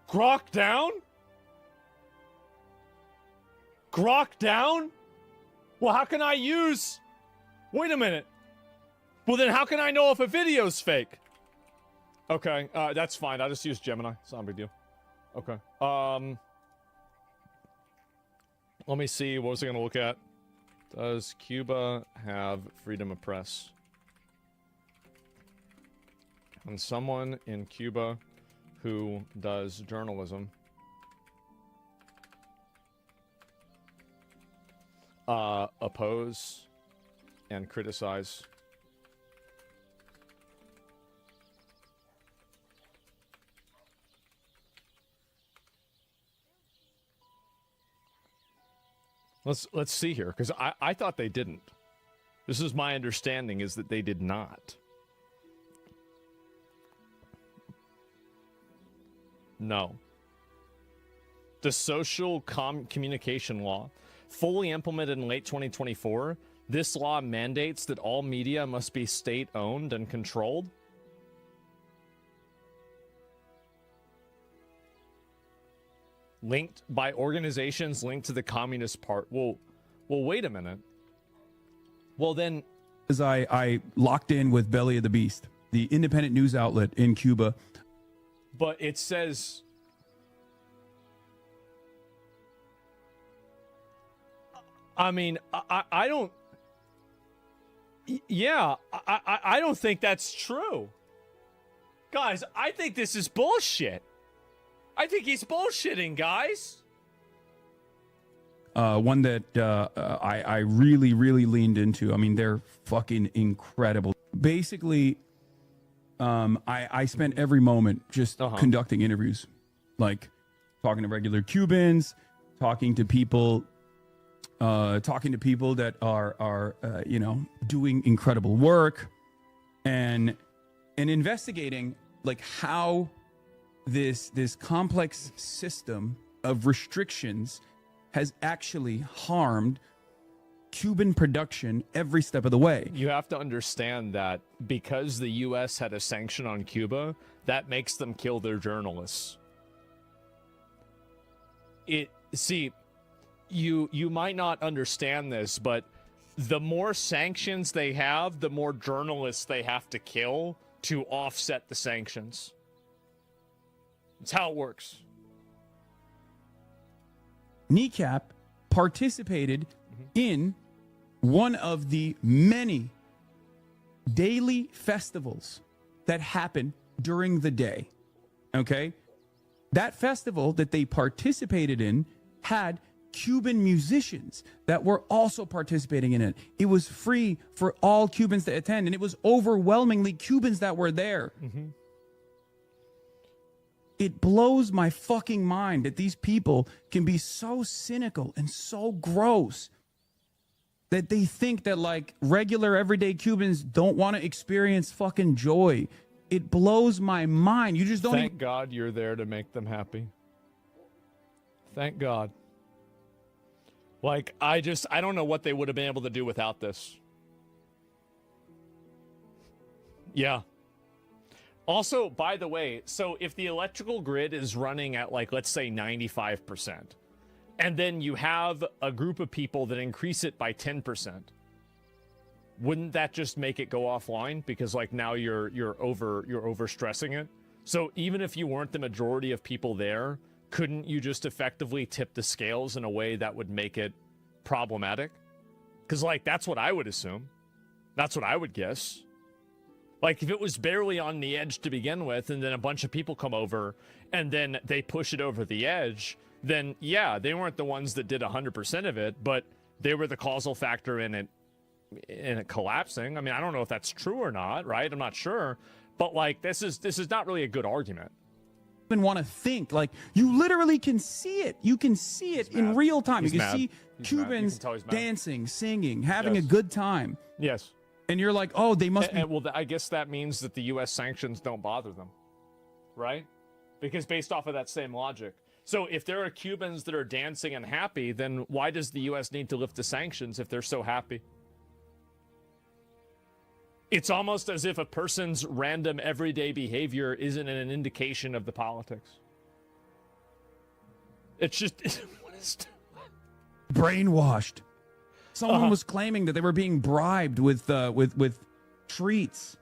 Grok down? Grok down? Well, how can I use... Wait a minute. Well, then how can I know if a video's fake? Okay, that's fine. I'll just use Gemini. It's not a big deal. Okay. Let me see. What was I going to look at? Does Cuba have freedom of press? And someone in Cuba who does journalism oppose and criticize Let's see here, because I thought they didn't. This is my understanding, is that they did not. No. The social communication law, fully implemented in late 2024, this law mandates that all media must be state-owned and controlled. Linked by organizations linked to the Communist Party. Well, wait a minute. Well, then... As I locked in with Belly of the Beast, the independent news outlet in Cuba. But it says... I mean, I don't... Yeah, I don't think that's true. Guys, I think this is bullshit. I think he's bullshitting, guys. One that I really, really leaned into. I mean, they're fucking incredible. Basically, I spent every moment just conducting interviews, like talking to regular Cubans, talking to people that are you know, doing incredible work, and investigating like how this complex system of restrictions has actually harmed Cuban production every step of the way. You have to understand that because the U.S. had a sanction on Cuba, that makes them kill their journalists. See, you might not understand this, but the more sanctions they have, the more journalists they have to kill to offset the sanctions. That's how it works. Kneecap participated in one of the many daily festivals that happen during the day. Okay? That festival that they participated in had Cuban musicians that were also participating in it. It was free for all Cubans to attend, and it was overwhelmingly Cubans that were there. It blows my fucking mind that these people can be so cynical and so gross that they think that like regular everyday Cubans don't want to experience fucking joy. It blows my mind. You just don't. Thank God you're there to make them happy. Thank God. Like, I don't know what they would have been able to do without this. Yeah. Also, by the way, so if the electrical grid is running at, like, let's say 95%, and then you have a group of people that increase it by 10%, wouldn't that just make it go offline? Because, like, now you're overstressing it. So even if you weren't the majority of people there, couldn't you just effectively tip the scales in a way that would make it problematic? Because, like, that's what I would assume. That's what I would guess. Like, if it was barely on the edge to begin with, and then a bunch of people come over, and then they push it over the edge, then, yeah, they weren't the ones that did 100% of it, but they were the causal factor in it collapsing. I mean, I don't know if that's true or not, right? I'm not sure. But, like, this is not really a good argument. Even want to think, like, you literally can see it. You can see it in real time. You can see Cubans dancing, singing, having a good time. Yes. And you're like, oh, they must be. Well, I guess that means that the U.S. sanctions don't bother them, right? Because based off of that same logic. So if there are Cubans that are dancing and happy, then why does the U.S. need to lift the sanctions if they're so happy? It's almost as if a person's random everyday behavior isn't an indication of the politics. It's just... what is... brainwashed. Someone was claiming that they were being bribed with treats.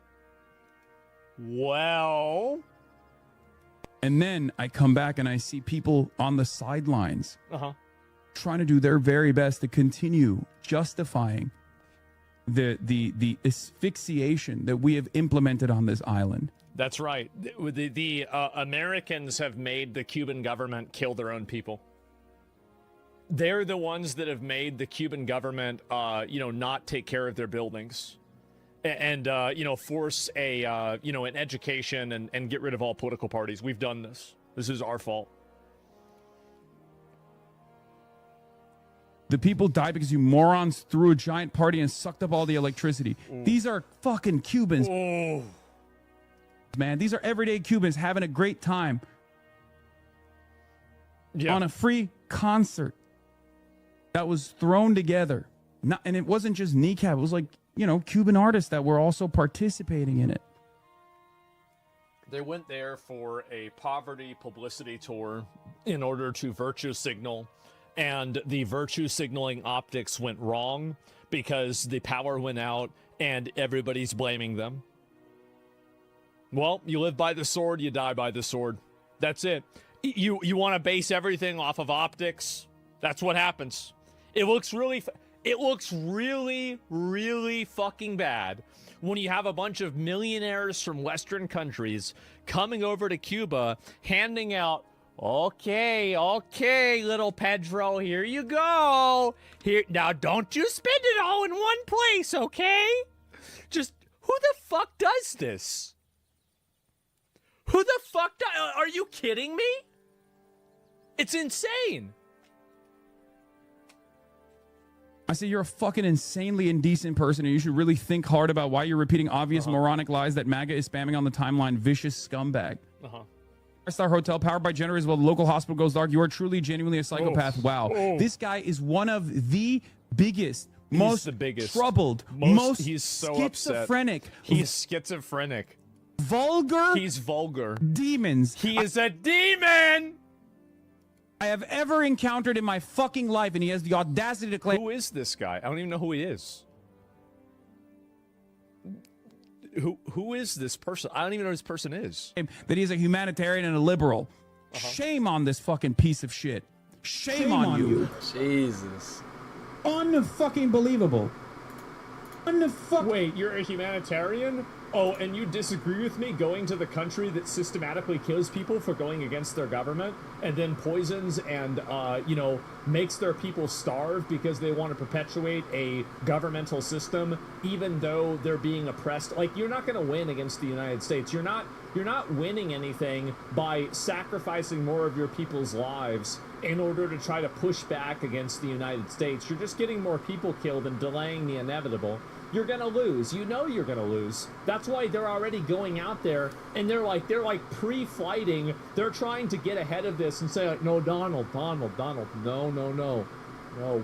Well, and then I come back and I see people on the sidelines trying to do their very best to continue justifying the asphyxiation that we have implemented on this island. That's right. The Americans have made the Cuban government kill their own people. They're the ones that have made the Cuban government, not take care of their buildings and force an education and get rid of all political parties. We've done this. This is our fault. The people died because you morons threw a giant party and sucked up all the electricity. Ooh. These are fucking Cubans. Ooh. Man, these are everyday Cubans having a great time. on a free concert that was thrown together. And it wasn't just kneecap. It was like, you know, Cuban artists that were also participating in it. They went there for a poverty publicity tour in order to virtue signal, and the virtue signaling optics went wrong because the power went out and everybody's blaming them. Well, you live by the sword, you die by the sword. That's it. You want to base everything off of optics? That's what happens. It looks really fucking bad when you have a bunch of millionaires from Western countries coming over to Cuba, handing out, okay, little Pedro, here you go. Here, now don't you spend it all in one place, okay? Just, who the fuck does this? Who the fuck are you kidding me? It's insane. I say you're a fucking insanely indecent person, and you should really think hard about why you're repeating obvious moronic lies that MAGA is spamming on the timeline. Vicious scumbag. Star Hotel, powered by generators while the local hospital goes dark. You are truly, genuinely a psychopath. Wow. This guy is one of the biggest, most troubled, he's so schizophrenic. Upset. He's schizophrenic. Vulgar. He's vulgar. Demons. He is a demon I have ever encountered in my fucking life, and he has the audacity to claim. Who is this guy? I don't even know who he is. Who is this person? I don't even know who this person is. That he's a humanitarian and a liberal. Shame on this fucking piece of shit. Shame on you. Jesus. Unfucking believable. Wait, you're a humanitarian? Oh, and you disagree with me going to the country that systematically kills people for going against their government and then poisons and, makes their people starve because they want to perpetuate a governmental system even though they're being oppressed? Like, you're not going to win against the United States. You're not winning anything by sacrificing more of your people's lives in order to try to push back against the United States. You're just getting more people killed and delaying the inevitable. You're gonna lose. You know you're gonna lose. That's why they're already going out there and they're like pre-flighting. They're trying to get ahead of this and say like, no, Donald, no,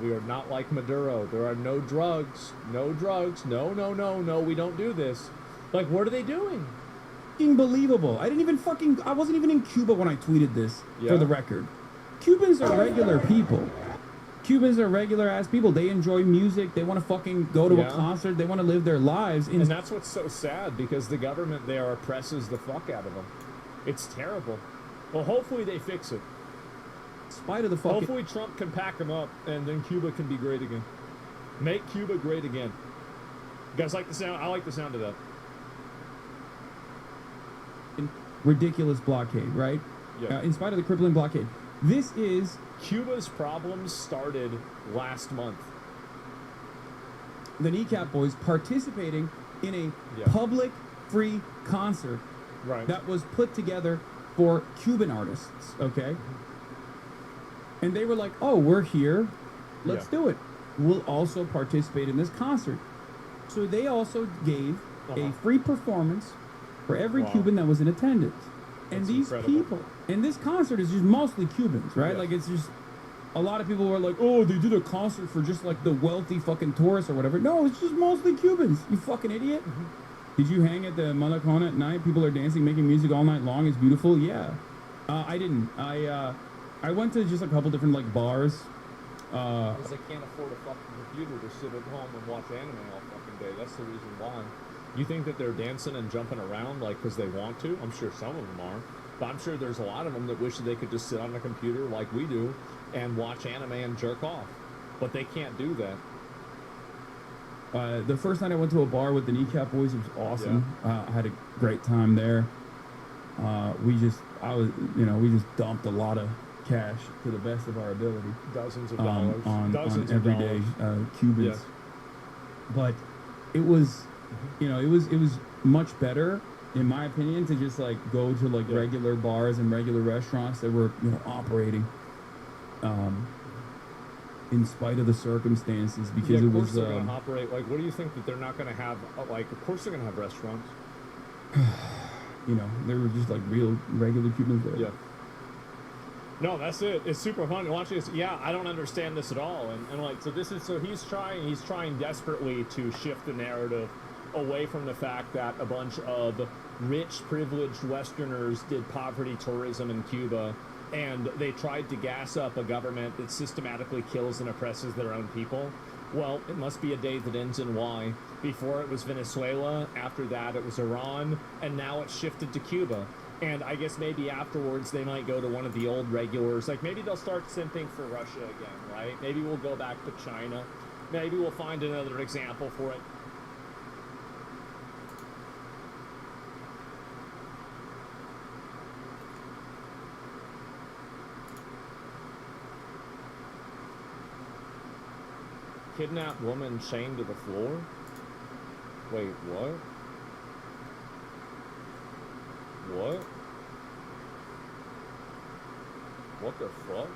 we are not like Maduro. There are no drugs, no, we don't do this. Like, what are they doing? Unbelievable. I wasn't even in Cuba when I tweeted this, for the record. Cubans are regular people. Cubans are regular ass people. They enjoy music. They want to fucking go to a concert. They want to live their lives. And that's what's so sad, because the government there oppresses the fuck out of them. It's terrible. Well, hopefully they fix it. In spite of the fucking... Hopefully Trump can pack them up, and then Cuba can be great again. Make Cuba great again. You guys like the sound? I like the sound of that. Ridiculous blockade, right? Yeah. In spite of the crippling blockade. This is... Cuba's problems started last month. The Kneecap Boys participating in a public free concert that was put together for Cuban artists, okay? And they were like, oh, we're here. Let's do it. We'll also participate in this concert. So they also gave a free performance for every Cuban that was in attendance. And these people, and this concert is just mostly Cubans, right? Like, it's just, a lot of people were like, oh, they did a concert for just like the wealthy fucking tourists or whatever. No, it's just mostly Cubans, you fucking idiot. Did you hang at the Malacon at night? People are dancing, making music all night long. It's beautiful. Yeah. I didn't. I went to just a couple different like bars. Because they can't afford a fucking computer to sit at home and watch anime all fucking day. That's the reason why. You think that they're dancing and jumping around like because they want to? I'm sure some of them are. But I'm sure there's a lot of them that wish that they could just sit on a computer like we do and watch anime and jerk off. But they can't do that. The first night I went to a bar with the Kneecap Boys, it was awesome. I had a great time there. We just dumped a lot of cash to the best of our ability. Dozens of dollars. On everyday Cubans. Yeah. But it was, it was much better, in my opinion, to just like go to like regular bars and regular restaurants that were, operating in spite of the circumstances, because it was. They're gonna operate. Like, what do you think that they're not going to have? Like, of course they're going to have restaurants. There were just like regular Cubans there. Yeah. No, that's it. It's super fun watching this. Yeah, I don't understand this at all. And like, so this is, so he's trying desperately to shift the narrative away from the fact that a bunch of rich, privileged Westerners did poverty tourism in Cuba, and they tried to gas up a government that systematically kills and oppresses their own people. Well, it must be a day that ends in Y. Before it was Venezuela, after that it was Iran, and now it's shifted to Cuba. And I guess maybe afterwards they might go to one of the old regulars. Like maybe they'll start simping for Russia again, right? Maybe we'll go back to China. Maybe we'll find another example for it. Kidnapped woman chained to the floor? Wait, what? What? What the fuck?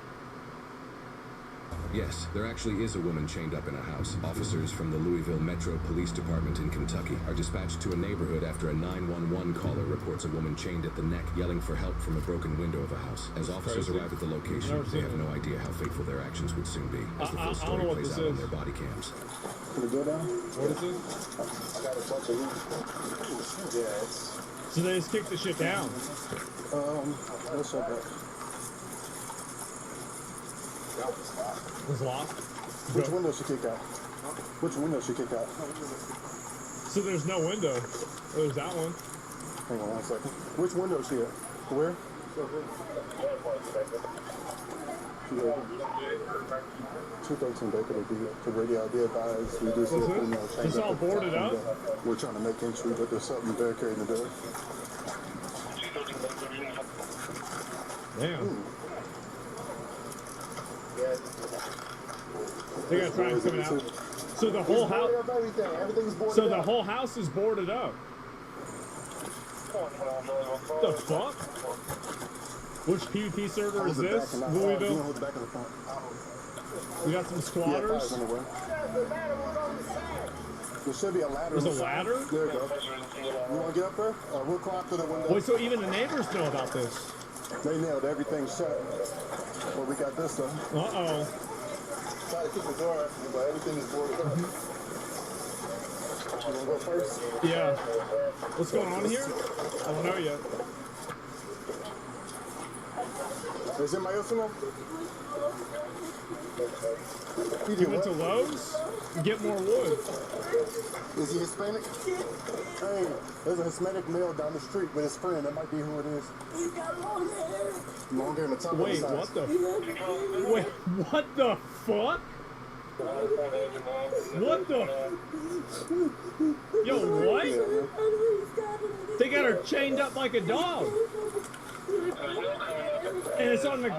Yes, there actually is a woman chained up in a house. Officers from the Louisville Metro Police Department in Kentucky are dispatched to a neighborhood after a 911 caller reports a woman chained at the neck, yelling for help from a broken window of a house. As officers arrive at the location, they have no idea how fateful their actions would soon be, as the full story plays out on their body cams. Can we go down? What is this? I got a bunch of loot. Yeah, it's... So they just kicked the shit down. What's up, bro? It was locked. Which window she kicked out? Which window she kicked out? So there's no window. There's that one. Hang on 1 second. Which window is she at? Where? Yeah. 213 Baker to radio ID advised. We do see a female chained It's all boarded up? We're trying to make entry, but there's something barricading the door. Damn. They gotta try and come out. So the whole house. So the whole house is boarded up. The fuck? Which PvP server is this? Louisville. We got some squatters. There should be a ladder. There's a ladder? There you go. You want to get up there? We'll climb through the window. Wait, so even the neighbors know about this? They nailed everything shut. Well, we got this though. Uh-oh. Try to keep the door open, but everything is boarded up. You want to go first? Yeah. What's going on here? I don't know yet. Is anybody else in there? You went to Lowe's? Get more wood. Is he Hispanic? Hey, there's a Hispanic male down the street with his friend. That might be who it is. He's got long hair. Long hair in the top. Wait, what the? Wait, what the fuck? What the? Yo, what? They got her chained up like a dog. And it's on the.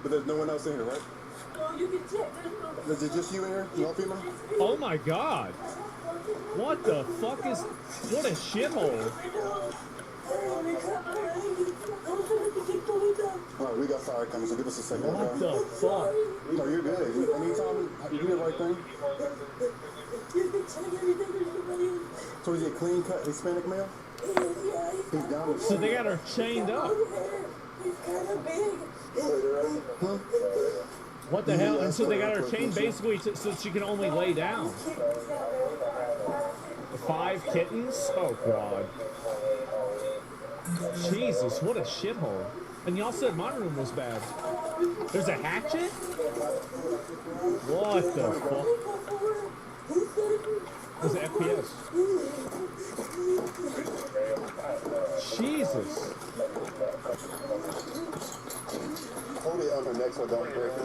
But there's no one else in here, right? Is it just you in here? No female? Oh my god. What the fuck is. What a shithole. Alright, we got fire coming, so give us a second. What the fuck? No, you're good. Anytime you do the right thing. So is he a clean cut Hispanic male? He's down. So they got her chained up. Huh? What the hell? And so they got her chained basically so she can only lay down. 5 kittens? Oh god. Jesus, what a shithole. And y'all said my room was bad. There's a hatchet? What the fuck? There's an FPS. Jesus. Hold it on her neck so don't break it.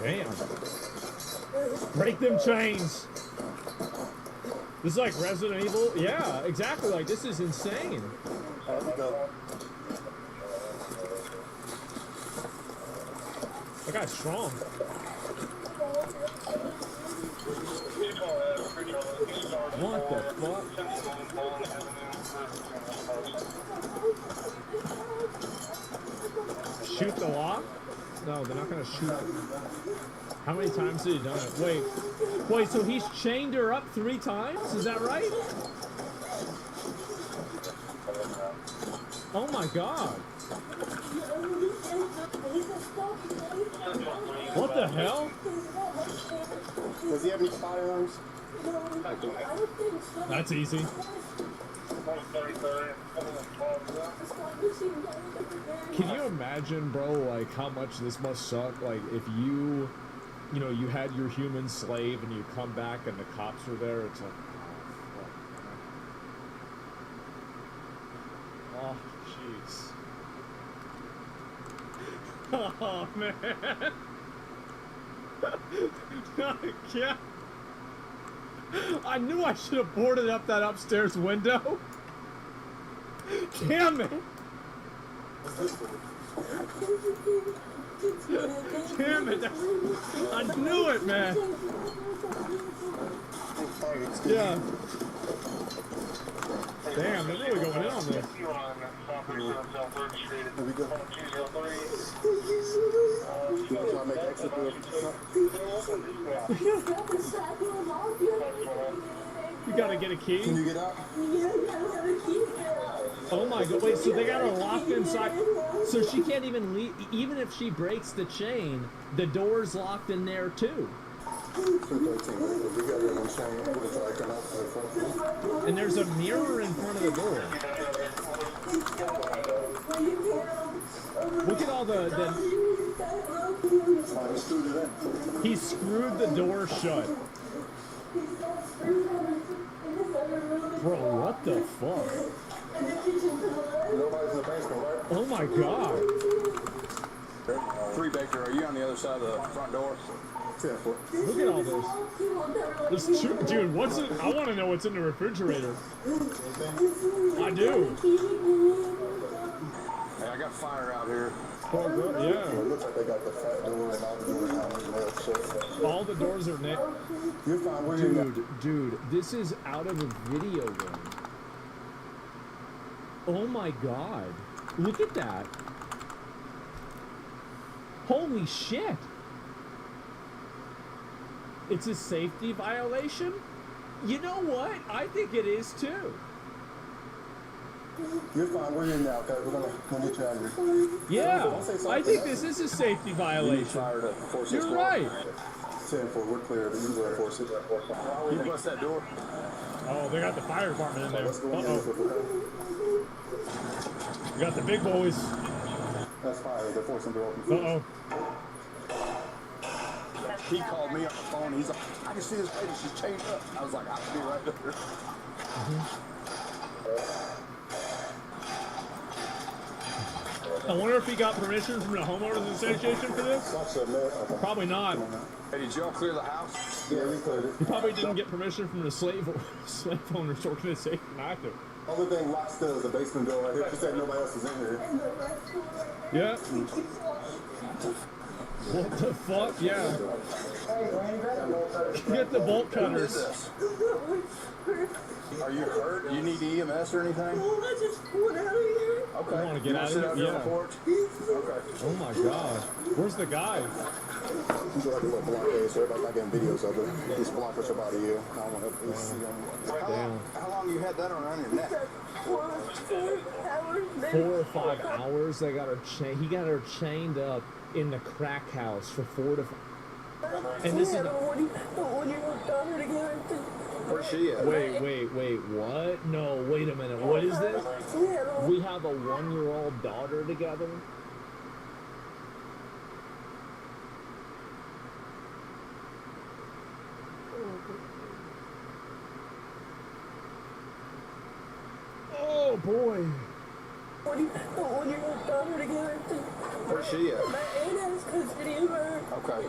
Damn. Break them chains. This is like Resident Evil. Yeah, exactly. Like, this is insane. That guy's strong. What the fuck? Shoot the lock? No, they're not gonna shoot it. How many times have you done it? Wait, so he's chained her up 3 times? Is that right? Oh my god. What the hell? Does he have any firearms? That's easy. Can you imagine, bro, like how much this must suck? Like if you know, you had your human slave and you come back and the cops are there, it's like, oh, jeez. Oh, man. Yeah. I knew I should have boarded up that upstairs window. Damn it. Damn it. I knew it, man. Yeah. Damn, they're really going in on this. You gotta get a key? Can you get out? Oh my god, wait, so they got her locked inside. So she can't even leave. Even if she breaks the chain, the door's locked in there too. And there's a mirror in front of the door. Look at all the he screwed the door shut. Bro, what the fuck? Nobody's in the basement, right? Oh my god. 3 Baker, are you on the other side of the front door? 10 foot. Look at all this. This dude, what's it? I want to know what's in the refrigerator. I do. Hey, I got fire out here. Oh, good. Yeah. It looks like they got the front door and all the doors nailed shut. All the doors are nailed. You're fine. Where Dude, this is out of a video game. Oh my god. Look at that. Holy shit. It's a safety violation? You know what? I think it is too. You're fine. We're in now, okay? We're gonna get you out of here. Yeah, I think this is a safety violation. You're right. 10-4, we're clear, but you can go enforce it. You bust that door. Oh, they got the fire department in there. Uh-oh. We got the big boys. That's fire. They're forcing the door open. Uh-oh. He called me on the phone. He's like, I can see this lady. She's changed up. I was like, I'll be right there. I wonder if he got permission from the homeowners association for this? Probably not. Hey, did y'all clear the house? Yeah, we cleared it. He probably didn't get permission from the slave owners organization either. Only thing locked still is the basement door right here. She said nobody else is in here. Yeah. What the fuck? Yeah. Get the bolt cutters. Are you hurt? You need EMS or anything? No, I just pulled out of here. Okay. You want to get out of here? here? Yeah. Okay. Oh my god. Where's the guy? He's like a little block area, so everybody's not getting videos of it. He's blocked for about a year. I don't want to see him. How long you had that around your neck? 4 hours. 4 or 5 hours. They got her he got her chained up in the crack house for 4 to 5. And this is Where's she at? Wait, what? No, wait a minute. What is this? We have a 1-year-old daughter together? Oh boy. Where's she at? My aunt has custody of her. Okay.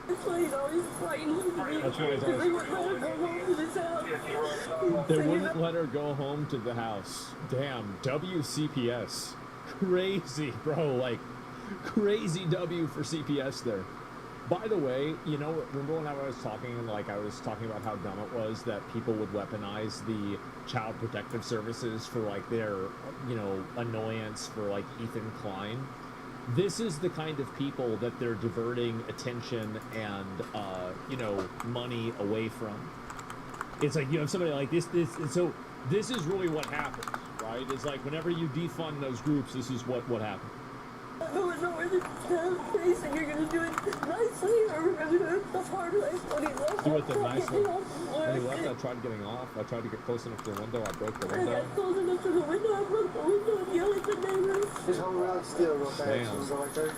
That's why he's always fighting with me. That's why he's always They wouldn't let her go home to this house. They wouldn't let her go home to the house. Damn, WCPS. Crazy, bro. Like, crazy W for CPS there. By the way, you know, remember when I was talking about how dumb it was that people would weaponize the Child Protective Services for, like, their, you know, annoyance for, like, Ethan Klein? This is the kind of people that they're diverting attention and, you know, money away from. It's like you have somebody like this, so this is really what happens, right? right? Is like whenever you defund those groups, this is what happened. I don't know where the place and you're gonna do it nicely or we're gonna do it the hard way. When he left, Do it the I tried nicely. getting off When he work. left, I tried getting off. I tried to get close enough to the window. I broke the I window. got close enough to the window, I broke the window and yelled at the neighbors. Just hold around still real fast. Damn. Just go like that.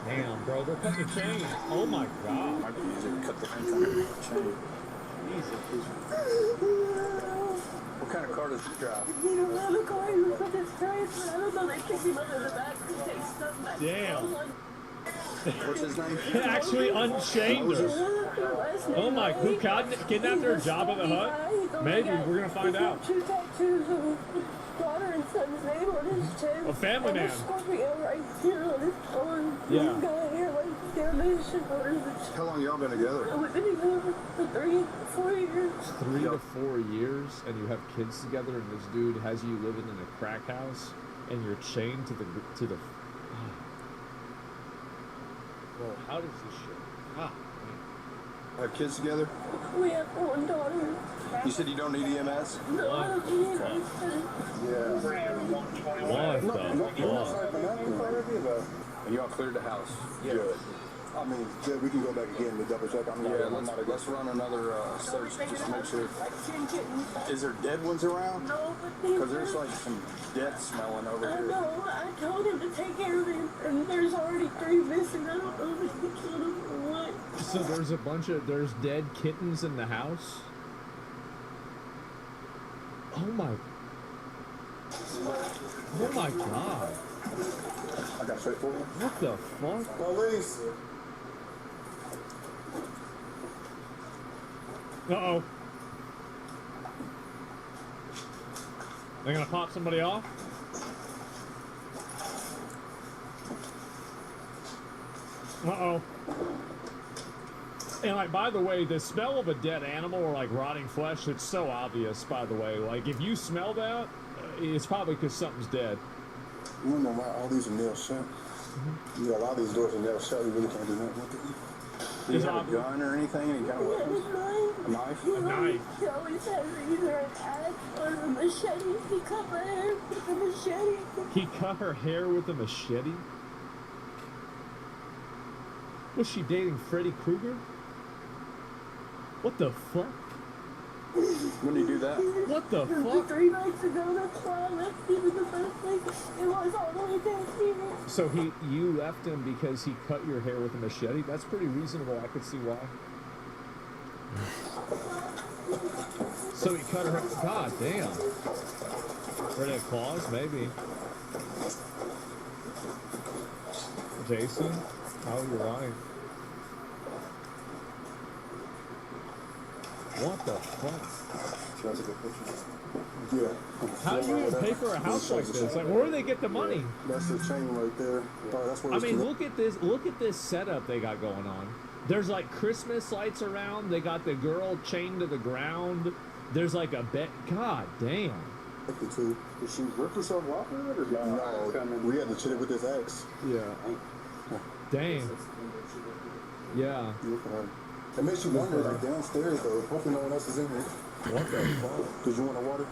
Damn, bro, they're cutting the chains. Oh my god. Might be easier to cut the chain. What kind of car does he drive? He don't have a car, he was with his parents, but I don't know, they picked him up in the back and take stuff back. Damn. What's his name? He actually unchained her. Oh my, who kidnapped her? Jabba the Hutt? Maybe, we're gonna find out. Two tattoos of his daughter and son's name on his chest. A family man. And a Scorpio right here on his arm. Yeah. He's got hair like damnation orders. How long y'all been together? We've been together for 3 to 4 years. 3 to 4 years, and you have kids together, and this dude has you living in a crack house, and you're chained to the. Bro, how does this shit? Ah, Have kids together? We have one daughter. You said you don't need EMS? No, I don't need EMS. Yeah. What the fuck? And y'all cleared the house? Yeah. Good. I mean, good. We can go back again to double check. I'm not let's run another search just to make sure. Is there dead ones around? No, but Because there's like some death smelling over I here. know. I told him to take care of him, and there's already 3 missing. I don't know if he killed him or what. So there's dead kittens in the house? Oh my god. I got straight for you. What the fuck? Police. Uh-oh. They're gonna pop somebody off? Uh-oh. And like, by the way, the smell of a dead animal or like rotting flesh, it's so obvious, by the way. Like, if you smell that, it's probably because something's dead. You don't know why all these are nailed shut? Yeah, a lot of these doors are nailed shut. We really can't do nothing with it. Do you have a gun or anything? Any kind of weapons? A knife? He always has either an axe or a machete. He cut my hair with a machete. He cut her hair with a machete? Was she dating Freddy Krueger? What the fuck? When did he do that? What the fuck? 3 nights ago, that's why I left him in the first place. It was all the way down here. So you left him because he cut your hair with a machete? That's pretty reasonable. I could see why. So he cut her. God damn. Were they claws? Maybe. Jason? Oh, you're right. What the fuck? That's a good picture. Yeah. How do you even pay for a house like this? Like, where do they get the money? That's the chain right there. That's where I mean, look at this. Look at this setup they got going on. There's like Christmas lights around. They got the girl chained to the ground. There's like a bed. God damn. Did she rip herself off of it or no? We had to chill it with this axe. Yeah. Dang. Yeah. It makes you wonder, like downstairs though. Hopefully no one else is in here. What the fuck? Did you want a water?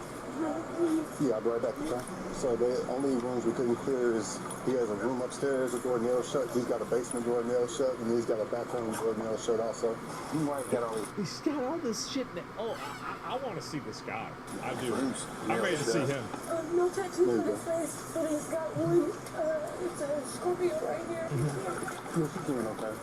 Yeah, I'll be right back, okay? So the only rooms we couldn't clear is he has a room upstairs, a door nailed shut. He's got a basement door nailed shut, and he's got a back room door nailed shut also. He might get all these. He's got all this shit. Oh, I want to see this guy. I do. I'm ready to see him. No tattoos on his face, but he's got one. It's a Scorpio right here. You're doing okay.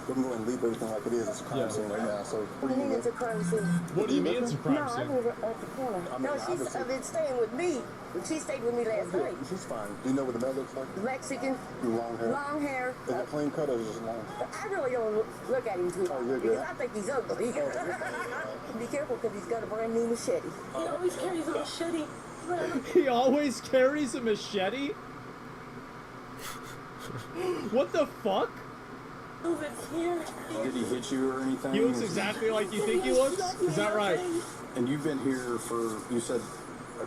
We can go and leave everything like it is. It's a crime scene right now. So What do you mean it's a crime scene? What do you mean it's a crime No, scene? I live at the corner. No, she's been staying with me. She stayed with me last night. She's fine. Do you know what the man looks like? Mexican. Long hair. Long hair. Is it clean cut or is it just long? I really don't look at him too Oh, much you're because good. I think he's ugly. Be careful because he's got a brand new machete. He always carries a machete. He always carries a machete? What the fuck? Did he hit you or anything? He looks exactly like you think he looks? Is that right? And you've been here for, you said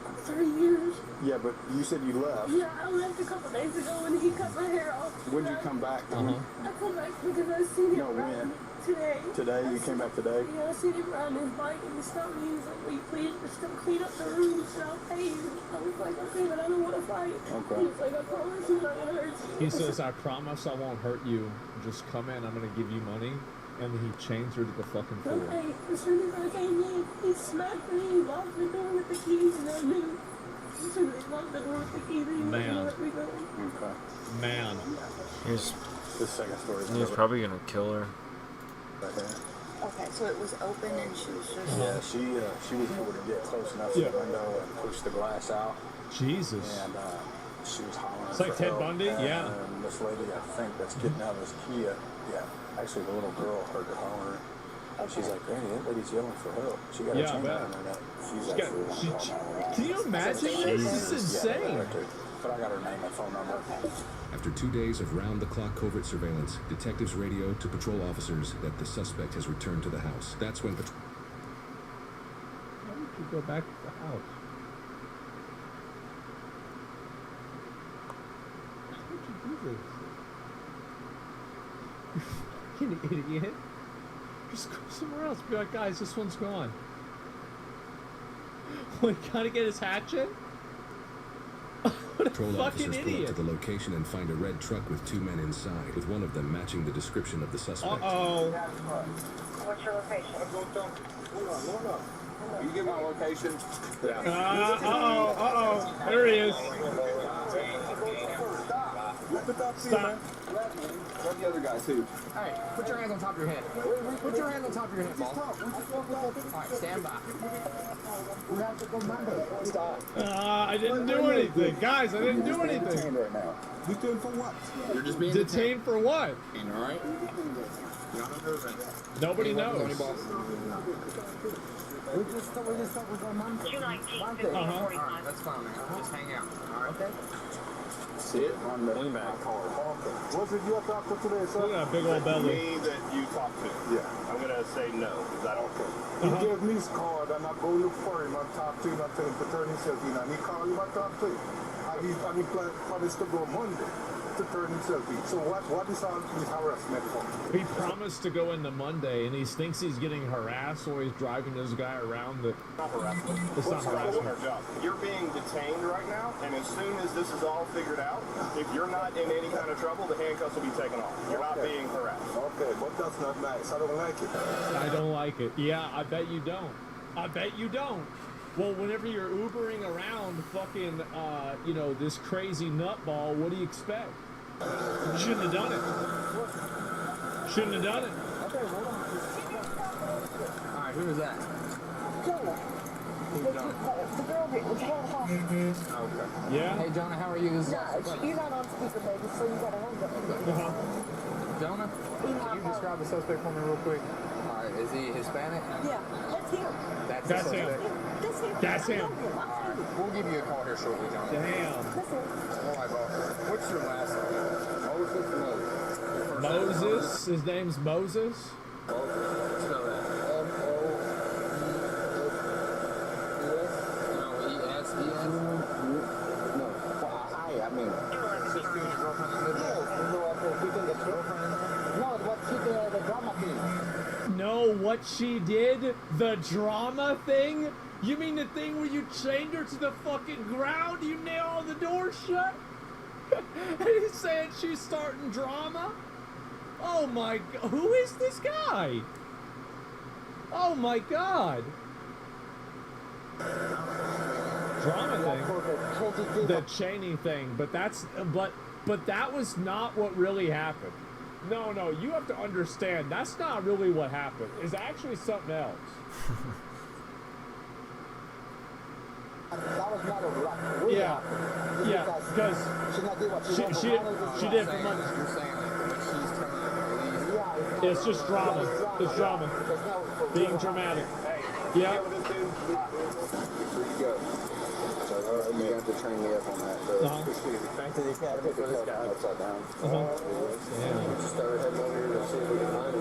3 years. Yeah, but you said you left. Yeah, I left a couple days ago and he cut my hair off. When did you come back? I come back because I seen him No, when? riding today. Today? You came back today? Yeah, I seen him riding his bike and he stopped me. He's like, will you please just come clean up the room and I'll pay you. I was like, okay, but I don't want to fight. Okay. He was like, I promise I'm not going to hurt you. He says, I promise I won't hurt you. Just come in, I'm going to give you money. And then he chains her to the fucking floor. Okay, as soon as I came in, he smacked me, he locked the door with the keys, and I knew. As soon as he locked the door with the keys, he wasn't gonna let me go. Okay. Man. He's the second story. He's probably gonna kill her. Right there. Okay, so it was open and she was just... Yeah, she was able to get close enough to the window and push the glass out. Jesus. And she was hollering It's like for Ted help. Bundy? Yeah. And this lady, I think, that's getting out of this Kia, actually the little girl heard her hollering. She's like, Granny, that lady's yelling for help. She got a chain around her neck. She's actually... Can you imagine this? This is insane. But I got her name and phone number. After 2 days of round-the-clock covert surveillance, detectives radio to patrol officers that the suspect has returned to the house. That's when patrol... Why did you go back to the house? How did you do this? You fucking idiot. Just go somewhere else. Be like, guys, this one's gone. We gotta get his hatchet? What a Patrol fucking officers pull up idiot. to the location and find a red truck with 2 men inside, with one of them matching the description of the suspect. Uh-oh. What's your location? Hold on. You get my location? Uh-oh. There he is. Stop. Grab the other guy, too. Hey, put your hands on top of your head. Put your hands on top of your head, boss. Alright, stand by. We have to go Monday. Stop. I didn't do anything. Guys, I didn't do anything. Detained right now. Detained for what? You're just being detained for what? Alright? Nobody knows. We just thought we go Monday. 219. Alright, that's fine, man. Just hang out. Alright? Okay? See it on the back car. Okay. Was it you talked to today, sir? Look at that big old belly. Me that you talked to. Yeah. I'm gonna say no, because I don't care. He gave me his card and I go look for him and talk to him and tell him to turn himself in and he called him and talk to him. And he promised to go Monday to turn himself in. So what is all this harassment for? He promised to go into Monday and he thinks he's getting harassed or he's driving this guy around the... Not harassment. It's not harassment. Our job. You're being detained right now, and as soon as this is all figured out, if you're not in any kind of trouble, the handcuffs will be taken off. You're not being harassed. Okay, but that's not nice. I don't like it. I don't like it. Yeah, I bet you don't. I bet you don't. Well, whenever you're Ubering around fucking, this crazy nutball, what do you expect? You shouldn't have done it. Shouldn't have done it. Alright, who was that? Jonah. The girl that was half Okay. Yeah? Hey, Jonah, how are you? This is You're not on speaker, baby, so you gotta hang up. Jonah, can you describe the suspect for me real quick? Alright, is he Hispanic? Yeah, that's him. That's him. That's him. That's him. Alright, we'll give you a call here shortly, Jonah. Damn. Alright, boss. What's your last name? Moses? His name's Moses? Spell that. No, what she did? The drama thing? You mean the thing where you chained her to the fucking ground? You nailed all the doors shut? And he's saying she's starting drama? Oh my god, who is this guy? Oh my god. Drama thing? The chaining thing, but that was not what really happened. No, you have to understand, that's not really what happened. It's actually something else. That was not a rock. Yeah, because she did it for money. It's just drama. It's drama. Being dramatic. Yeah. You have to train me up on that. Back to the academy for this guy. Upside down. Just start heading over here to see if we can find him.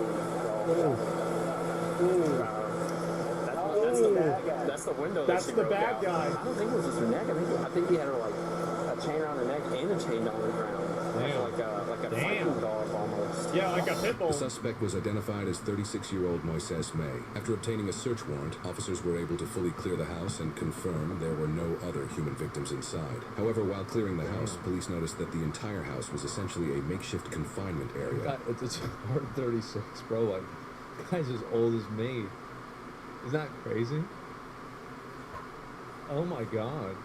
That's the bad guy. That's the window. That's that she the broke bad out. guy. I don't think it was just her neck. I think he had her like a chain around her neck and a chain down the ground. Damn. Like a Damn. fighting dog almost. Yeah, like a pit bull. The suspect was identified as 36-year-old Moises May. After obtaining a search warrant, officers were able to fully clear the house and confirm there were no other human victims inside. However, while clearing the house, police noticed that the entire house was essentially a makeshift confinement area. It's hard 36, bro. Like, the guy's as old as me. Isn't that crazy? Oh my god.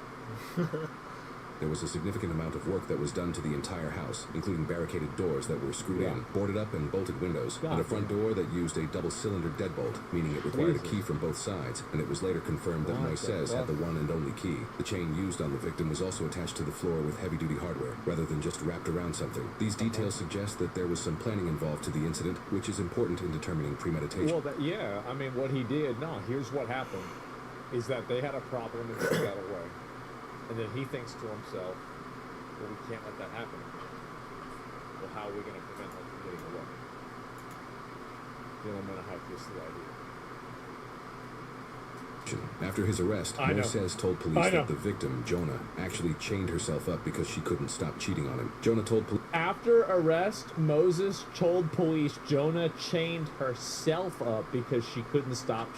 There was a significant amount of work that was done to the entire house, including barricaded doors that were screwed in, boarded up and bolted windows, and a front door that used a double-cylinder deadbolt, meaning it required a key from both sides, and it was later confirmed that Moises had the one and only key. The chain used on the victim was also attached to the floor with heavy-duty hardware, rather than just wrapped around something. These details suggest that there was some planning involved to the incident, which is important in determining premeditation. Well, yeah, I mean, what he did, no, here's what happened, is that they had a problem and they got away. And then he thinks to himself, well, we can't let that happen. Well, how are we going to prevent them from getting away? Then I'm going to have this idea. After his arrest, Moises told police that the victim, Jonah, actually chained herself up because she couldn't stop cheating on him. Jonah told police... After arrest, Moses told police Jonah chained herself up because she couldn't stop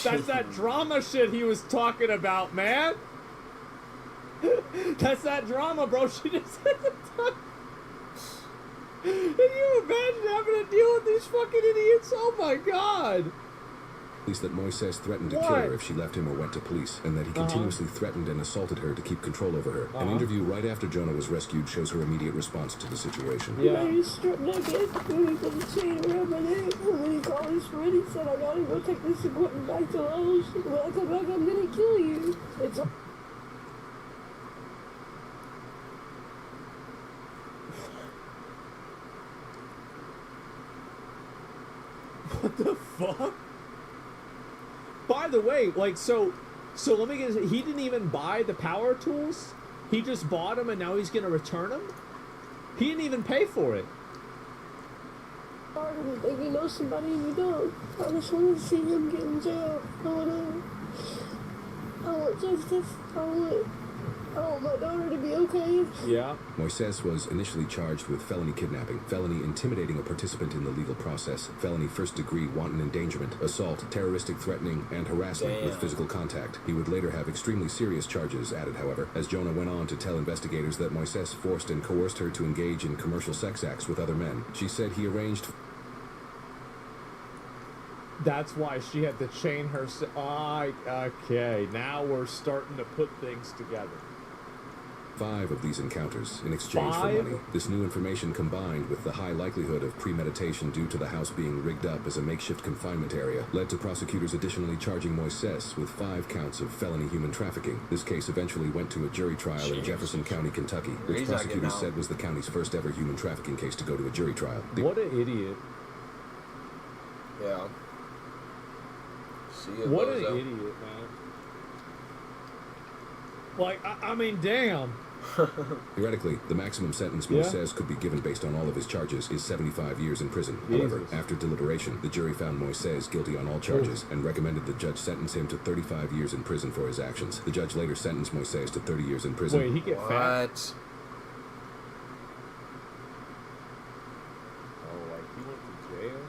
That's that drama shit he was talking about, man. That's that drama, bro. She just had to talk. Can you imagine having to deal with these fucking idiots? Oh my god. Police that Moises threatened to kill her if she left him or went to police, and that he continuously threatened and assaulted her to keep control over her. An interview right after Jonah was rescued shows her immediate response to the situation. Yeah. He stripped naked and he put the chain around my neck. And when he called his friend, he said, I gotta go take this equipment back to Lowe's. When I come back, I'm gonna kill you. It's a What the fuck? By the way, like, so let me get this. He didn't even buy the power tools. He just bought them and now he's gonna return them. He didn't even pay for it. hard and you think you know somebody and you don't. I just want to see him get in jail. I want justice. I want my daughter to be okay. Yeah. Moises was initially charged with felony kidnapping, felony intimidating a participant in the legal process, felony first-degree wanton endangerment, assault, terroristic threatening, and harassment with physical contact. He would later have extremely serious charges added, however, as Jonah went on to tell investigators that Moises forced and coerced her to engage in commercial sex acts with other men. She said he arranged... That's why she had to chain her... okay, now we're starting to put things together. 5 of these encounters in exchange for money. This new information, combined with the high likelihood of premeditation due to the house being rigged up as a makeshift confinement area, led to prosecutors additionally charging Moises with 5 counts of felony human trafficking. This case eventually went to a jury trial in Jefferson County, Kentucky, which prosecutors said was the county's first ever human trafficking case to go to a jury trial. What an idiot. Yeah. What an idiot, man. Like, I mean, damn. Theoretically, the maximum sentence Moises could be given based on all of his charges is 75 years in prison. However, after deliberation, the jury found Moises guilty on all charges and recommended the judge sentence him to 35 years in prison for his actions. The judge later sentenced Moises to 30 years in prison. Wait, he get fat? Oh, like he went to jail?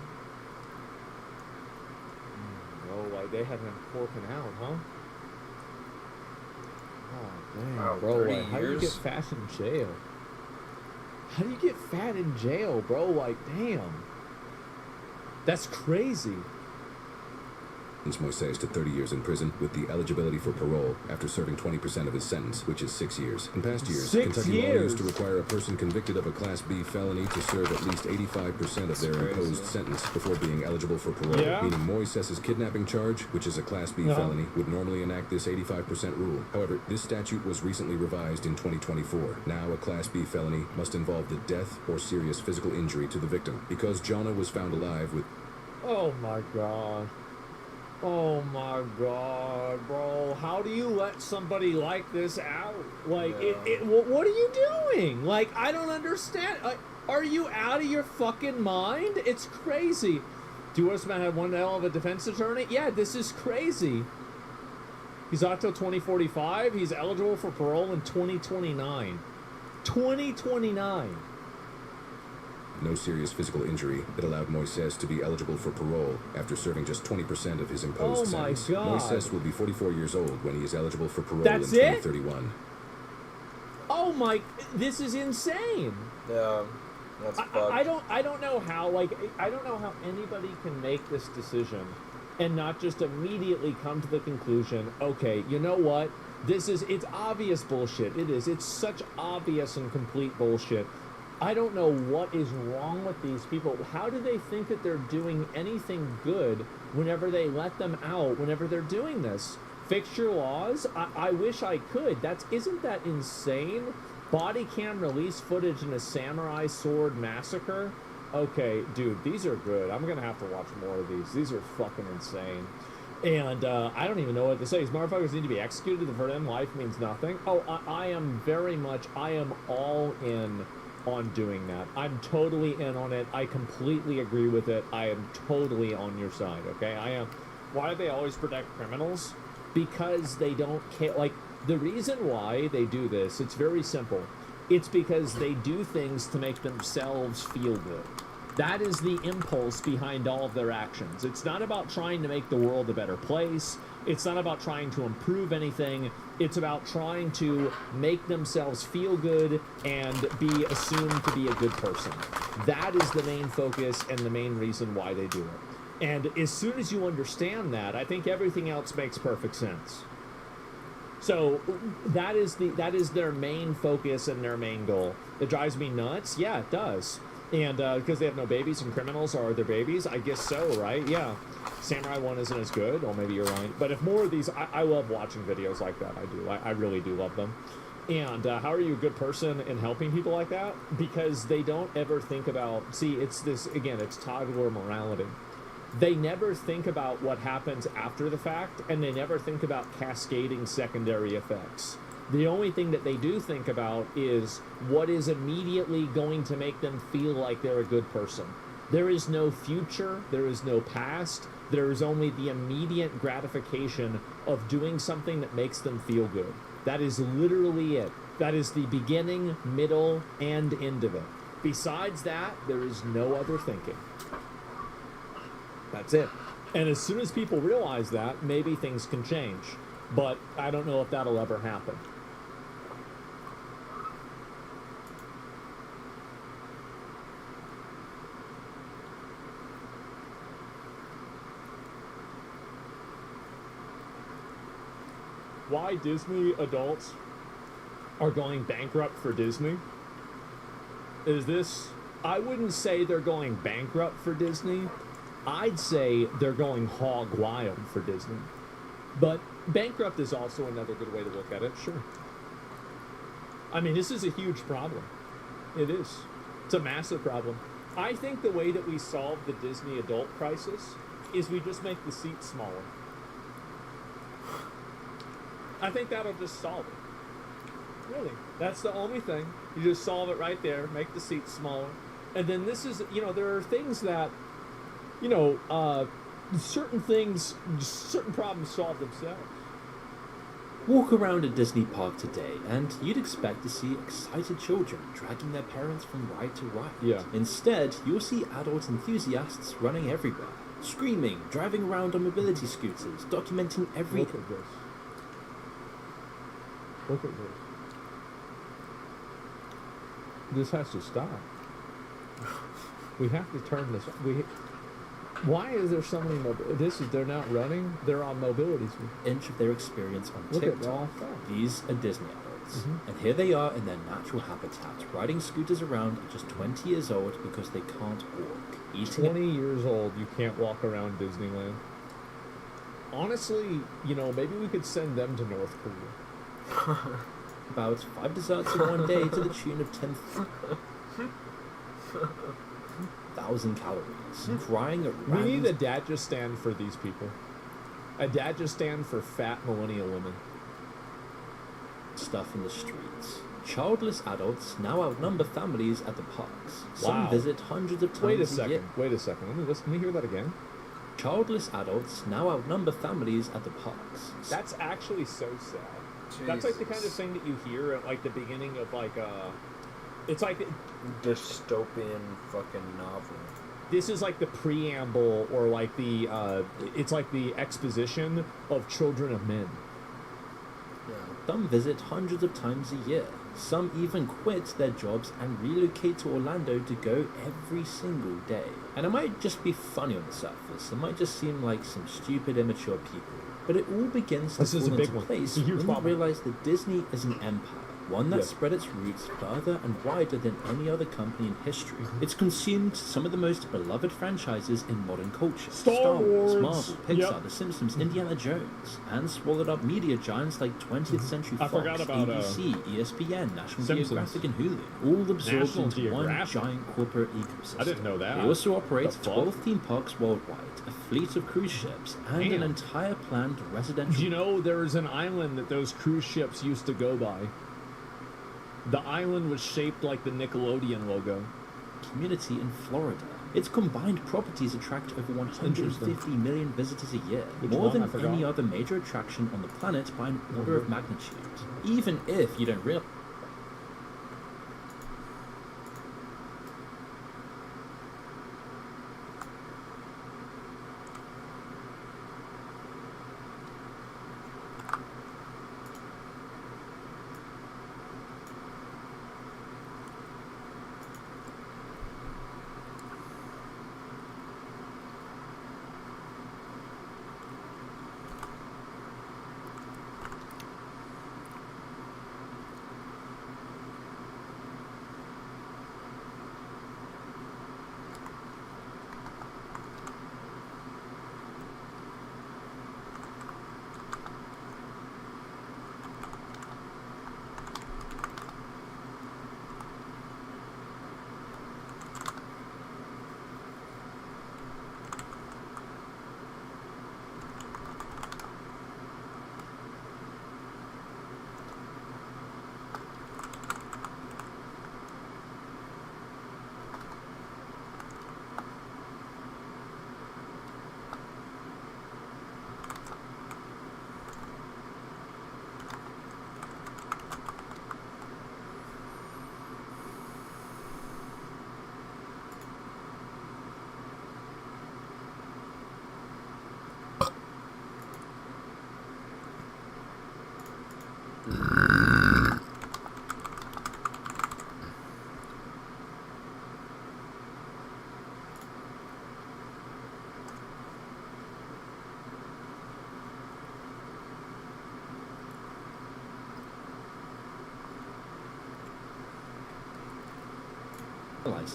Oh, like they had him forking out, huh? Oh, damn, wow, bro, 30 like, how do you get fat in jail? How do you get fat in jail, bro? Like, damn. That's crazy. Moises to 30 years in prison with the eligibility for parole after serving 20% of his sentence, which is 6 years. In past years, Kentucky law used to require a person convicted of a Class B felony to serve at least 85% of their imposed sentence before being eligible for parole, meaning Moises' kidnapping charge, which is a Class B felony, would normally enact this 85% rule. However, this statute was recently revised in 2024. Now, a Class B felony must involve the death or serious physical injury to the victim. Because Jonah was found alive with... Oh my god. Oh my god, bro. How do you let somebody like this out? Like, what are you doing? Like, I don't understand. Are you out of your fucking mind? It's crazy. Do us man have one hell of a defense attorney? Yeah, this is crazy. He's out till 2045. He's eligible for parole in 2029. 2029. No serious physical injury that allowed Moises to be eligible for parole after serving just 20% of his imposed sentence. God. Moises will be 44 years old when he is eligible for parole That's in it? 2031. Oh my, this is insane. Yeah, that's fucked. I don't know how, like, I don't know how anybody can make this decision and not just immediately come to the conclusion, okay, you know what? It's obvious bullshit. It is. It's such obvious and complete bullshit. I don't know what is wrong with these people. How do they think that they're doing anything good whenever they let them out, whenever they're doing this? Fix your laws? I wish I could. Isn't that insane? Body cam release footage in a samurai sword massacre? Okay, dude, these are good. I'm going to have to watch more of these. These are fucking insane. And I don't even know what to say. These motherfuckers need to be executed. For them, life means nothing. Oh, I am all in on doing that. I'm totally in on it. I completely agree with it. I am totally on your side, okay? I am. Why do they always protect criminals? Because they don't care. Like, the reason why they do this, it's very simple. It's because they do things to make themselves feel good. That is the impulse behind all of their actions. It's not about trying to make the world a better place. It's not about trying to improve anything. It's about trying to make themselves feel good and be assumed to be a good person. That is the main focus and the main reason why they do it. And as soon as you understand that, I think everything else makes perfect sense. So that is their main focus and their main goal. It drives me nuts. Yeah, it does. And because they have no babies and criminals are their babies, I guess so, right? Yeah. Samurai 1 isn't as good. Or maybe you're right. But if more of these, I love watching videos like that. I do. I really do love them. And how are you a good person in helping people like that? Because they don't ever think about, see, it's this, again, it's toddler morality. They never think about what happens after the fact, and they never think about cascading secondary effects. The only thing that they do think about is what is immediately going to make them feel like they're a good person. There is no future, there is no past, there is only the immediate gratification of doing something that makes them feel good. That is literally it. That is the beginning, middle, and end of it. Besides that, there is no other thinking. That's it. And as soon as people realize that, maybe things can change. But I don't know if that'll ever happen. Why Disney adults are going bankrupt for Disney? Is this... I wouldn't say they're going bankrupt for Disney. I'd say they're going hog wild for Disney. But bankrupt is also another good way to look at it, sure. I mean, this is a huge problem. It is. It's a massive problem. I think the way that we solve the Disney adult crisis is we just make the seats smaller. I think that'll just solve it. Really. That's the only thing. You just solve it right there, make the seats smaller. And then this is, you know, there are things that, you know, certain problems solve themselves. Walk around a Disney park today and you'd expect to see excited children dragging their parents from ride to ride. Yeah. Instead, you'll see adult enthusiasts running everywhere, screaming, driving around on mobility scooters, documenting every... Look at this. Look at this. This has to stop. We have to turn this... Why is there so many they're not running, they're on mobility scooter. Inch of their experience on Look TikTok. at all that. These are Disney adults. And here they are in their natural habitat, riding scooters around at just 20 years old because they can't walk. Eating 20 years old, you can't walk around Disneyland. Honestly, you know, maybe we could send them to North Korea. About 5 desserts in one day to the tune of 10,000 calories. Crying at We need a Dad stand for these people. A Dad stand for fat millennial women. Stuff in the streets. Childless adults now outnumber families at the parks. Some Wow. visit hundreds of times Wait a year. second. Wait a second. Let me hear that again. Childless adults now outnumber families at the parks. That's actually so sad. That's like the kind of thing that you hear at like the beginning of like it's like dystopian fucking novel. This is like the preamble or like the it's like the exposition of Children of Men. Some visit hundreds of times a year. Some even quit their jobs and relocate to Orlando to go every single day. And it might just be funny on the surface. It might just seem like some stupid, immature people. But it all begins to This is fall a big into one. place It's a huge when you problem. realize that Disney is an empire. One that Yes. spread its roots further and wider than any other company in history. It's consumed some of the most beloved franchises in modern culture. Star Wars. Marvel, Pixar, Yep. The Simpsons, Indiana Jones, and swallowed up media giants like 20th Century I Fox, forgot about, ABC, ESPN, National Simpsons. Geographic, and Hulu, all absorbed National into one Geographic? giant corporate ecosystem. I didn't know that. They also operate The fuck? 12 theme parks worldwide, a fleet of cruise ships, and an Damn. entire planned residential. You know, there's an island that those cruise ships used to go by. The island was shaped like the Nickelodeon logo. Community in Florida. Its combined properties attract over 150 million visitors a year, Which more one? I than forgot. any other major attraction on the planet by an order of magnitude. Even if you don't realize.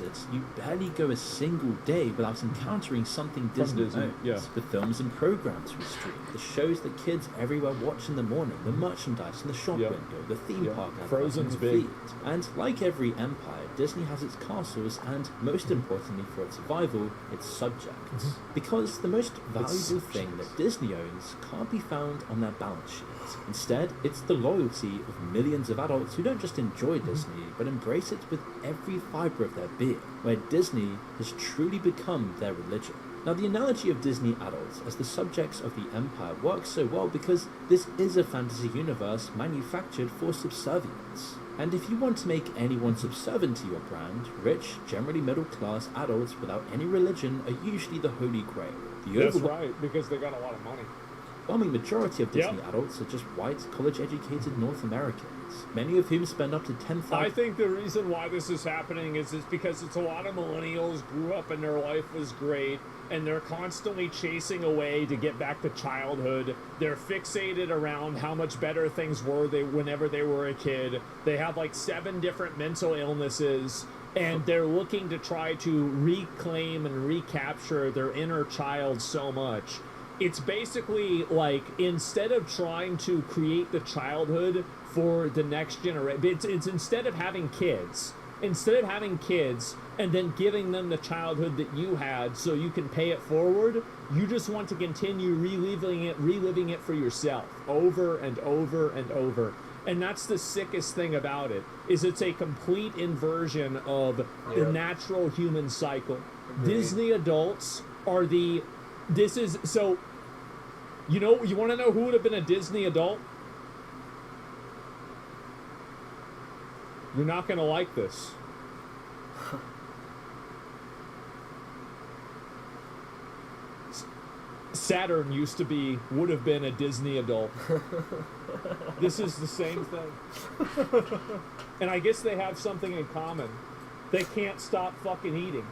It, you barely go a single day without encountering something Disney Disney, owns. yeah. The films and programs we stream, the shows that kids everywhere watch in the morning, the merchandise in the shop Yep. window, the theme Yep. park adverts Frozen's in the big. feed. And like every empire, Disney has its castles and, most importantly for its survival, its subjects. Because the most valuable thing that Disney owns can't be found on their balance sheet. Instead, it's the loyalty of millions of adults who don't just enjoy Disney, but embrace it with every fiber of their being, where Disney has truly become their religion. Now, the analogy of Disney adults as the subjects of the empire works so well because this is a fantasy universe manufactured for subservience. And if you want to make anyone subservient to your brand, rich, generally middle-class adults without any religion are usually the holy grail. The That's overwhel- right, because they got a lot of money. overwhelming majority of Disney Yep. adults are just white, college-educated North Americans, many of whom spend up to $10,000. I think the reason why this is happening is because it's a lot of millennials grew up and their life was great, and they're constantly chasing away to get back to childhood. They're fixated around how much better things were whenever they were a kid. They have like 7 different mental illnesses, and they're looking to try to reclaim and recapture their inner child so much. It's basically like, instead of trying to create the childhood for the next generation, it's instead of having kids and then giving them the childhood that you had so you can pay it forward, you just want to continue reliving it for yourself over and over and over. And that's the sickest thing about it, is it's a complete inversion of the natural human cycle. Agreed. Disney adults are you want to know who would have been a Disney adult? You're not going to like this. Saturn would have been a Disney adult. This is the same thing. And I guess they have something in common. They can't stop fucking eating.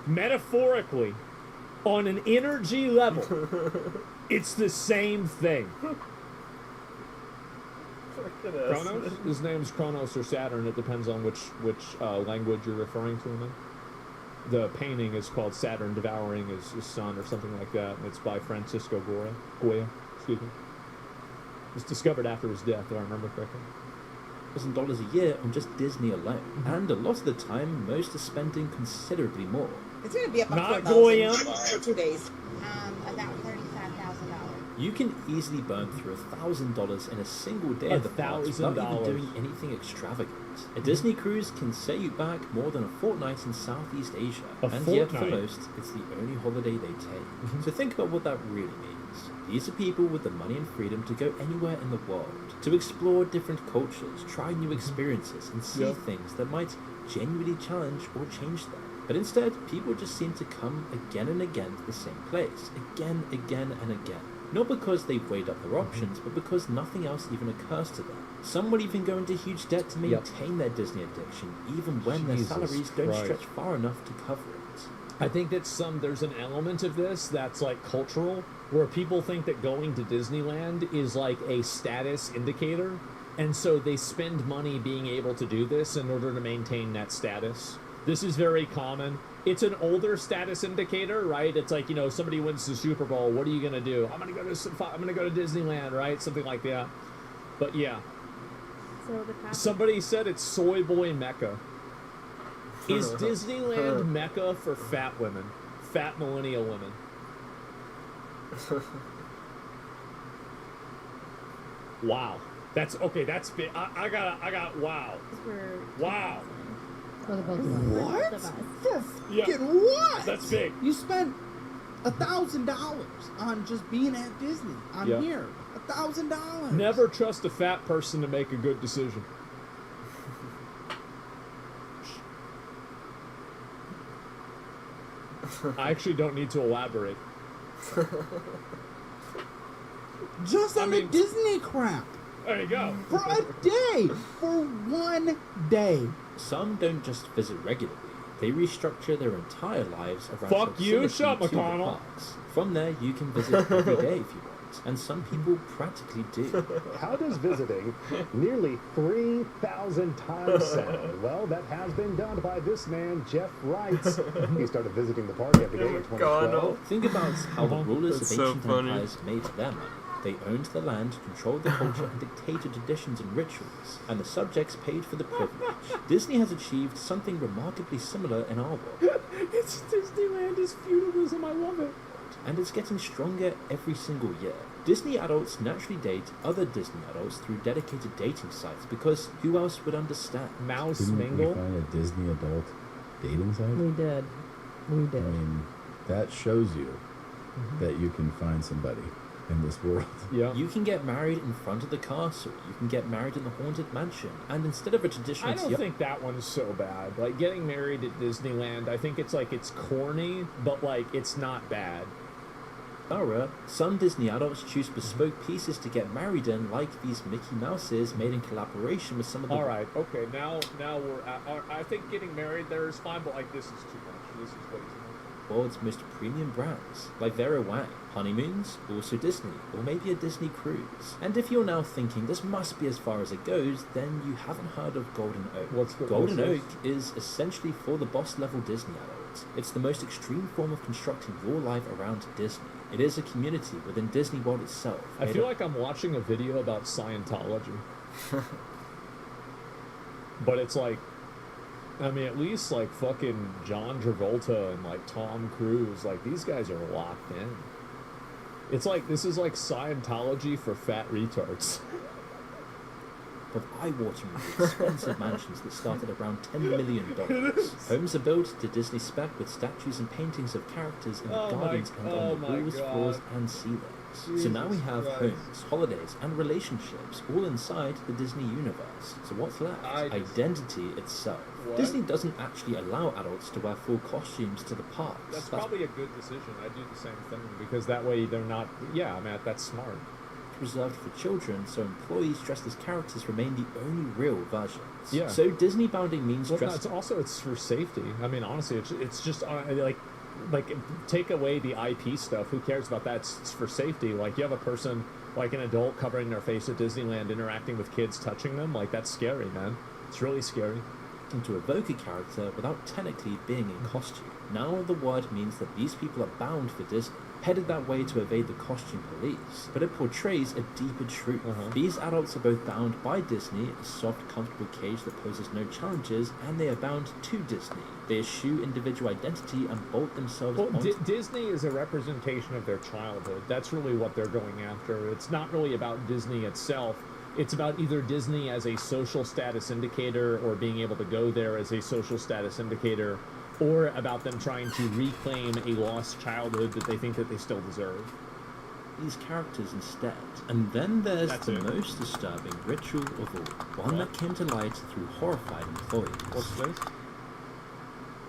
Metaphorically, on an energy level, it's the same thing. Kronos? His name's Kronos or Saturn. It depends on which language you're referring to him in. The painting is called Saturn Devouring His Son or something like that. And it's by Francisco Goya. Excuse me. It was discovered after his death, if I remember correctly. $1,000 a year on just Disney alone. And a lot of the time, most are spending considerably more. It's going to be up Not on Goya. for 2 days. About $35,000. You can easily burn through $1,000 in a single day at the parks without even doing anything extravagant. A Disney cruise can set you back more than a fortnight in Southeast Asia, yet for most, it's the only holiday they take. So think about what that really means. These are people with the money and freedom to go anywhere in the world, to explore different cultures, try new experiences, and see things that might genuinely challenge or change them. But instead, people just seem to come again and again to the same place, again and again. Not because they've weighed up their options, but because nothing else even occurs to them. Some will even go into huge debt to maintain their Disney addiction, even when their salaries don't stretch far enough to cover it. I think that there's an element of this that's like cultural, where people think that going to Disneyland is like a status indicator, and so they spend money being able to do this in order to maintain that status. This is very common. It's an older status indicator, right? It's like, somebody wins the Super Bowl. What are you gonna do? I'm gonna go to Disneyland, right? Something like that. But yeah. So Somebody said it's soy boy Mecca. Is Disneyland Mecca for fat women? Fat millennial women? Wow. That's big. I got wow. Wow. What? For Yeah. fucking what? That's big. You spent $1,000 on just being at Disney. I'm Yeah. here. $1,000. Never trust a fat person to make a good decision. I actually don't need to elaborate. Just on the Disney crap. There you go. For a day. For 1 day. Some don't just visit regularly. They restructure their entire lives around Fuck you, proximity shut to the McConnell. parks. From there, you can visit every day if you want, and some people practically do. How does visiting nearly 3,000 times sound? Well, that has been done by this man, Jeff Wright. He started visiting the park every day in 2012. Think about how the rulers That's of so ancient funny. empires made their money. They owned the land, controlled the culture, and dictated traditions and rituals, and the subjects paid for the privilege. Disney has achieved something remarkably similar in our world. It's Disneyland is feudalism. I love it. And it's getting stronger every single year. Disney adults naturally date other Disney adults through dedicated dating sites because who else would understand? Mouse Didn't mingle. we find a Disney adult dating site? We did. I mean, that shows you that you can find somebody in this world. Yeah. You can get married in front of the castle. You can get married in the haunted mansion. And instead of a traditional I don't think that one's so bad. Like getting married at Disneyland, I think it's corny, but it's not bad. Some Disney adults choose bespoke pieces to get married in, like these Mickey Mouses made in collaboration with some of the... All right, okay, now we're at, I think getting married there is fine, but this is too much. This is way too much. World's most premium brands, like Vera Wang, honeymoons, also Disney, or maybe a Disney cruise. And if you're now thinking this must be as far as it goes, then you haven't heard of Golden Oak. Golden Oak is essentially for the boss level Disney adult. It's the most extreme form of constructing your life around Disney. It is a community within Disney World itself. I feel like I'm watching a video about Scientology. But it's at least fucking John Travolta and Tom Cruise, these guys are locked in. It's like, this is like Scientology for fat retards. Of eye-watering expensive mansions that start at around $10 million. Homes are built to Disney spec with statues and paintings of characters in the gardens and on the walls, floors, and ceilings. So now we have homes, holidays, and relationships all inside the Disney universe. So what's left? Identity itself. What? Disney doesn't actually allow adults to wear full costumes to the parks. That's probably a good decision. I do the same thing because that way they're not. Yeah, I mean that's smart. Reserved for children, so employees dressed as characters remain the only real versions. Yeah. So Disney bounding means Well, no, dress. it's for safety. I mean, honestly, it's just like take away the IP stuff. Who cares about that? It's for safety. Like you have a person, like an adult, covering their face at Disneyland, interacting with kids, touching them. Like that's scary, man. It's really scary. And to evoke a character without technically being in costume. Now the word means that these people are bound for Disney, headed that way to evade the costume police. But it portrays a deeper truth. These adults are both bound by Disney, a soft, comfortable cage that poses no challenges, and they are bound to Disney. They eschew individual identity and bolt themselves onto... Disney is a representation of their childhood. That's really what they're going after. It's not really about Disney itself. It's about either Disney as a social status indicator or being able to go there as a social status indicator, or about them trying to reclaim a lost childhood that they think that they still deserve. These characters instead. And then there's the most disturbing ritual of all. One that came to light through horrified employees. What's this?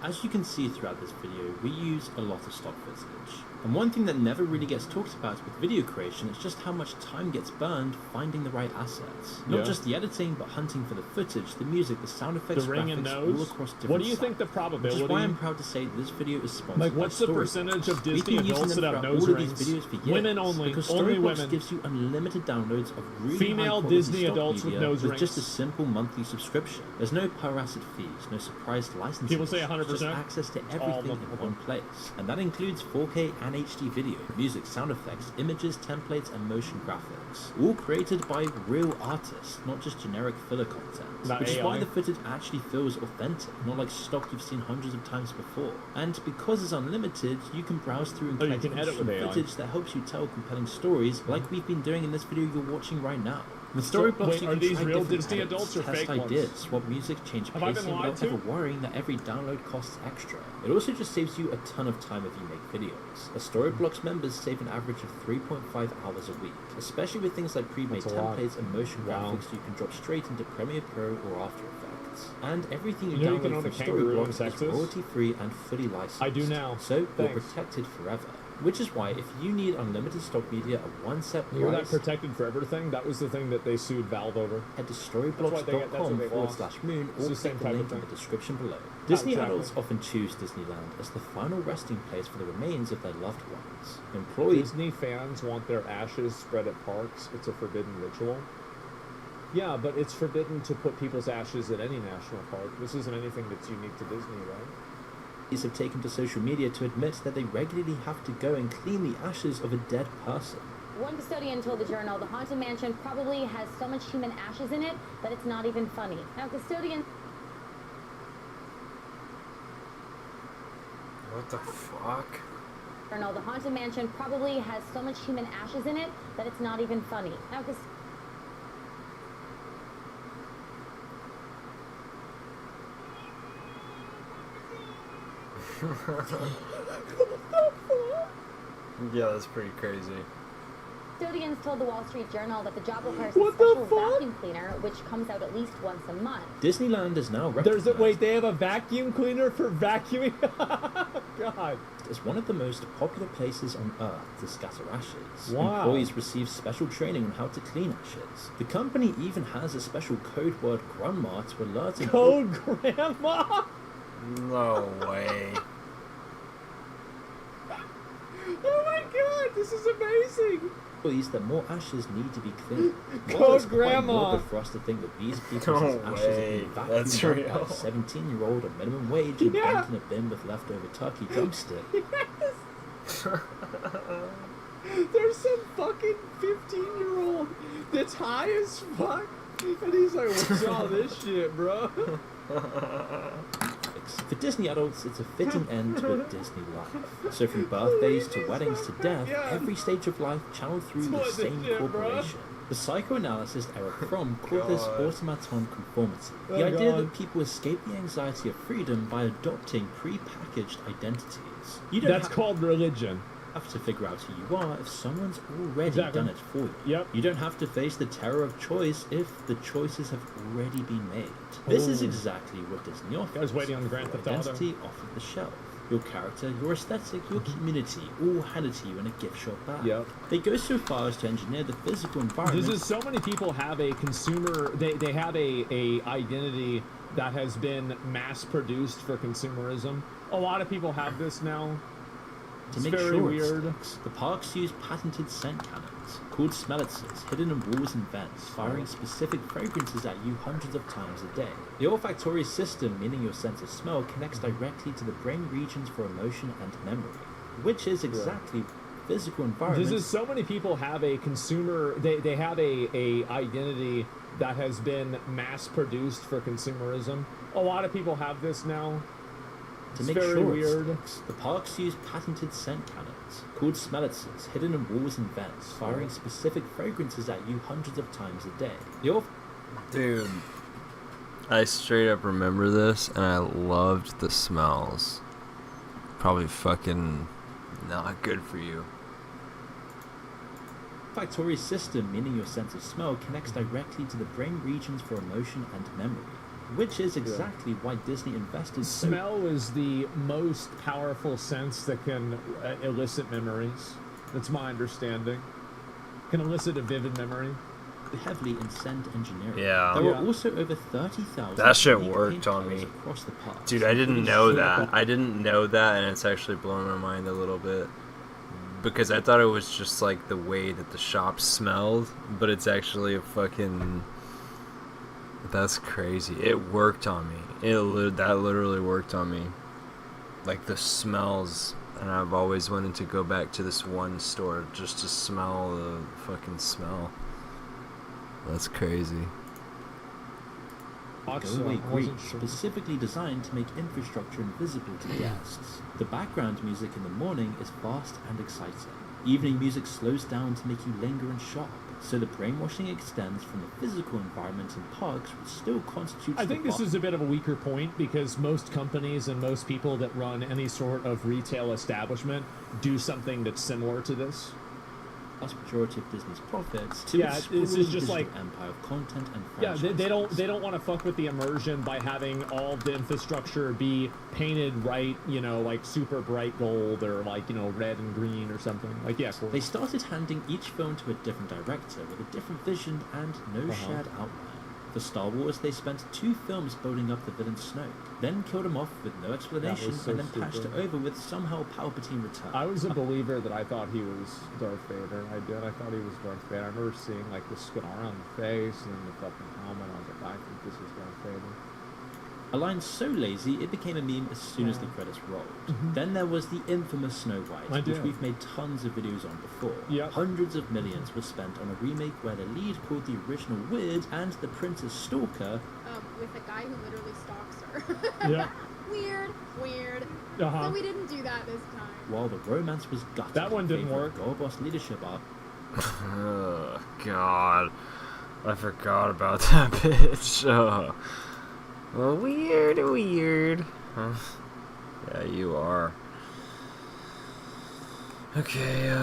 As you can see throughout this video, we use a lot of stock footage. And one thing that never really gets talked about with video creation is just how much time gets burned finding the right assets. Not just the editing, but hunting for the footage, the music, the sound effects, the ring and graphics, nose. all across different What do you sites. think the probability? Which is why I'm proud to say this video is sponsored Like, what's by the percentage of We've Disney been using adults them that have throughout nose all rings? of these videos for years. Women only. Because Only Storyblocks women. gives you unlimited downloads of really Female high-quality Disney stock adults with media nose with rings. just a simple monthly subscription. There's no per-asset fees, no surprised licensing. People say fees, 100%? Just access to everything in one place. And that includes 4K and HD video, music, sound effects, images, templates, and motion graphics. All created by real artists, not just generic filler content. Not Which is why AI. the footage actually feels authentic, not like stock you've seen hundreds of times before. And because it's unlimited, you can browse through and Oh, you collect can edit with interesting AI. footage that helps you tell compelling stories, like we've been doing in this video you're watching right now. With So, Storyblocks, wait, you are can these try real different Disney edits, adults or test fake ones? ideas, swap music, change Have I been pacing lied without ever to? worrying that every download costs extra. It also just saves you a ton of time if you make videos. As Storyblocks members save an average of 3.5 hours a week, especially with things like pre-made That's a lot. templates and motion Wow. graphics you can drop straight into Premiere Pro or After Effects. And everything you, You know you can download own a from kangaroo in Storyblocks is Texas? royalty-free and fully licensed. I do now. So you're Thanks. protected forever. Which is why, if you need unlimited stock media at one set You hear that price, protected forever thing? That was the thing that they sued Valve over. head to That's what they lost. storyblocks.com/moon It's or the same click the type of link in thing. the description below. Disney exactly. adults often choose Disneyland as the final resting place for the remains of their loved ones. Employees Disney fans want their ashes spread at parks. It's a forbidden ritual. Yeah, but it's forbidden to put people's ashes at any national park. This isn't anything that's unique to Disney, right? have taken to social media to admit that they regularly have to go and clean the ashes of a dead person. One custodian told the Journal the Haunted Mansion probably has so much human ashes in it that it's not even funny. Now, custodians... What the fuck? Journal, the Haunted Mansion probably has so much human ashes in it that it's not even funny. Now, Yeah, that's pretty crazy. custodians told the Wall Street Journal that the job requires a special vacuum cleaner, which comes out at least once a month. Disneyland is now wait, they have a vacuum cleaner for vacuuming? God. It's one of the most popular places on Earth to scatter ashes. Wow. Employees receive special training on how to clean ashes. The company even has a special code word grandma to alert Code grandma? No way. Oh my god, this is amazing! employees that more ashes need to be cleaned. Code It's quite grandma. morbid for us to think that these people's No ashes way. have been That's vacuumed up by real. a 17-year-old on minimum wage and Yeah. dumped in a bin with leftover turkey drumstick. There's some fucking 15-year-old that's high as fuck, and he's like, what's all this shit, bro? For Disney adults, it's a fitting end to a Disney life. So from birthdays to weddings to death, every stage of life channeled through the same corporation. The psychoanalyst Eric Fromm called this automaton conformity. The idea that people escape the anxiety of freedom by adopting pre-packaged identities. That's called religion. Have to figure out who you are if someone's already done it for you. Yep. You don't have to face the terror of choice if the choices have already been made. This is exactly what Disney offers. I was waiting on the Grand Theft Auto. Identity off of the shelf. Your character, your aesthetic, your community, all handed to you in a gift shop bag. Yep. They go so far as to engineer the physical environment. This is so many people have a consumer. They have a identity that has been mass produced for consumerism. A lot of people have this now. To It's make very sure weird. it sticks, the parks use patented scent cannons, called smellitzers, hidden in walls and vents, firing specific fragrances at you hundreds of times a day. The olfactory system, meaning your sense of smell, connects directly to the brain regions for emotion and memory, which is exactly physical environment. This is so many people have a consumer. They have a identity that has been mass produced for consumerism. A lot of people have this now. To make sure it sticks, the parks use patented scent cannons, called smellitzers, hidden in walls and vents, firing specific fragrances at you hundreds of times a day. Dude, I straight up remember this, and I loved the smells. Probably fucking not good for you. Olfactory system, meaning your sense of smell, connects directly to the brain regions for emotion and memory. Which is exactly why Disney invested so Smell is the most powerful sense that can elicit memories. That's my understanding. Can elicit a vivid memory. heavily in scent engineering. Yeah. There were also over 30,000 That shit unique worked paint on colors me. across the park. Dude, I didn't know that. I didn't know that, and it's actually blowing my mind a little bit. Because I thought it was just like the way that the shop smelled, but it's actually a fucking... That's crazy. It worked on me. That literally worked on me. Like the smells, and I've always wanted to go back to this one store just to smell the fucking smell. That's crazy. Go-away Greek, specifically designed to make infrastructure invisible to guests. The background music in the morning is fast and exciting. Evening music slows down to make you linger and shop, so the brainwashing extends from the physical environment in parks, which still constitutes I think this is a bit of a weaker point because most companies and most people that run any sort of retail establishment do something that's similar to this. Vast majority of Disney's profits to Yeah, its this is just digital like empire of content and yeah, franchises. they don't want to fuck with the immersion by having all the infrastructure be painted right, you know, like super bright gold or like, you know, red and green or something. Like, yeah, cool. They started handing each film to a different director with a different vision and no shared outline. For Star Wars, they spent 2 films building up the villain Snoke, then killed him off with no explanation, so and then patched it stupid. over with somehow Palpatine returned. I was a believer that I thought he was Darth Vader. I did. I thought he was Darth Vader. I remember seeing like the scar on the face and then the fucking helmet. I was like, I think this is Darth Vader. A line so lazy, it became a meme as soon as the credits rolled. Then there was the infamous Snow White, which we've made tons of videos on before. Hundreds of millions were spent on a remake where the lead called the original weird and the princess stalker. With a guy who literally stalks her. Yeah. Weird. Uh-huh. So we didn't do that this time. While the romance was gutted. That one in didn't favor of work. Girl Boss leadership arc. Oh, God. I forgot about that bitch. Oh. Well, weird. Huh? Yeah, you are. Okay,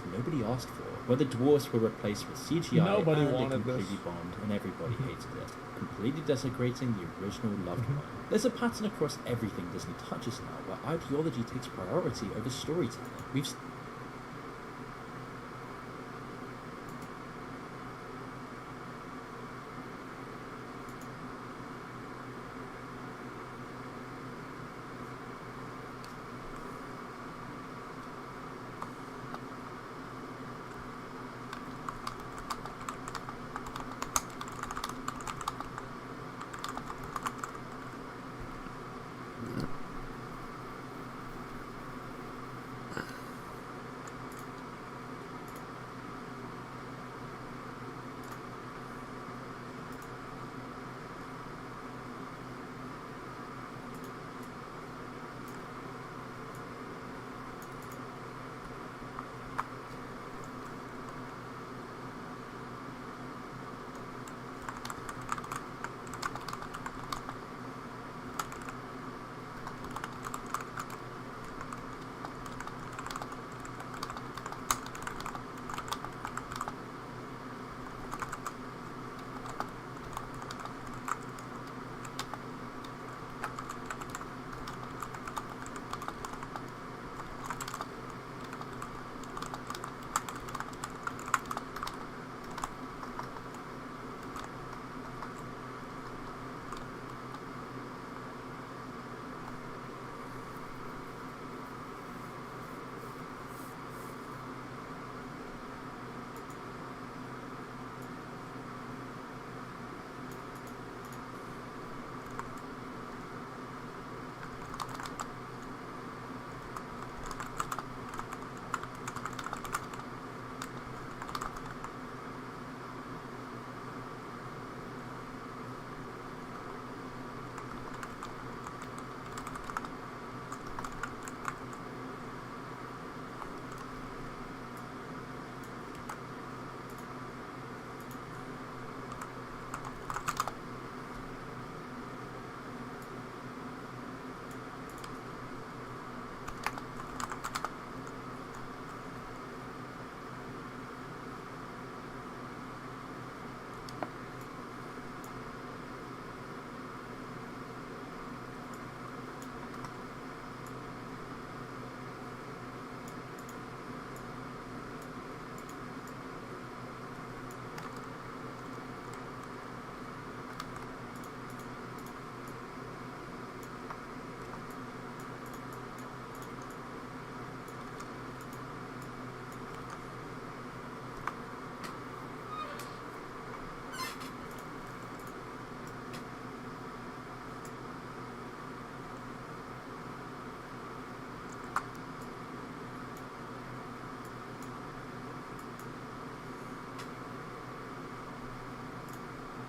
parks nobody asked for, where the dwarfs were replaced with CGI Nobody and they wanted completely this. bombed and everybody hated it, completely desecrating the original loved one. There's a pattern across everything Disney touches now, where ideology takes priority over storytelling. We've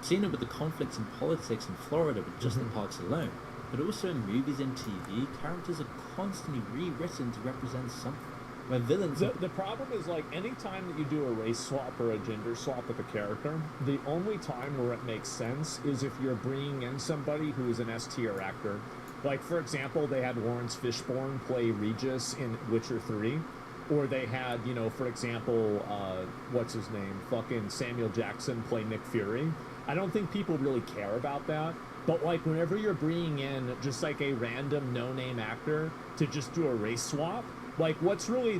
seen it with the conflicts and politics in Florida with just the parks alone, but also in movies and TV, characters are constantly rewritten to represent something. Where villains... The problem is, like, any time that you do a race swap or a gender swap with a character, the only time where it makes sense is if you're bringing in somebody who is an S-tier actor. Like, for example, they had Lawrence Fishburne play Regis in Witcher 3. Or they had, you know, for example, what's his name? Fucking Samuel Jackson play Nick Fury. I don't think people really care about that. But, like, whenever you're bringing in just, like, a random no-name actor to just do a race swap, like, what's really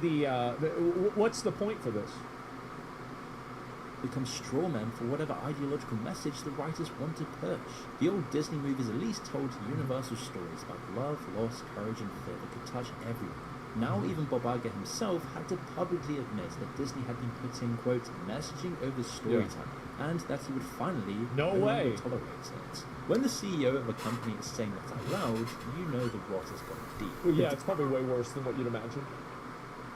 what's the point for this? Become straw men for whatever ideological message the writers want to push. The old Disney movies at least told universal stories about love, loss, courage, and fear that could touch everyone. Now even Bob Iger himself had to publicly admit that Disney had been putting, quote, messaging over storytelling, and that he would finally no longer tolerate it. When the CEO of a company is saying that out loud, you know the rot has gone deep. Well, yeah, it's probably way worse than what you'd imagine.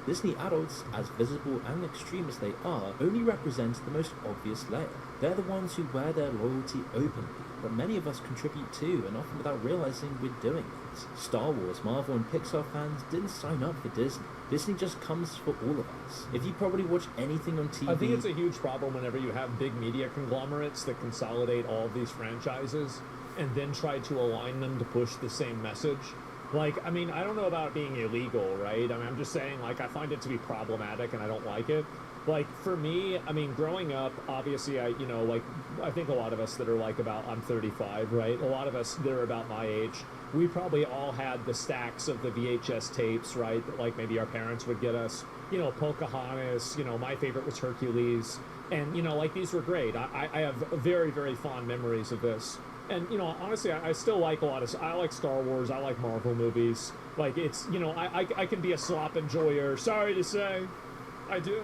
Disney adults, as visible and extreme as they are, only represent the most obvious layer. They're the ones who wear their loyalty openly, but many of us contribute too, and often without realizing we're doing it. Star Wars, Marvel, and Pixar fans didn't sign up for Disney. Disney just comes for all of us. If you probably watch anything on TV... I think it's a huge problem whenever you have big media conglomerates that consolidate all of these franchises and then try to align them to push the same message. Like, I mean, I don't know about it being illegal, right? I mean, I'm just saying, like, I find it to be problematic and I don't like it. Like, for me, I mean, growing up, obviously, I think a lot of us that are like I'm 35, right? A lot of us that are about my age, we probably all had the stacks of the VHS tapes, right? That, like, maybe our parents would get us, Pocahontas, my favorite was Hercules. And, like, these were great. I have very, very fond memories of this. And, honestly, I still like I like Star Wars, I like Marvel movies. Like, it's, I can be a slop enjoyer, sorry to say. I do.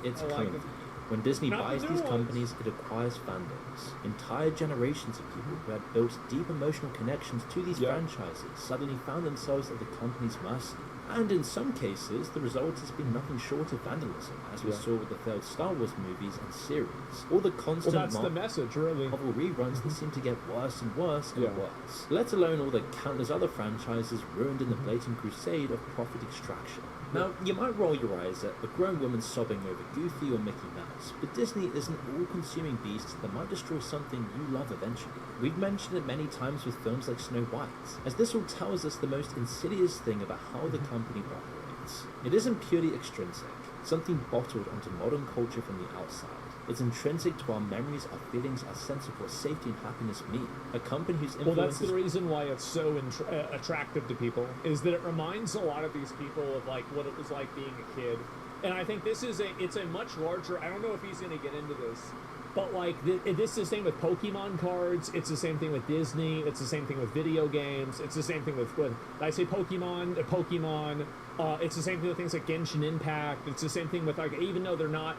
It's like coming it. for you. When Disney Not buys the new these ones. companies, it acquires fandoms. Entire generations of people who had built deep emotional connections to these franchises suddenly found themselves at the company's mercy. And in some cases, the result has been nothing short of vandalism, as we saw with the failed Star Wars movies and series. All the constant Well, that's the message, really. Marvel reruns that seem to get worse and worse and worse. Let alone all the countless other franchises ruined in the blatant crusade of profit extraction. Now, you might roll your eyes at a grown woman sobbing over Goofy or Mickey Mouse, but Disney is an all-consuming beast that might destroy something you love eventually. We've mentioned it many times with films like Snow White, as this all tells us the most insidious thing about how the company operates. It isn't purely extrinsic, something bottled onto modern culture from the outside. It's intrinsic to our memories, our feelings, our sense of what safety and happiness mean. A company whose influence Well, that's the reason why it's so attractive to people, is that it reminds a lot of these people of, like, what it was like being a kid. And I think it's a much larger, I don't know if he's going to get into this, but, like, this is the same with Pokemon cards, it's the same thing with Disney, it's the same thing with video games, it's the same thing with I say Pokemon, it's the same thing with things like Genshin Impact, it's the same thing with, like, even though they're not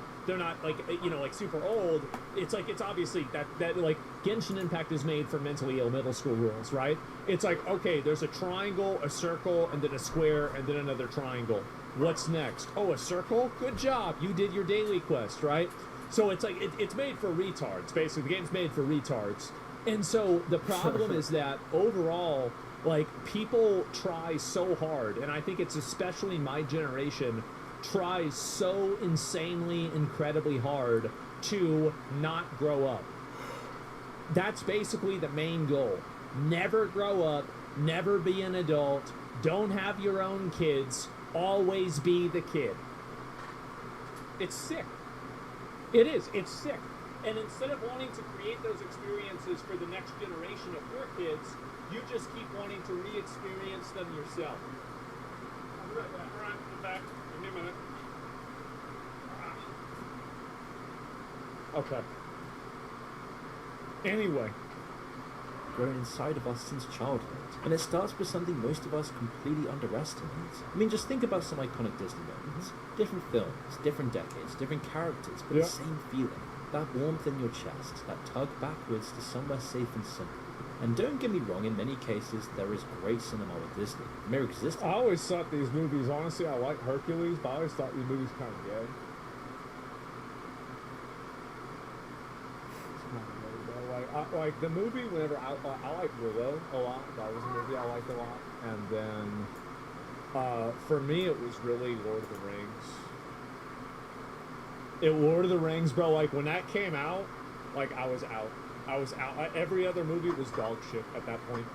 like, like super old, it's like, it's obviously that like Genshin Impact is made for mentally ill middle school rules, right? It's like, okay, there's a triangle, a circle, and then a square, and then another triangle. What's next? Oh, a circle? Good job, you did your daily quest, right? So it's like, it's made for retards, basically. The game's made for retards. And so the problem is that overall, like, people try so hard, and I think it's especially my generation, tries so insanely, incredibly hard to not grow up. That's basically the main goal. Never grow up, never be an adult, don't have your own kids, always be the kid. It's sick. It is. It's sick. And instead of wanting to create those experiences for the next generation of your kids, you just keep wanting to re-experience them yourself. I'll be right back. All right, I'm back. Give me a minute. Okay. Anyway. grown inside of us since childhood. And it starts with something most of us completely underestimate. I mean, just think about some iconic Disney moments. Different films, different decades, different characters, but the same feeling. That warmth in your chest, that tug backwards to somewhere safe and simple. And don't get me wrong, in many cases, there is great cinema with Disney. Mere existence. I always thought these movies, honestly, I like Hercules, but I always thought these movies kind of gay. Like the movie, whenever I like Willow a lot. That was a movie I liked a lot. And then, for me, it was really Lord of the Rings. Lord of the Rings, bro, like when that came out, like I was out. Every other movie was dog shit at that point.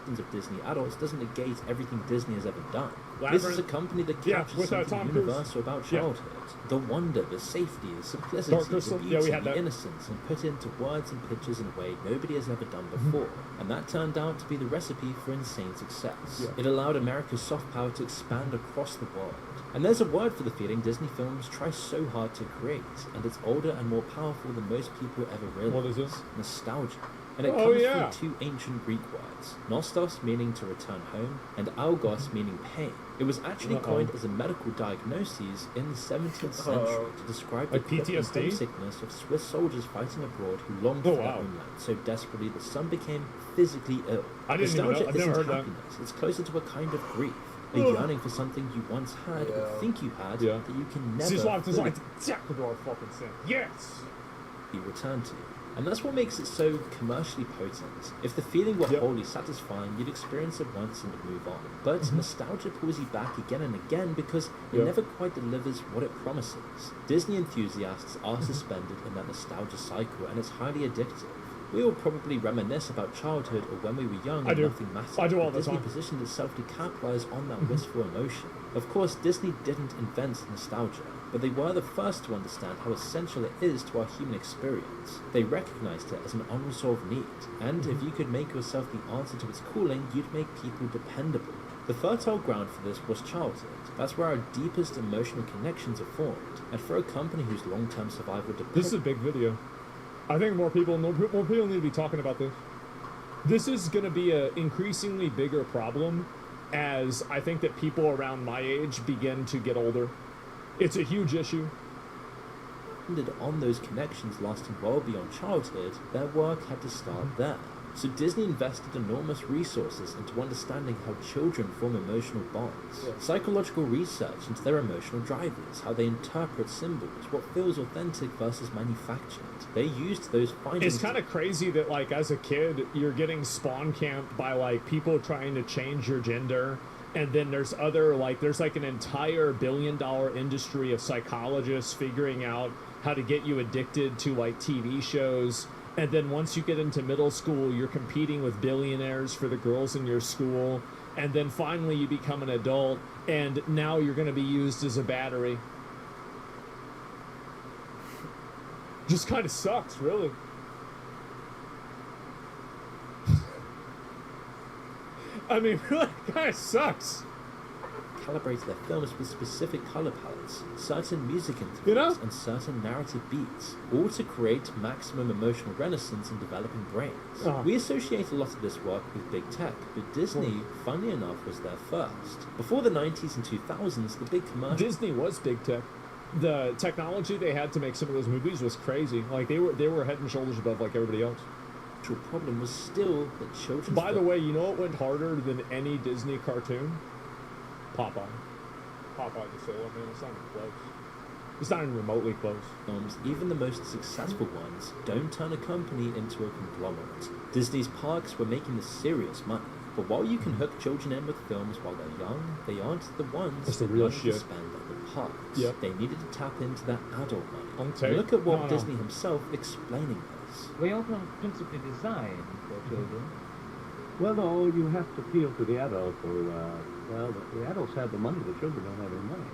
Of Disney adults doesn't negate everything Disney has ever done. Labyrinth. This is a company that captures something universal about childhood. The wonder, the safety, the simplicity, the beauty, the innocence, and put into words and pictures in a way nobody has ever done before. And that turned out to be the recipe for insane success. It allowed America's soft power to expand across the world. And there's a word for the feeling Disney films try so hard to create, and it's older and more powerful than most people ever realize. What is this? Nostalgia. And it comes from two ancient Greek words, nostos meaning to return home, and algos meaning pain. It was actually coined as a medical diagnosis in the 17th century to describe the crippling homesickness of Swiss soldiers fighting abroad who longed for their homeland so desperately that some became physically ill. Nostalgia isn't happiness, it's closer to a kind of grief. A yearning for something you once had or think you had that you can never be returned to. And that's what makes it so commercially potent. If the feeling were wholly satisfying, you'd experience it once and move on. But nostalgia pulls you back again and again because it never quite delivers what it promises. Disney enthusiasts are suspended in that nostalgia cycle, and it's highly addictive. We all probably reminisce about childhood or when we were young I and do. nothing mattered. I do all but the Disney time. positioned itself to capitalize on that wistful emotion. Of course, Disney didn't invent nostalgia, but they were the first to understand how essential it is to our human experience. They recognized it as an unresolved need, and if you could make yourself the answer to its calling, you'd make people dependable. The fertile ground for this was childhood. That's where our deepest emotional connections are formed, and for a company whose long-term survival depends... This is a big video. I think more people need to be talking about this. This is going to be an increasingly bigger problem as I think that people around my age begin to get older. It's a huge issue. On those connections lasting well beyond childhood, their work had to start there. So Disney invested enormous resources into understanding how children form emotional bonds. Psychological research into their emotional drivers, how they interpret symbols, what feels authentic versus manufactured. They used those findings... It's kind of crazy that, like, as a kid, you're getting spawn camped by, like, people trying to change your gender. And then there's other, like, there's, like, an entire billion-dollar industry of psychologists figuring out how to get you addicted to, like, TV shows. And then once you get into middle school, you're competing with billionaires for the girls in your school. And then finally you become an adult, and now you're going to be used as a battery. Just kind of sucks, really. I mean, really kind of sucks. Calibrate their films with specific color palettes, certain music intervals, and certain narrative beats, all to create maximum emotional renaissance in developing brains. We associate a lot of this work with big tech, but Disney, funnily enough, was there first. Before the 90s and 2000s, the big commercial... Disney was big tech. The technology they had to make some of those movies was crazy. Like, they were head and shoulders above, like, everybody else. The problem was still that children... By the way, you know what went harder than any Disney cartoon? Popeye. Popeye the Sailor Man. It's not even close. It's not even remotely close. Films, even the most successful ones, don't turn a company into a conglomerate. Disney's parks were making the serious money, but while you can hook children in with films while they're young, they aren't the ones that wanted to spend at the parks. They needed to tap into that adult money. Look at Walt Disney himself explaining this. We often principally design for children. Well, no, you have to appeal to the adult, or, well, the adults have the money, the children don't have any money.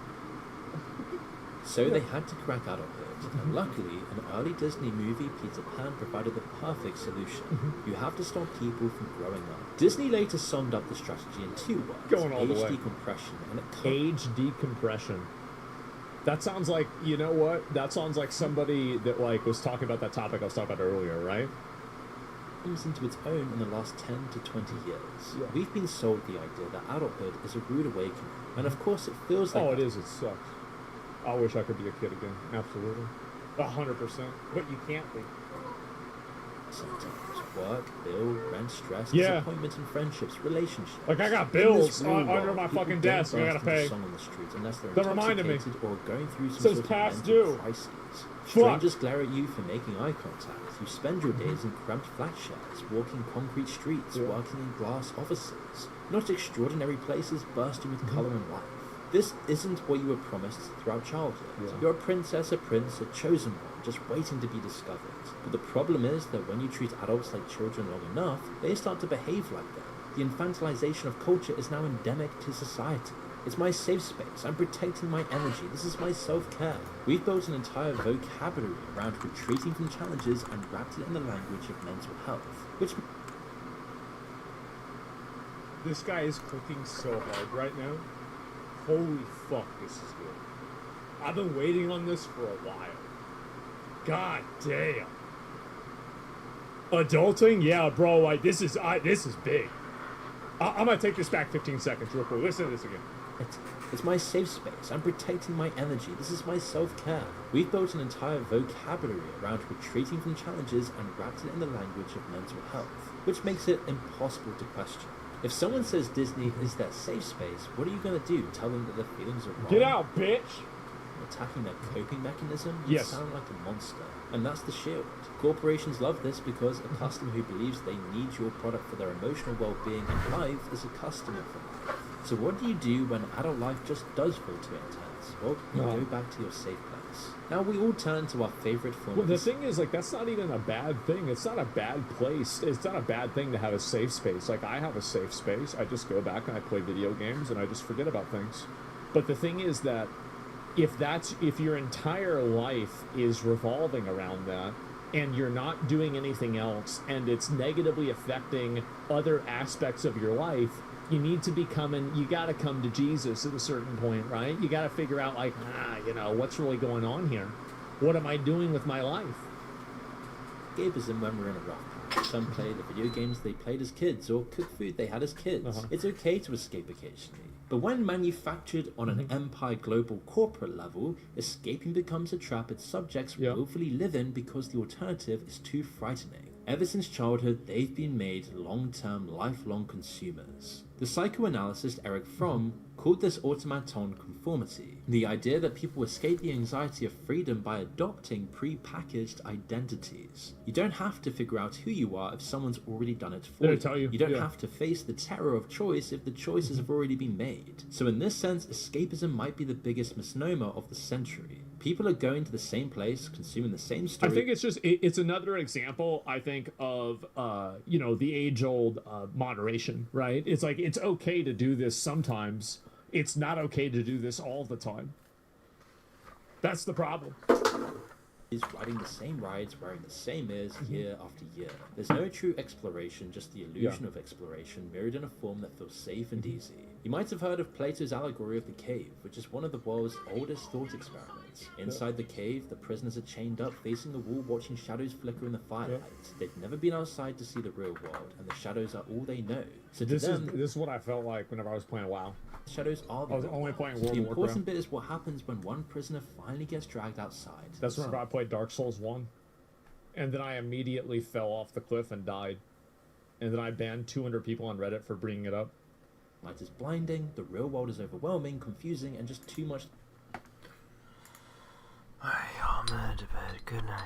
So they had to crack adulthood, and luckily, an early Disney movie, Peter Pan, provided the perfect solution. You have to stop people from growing up. Disney later summed up the strategy in 2 words. Going all the age way. decompression, and it Age decompression. That sounds like, you know what? That sounds like somebody that, like, was talking about that topic I was talking about earlier, right? comes into its own in the last 10 to 20 years. We've been sold the idea that adulthood is a rude awakening, and of course it feels like... Oh, it is. It sucks. I wish I could be a kid again. Absolutely. 100%. But you can't be. Sometimes work, bill, rent, stress, Yeah. disappointment in friendships, relationships. Like, I got In bills this real under world, my people fucking don't desk I burst gotta into pay. song on the street unless they're That reminded me. intoxicated or going through some Says sort of past mental due. crises. Fuck. Strangers glare at you for making eye contact. You spend your days in cramped flat sheds, walking concrete streets, working in glass offices. Not extraordinary places bursting with colour and life. This isn't what you were promised throughout childhood. You're a princess, a prince, a chosen one, just waiting to be discovered. But the problem is that when you treat adults like children long enough, they start to behave like them. The infantilization of culture is now endemic to society. It's my safe space. I'm protecting my energy. This is my self-care. We've built an entire vocabulary around retreating from challenges and wrapped it in the language of mental health, which... This guy is clicking so hard right now. Holy fuck, this is good. I've been waiting on this for a while. God damn. Adulting? Yeah, bro, like, this is big. I'm gonna take this back 15 seconds real quick. Listen to this again. It's my safe space. I'm protecting my energy. This is my self-care. We've built an entire vocabulary around retreating from challenges and wrapped it in the language of mental health, which makes it impossible to question. If someone says Disney is their safe space, what are you going to do? Tell them that their feelings are wrong? Get out, bitch! Attacking their coping mechanism? You Yes. sound like a monster. And that's the shield. Corporations love this because a customer who believes they need your product for their emotional well-being and life is a customer for life. So what do you do when adult life just does feel too intense? Well, you go back to your safe place. Now we all turn to our favorite form. Well, the thing is, like, that's not even a bad thing. It's not a bad place. It's not a bad thing to have a safe space. Like, I have a safe space. I just go back and I play video games and I just forget about things. But the thing is that if your entire life is revolving around that, and you're not doing anything else, and it's negatively affecting other aspects of your life, you gotta come to Jesus at a certain point, right? You gotta figure out, like, what's really going on here? What am I doing with my life? Escapism when we're in a rough patch. Some play the video games they played as kids, or cook food they had as kids. It's okay to escape occasionally. But when manufactured on an empire global corporate level, escaping becomes a trap its subjects willfully live in because the alternative is too frightening. Ever since childhood, they've been made long-term, lifelong consumers. The psychoanalyst Erich Fromm called this automaton conformity, the idea that people escape the anxiety of freedom by adopting pre-packaged identities. You don't have to figure out who you are if someone's already done it for you. Tell you. You don't have to face the terror of choice if the choices have already been made. So in this sense, escapism might be the biggest misnomer of the century. People are going to the same place, consuming the same story. I think it's another example, I think, of, the age-old moderation, right? It's like, it's okay to do this sometimes. It's not okay to do this all the time. That's the problem. Is riding the same rides, wearing the same ears year after year. There's no true exploration, just the illusion of exploration mirrored in a form that feels safe and easy. You might have heard of Plato's allegory of the cave, which is one of the world's oldest thought experiments. Inside the cave, the prisoners are chained up, facing the wall, watching shadows flicker in the firelight. They've never been outside to see the real world, and the shadows are all they know. So this is what I felt like whenever I was playing WoW. Shadows are the I was only playing World of The Warcraft. important bit is what happens when one prisoner finally gets dragged outside. That's whenever I played Dark Souls 1. And then I immediately fell off the cliff and died. And then I banned 200 people on Reddit for bringing it up. Light is blinding, the real world is overwhelming, confusing, and just too much. Alright, y'all, I'm gonna head to bed. Good night.